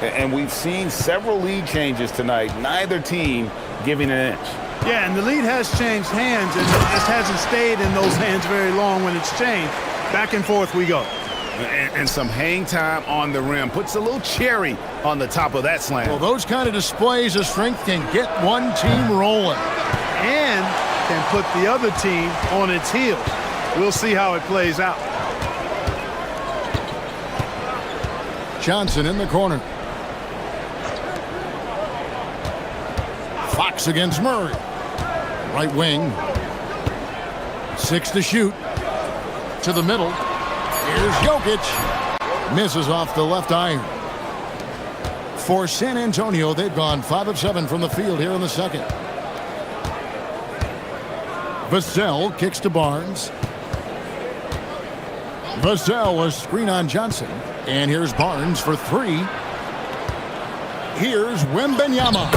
And we've seen several lead changes tonight. Neither team giving an inch. Yeah, and the lead has changed hands, and it just hasn't stayed in those hands very long when it's changed. Back and forth we go. And some hang time on the rim. Puts a little cherry on the top of that slam. Well, those kind of displays of strength can get one team rolling. And can put the other team on its heels. We'll see how it plays out. Johnson in the corner. Fox against Murray. Right wing. 6 to shoot. To the middle. Here's Jokic. Misses off the left iron. For San Antonio, they've gone 5 of 7 from the field here in the second. Vassell kicks to Barnes. Vassell, a screen on Johnson. And here's Barnes for 3. Here's Wembanyama.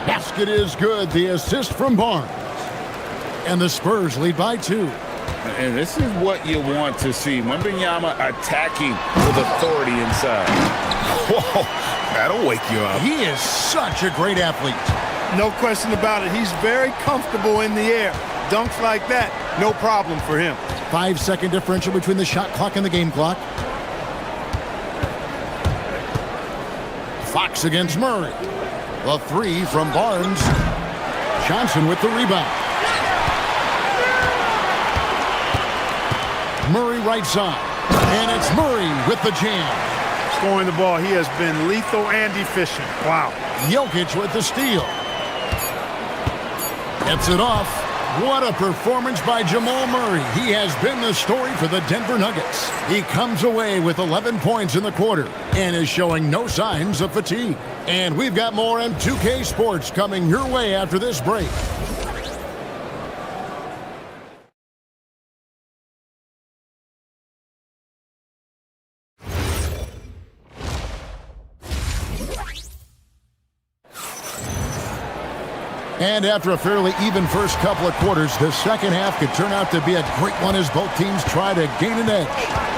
Basket is good. The assist from Barnes. And the Spurs lead by 2. And this is what you want to see. Wembanyama attacking with authority inside. Whoa, that'll wake you up. He is such a great athlete. No question about it. He's very comfortable in the air. Dunks like that, no problem for him. 5-second differential between the shot clock and the game clock. Fox against Murray. The 3 from Barnes. Johnson with the rebound. Murray right side. And it's Murray with the jam. Scoring the ball, he has been lethal and efficient. Wow. Jokic with the steal. Gets it off. What a performance by Jamal Murray. He has been the story for the Denver Nuggets. He comes away with 11 points in the quarter and is showing no signs of fatigue. And we've got more on 2K Sports coming your way after this break. And after a fairly even first couple of quarters, the second half could turn out to be a great one as both teams try to gain an edge.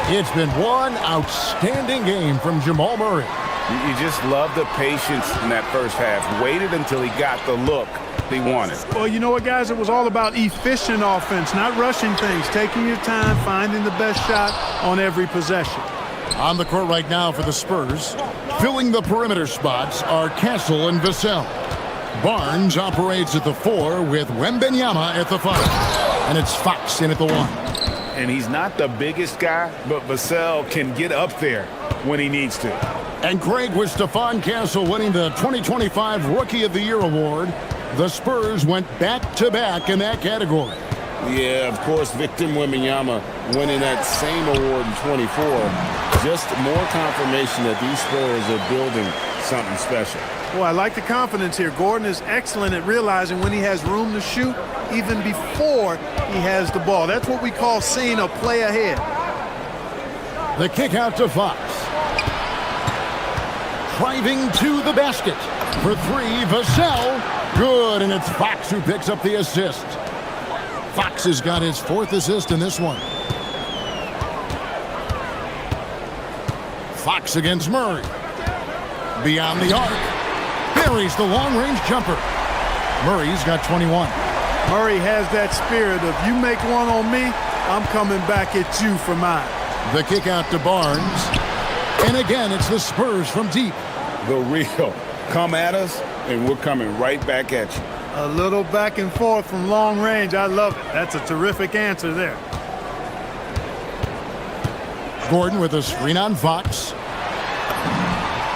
It's been one outstanding game from Jamal Murray. You just love the patience in that first half. Waited until he got the look he wanted. Well, you know what, guys? It was all about efficient offense, not rushing things, taking your time, finding the best shot on every possession. On the court right now for the Spurs, filling the perimeter spots are Castle and Vassell. Barnes operates at the 4 with Wembanyama at the 5. And it's Fox in at the 1. And he's not the biggest guy, but Vassell can get up there when he needs to. And Craig, with Stephon Castle winning the 2025 Rookie of the Year award, the Spurs went back-to-back in that category. Yeah, of course, Victor Wembanyama winning that same award in 24. Just more confirmation that these Spurs are building something special. Well, I like the confidence here. Gordon is excellent at realizing when he has room to shoot, even before he has the ball. That's what we call seeing a play ahead. The kick out to Fox. Driving to the basket. For 3, Vassell. Good, and it's Fox who picks up the assist. Fox has got his 4th assist in this one. Fox against Murray. Beyond the arc. Buries the long-range jumper. Murray's got 21. Murray has that spirit of, you make one on me, I'm coming back at you for mine. The kick out to Barnes. And again, it's the Spurs from deep. The real. Come at us, and we're coming right back at you. A little back and forth from long range. I love it. That's a terrific answer there. Gordon with a screen on Fox.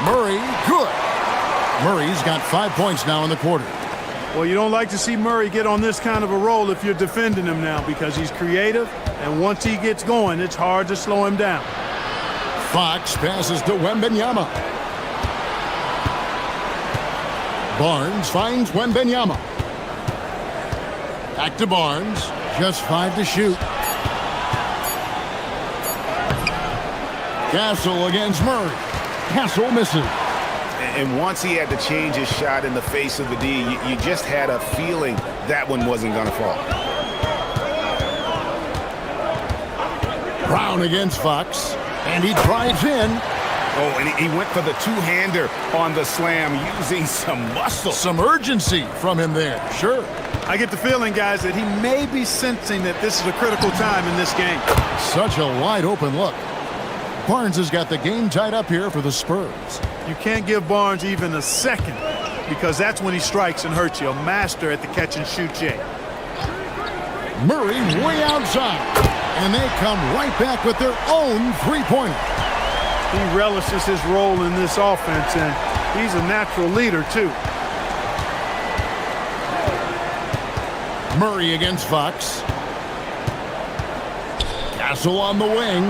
Murray, good. Murray's got 5 points now in the quarter. Well, you don't like to see Murray get on this kind of a roll if you're defending him now, because he's creative, and once he gets going, it's hard to slow him down. Fox passes to Wembanyama. Barnes finds Wembanyama. Back to Barnes. Just 5 to shoot. Castle against Murray. Castle misses. And once he had to change his shot in the face of the D, you just had a feeling that one wasn't going to fall. Brown against Fox. And he drives in. Oh, and he went for the two-hander on the slam, using some muscle. Some urgency from him there, sure. I get the feeling, guys, that he may be sensing that this is a critical time in this game. Such a wide-open look. Barnes has got the game tied up here for the Spurs. You can't give Barnes even a second, because that's when he strikes and hurts you. A master at the catch-and-shoot game. Murray way outside. And they come right back with their own three-pointer. He relishes his role in this offense, and he's a natural leader, too. Murray against Fox. Castle on the wing.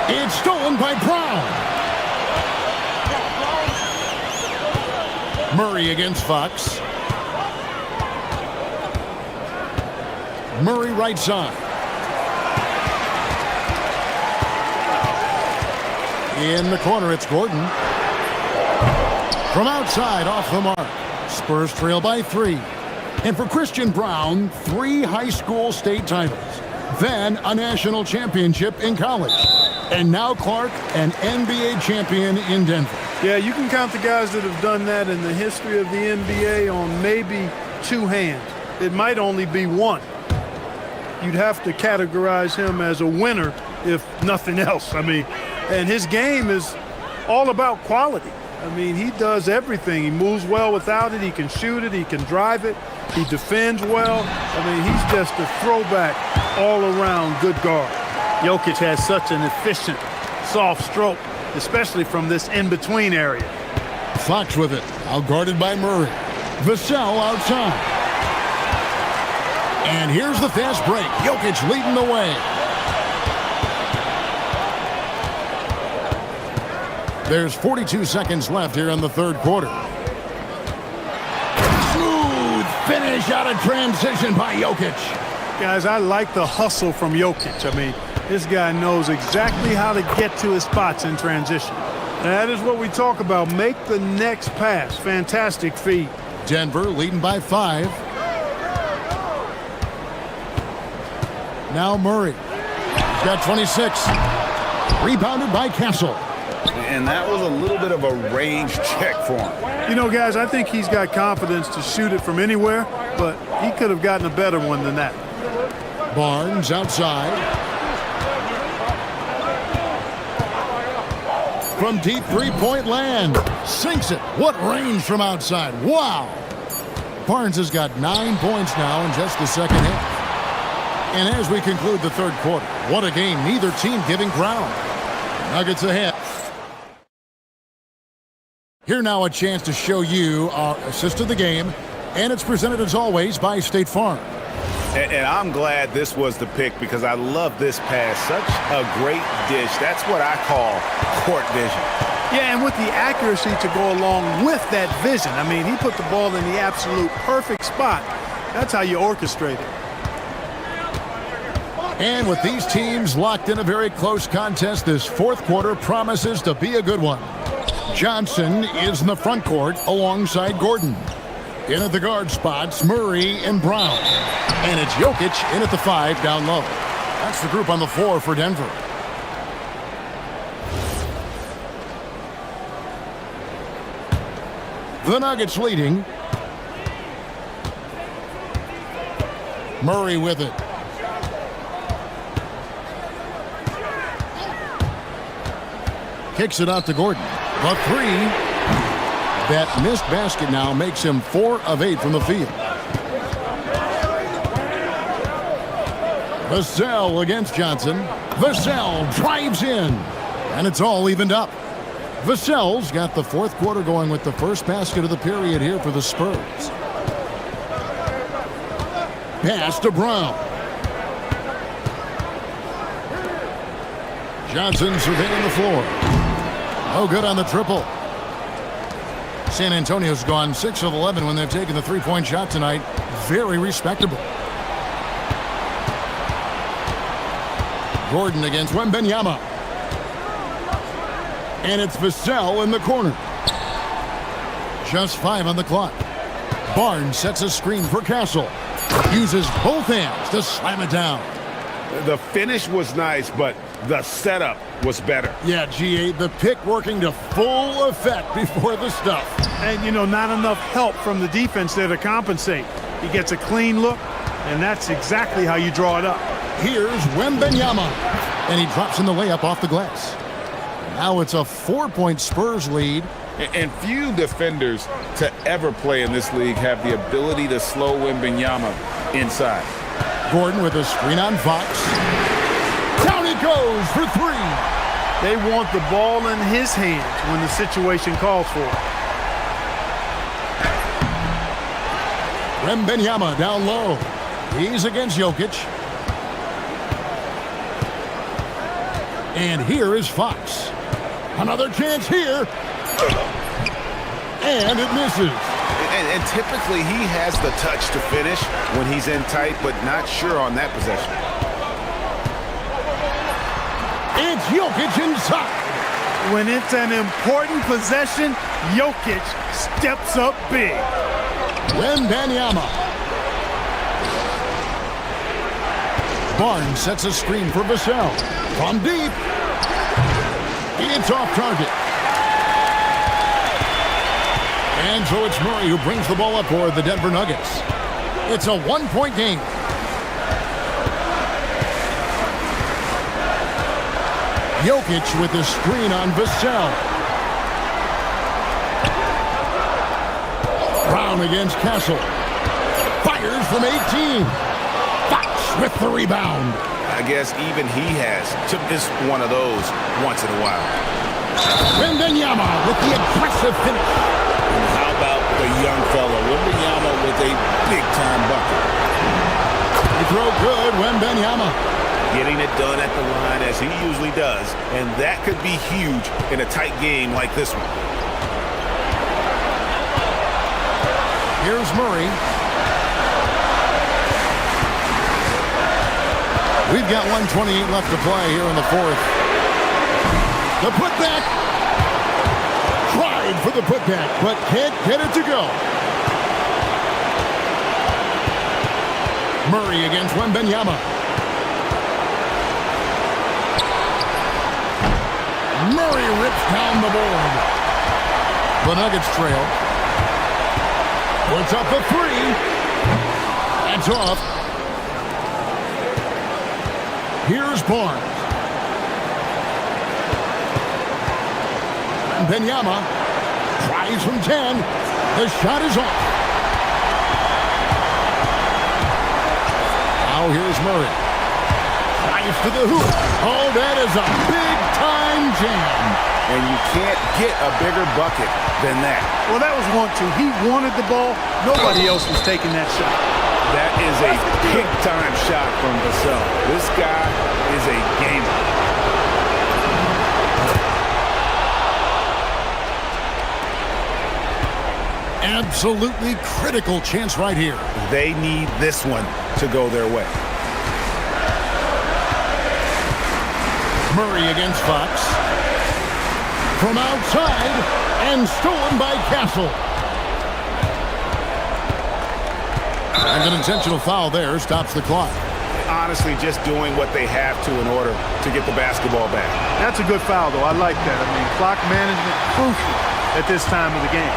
It's stolen by Brown. Murray against Fox. Murray right side. In the corner, it's Gordon. From outside, off the mark. Spurs trail by 3. And for Christian Brown, 3 high school state titles. Then a national championship in college. And now Clark, an NBA champion in Denver. Yeah, you can count the guys that have done that in the history of the NBA on maybe 2 hands. It might only be 1. You'd have to categorize him as a winner, if nothing else. I mean, and his game is all about quality. I mean, he does everything. He moves well without it. He can shoot it. He can drive it. He defends well. I mean, he's just a throwback all-around good guard. Jokic has such an efficient, soft stroke, especially from this in-between area. Fox with it, out-guarded by Murray. Vassell outside. And here's the fast break. Jokic leading the way. There's 42 seconds left here in the third quarter. Smooth finish out of transition by Jokic. Guys, I like the hustle from Jokic. I mean, this guy knows exactly how to get to his spots in transition. That is what we talk about. Make the next pass. Fantastic feed. Denver leading by 5. Now Murray. He's got 26. Rebounded by Castle. And that was a little bit of a range check for him. You know, guys, I think he's got confidence to shoot it from anywhere, but he could have gotten a better one than that. Barnes outside. From deep three-point land. Sinks it. What range from outside. Wow. Barnes has got 9 points now in just the second half. And as we conclude the third quarter, what a game. Neither team giving ground. Nuggets ahead. Here now a chance to show you our assist of the game. And it's presented as always by State Farm. And I'm glad this was the pick because I love this pass. Such a great dish. That's what I call court vision. Yeah, and with the accuracy to go along with that vision. I mean, he put the ball in the absolute perfect spot. That's how you orchestrate it. And with these teams locked in a very close contest, this fourth quarter promises to be a good one. Johnson is in the front court alongside Gordon. In at the guard spots, Murray and Brown. And it's Jokic in at the 5 down low. That's the group on the floor for Denver. The Nuggets leading. Murray with it. Kicks it out to Gordon. The 3. That missed basket now makes him 4 of 8 from the field. Vassell against Johnson. Vassell drives in. And it's all evened up. Vassell's got the fourth quarter going with the first basket of the period here for the Spurs. Pass to Brown. Johnson surveying the floor. No good on the triple. San Antonio's gone 6 of 11 when they've taken the three-point shot tonight. Very respectable. Gordon against Wembanyama. And it's Vassell in the corner. Just 5 on the clock. Barnes sets a screen for Castle. Uses both hands to slam it down. The finish was nice, but the setup was better. Yeah, GA, the pick working to full effect before the stuff. And, you know, not enough help from the defense there to compensate. He gets a clean look, and that's exactly how you draw it up. Here's Wembanyama. And he drops in the layup off the glass. Now it's a 4-point Spurs lead. And few defenders to ever play in this league have the ability to slow Wembanyama inside. Gordon with a screen on Fox. Down it goes for three. They want the ball in his hands when the situation calls for it. Wembanyama down low. He's against Jokic. And here is Fox. Another chance here. And it misses. And typically he has the touch to finish when he's in tight, but not sure on that possession. It's Jokic inside. When it's an important possession, Jokic steps up big. Wembanyama. Barnes sets a screen for Vassell. From deep. It's off target. And so it's Murray who brings the ball up for the Denver Nuggets. It's a one-point game. Jokic with the screen on Vassell. Brown against Castle. Fires from 18. Fox with the rebound. I guess even he has to miss one of those once in a while. Wembanyama with the aggressive finish. And how about the young fella, Wembanyama with a big-time bucket. They throw good, Wembanyama. Getting it done at the line as he usually does, and that could be huge in a tight game like this one. Here's Murray. We've got 1:28 left to play here in the fourth. The putback. Tried for the putback, but can't get it to go. Murray against Wembanyama. Murray rips down the board. The Nuggets trail. Puts up the three. That's off. Here's Barnes. Wembanyama tries from 10. The shot is off. Now here's Murray. Tries to the hoop. Oh, that is a big-time jam. And you can't get a bigger bucket than that. Well, that was 1-2. He wanted the ball. Nobody else was taking that shot. That is a big-time shot from Vassell. This guy is a gamer. Absolutely critical chance right here. They need this one to go their way. Murray against Fox. From outside, and stolen by Castle. And an intentional foul there stops the clock. Honestly, just doing what they have to in order to get the basketball back. That's a good foul, though. I like that. I mean, clock management crucial at this time of the game.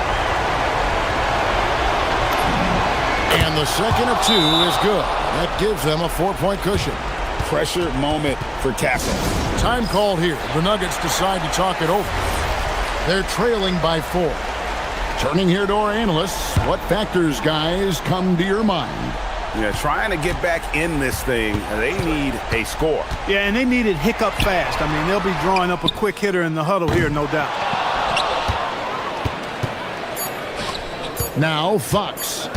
And the second of two is good. That gives them a 4-point cushion. Pressure moment for Castle. Time called here. The Nuggets decide to talk it over. They're trailing by 4. Turning here to our analysts, what factors, guys, come to your mind? Yeah, trying to get back in this thing, they need a score. Yeah, and they need it hiccup fast. I mean, they'll be drawing up a quick hitter in the huddle here, no doubt. Now Fox.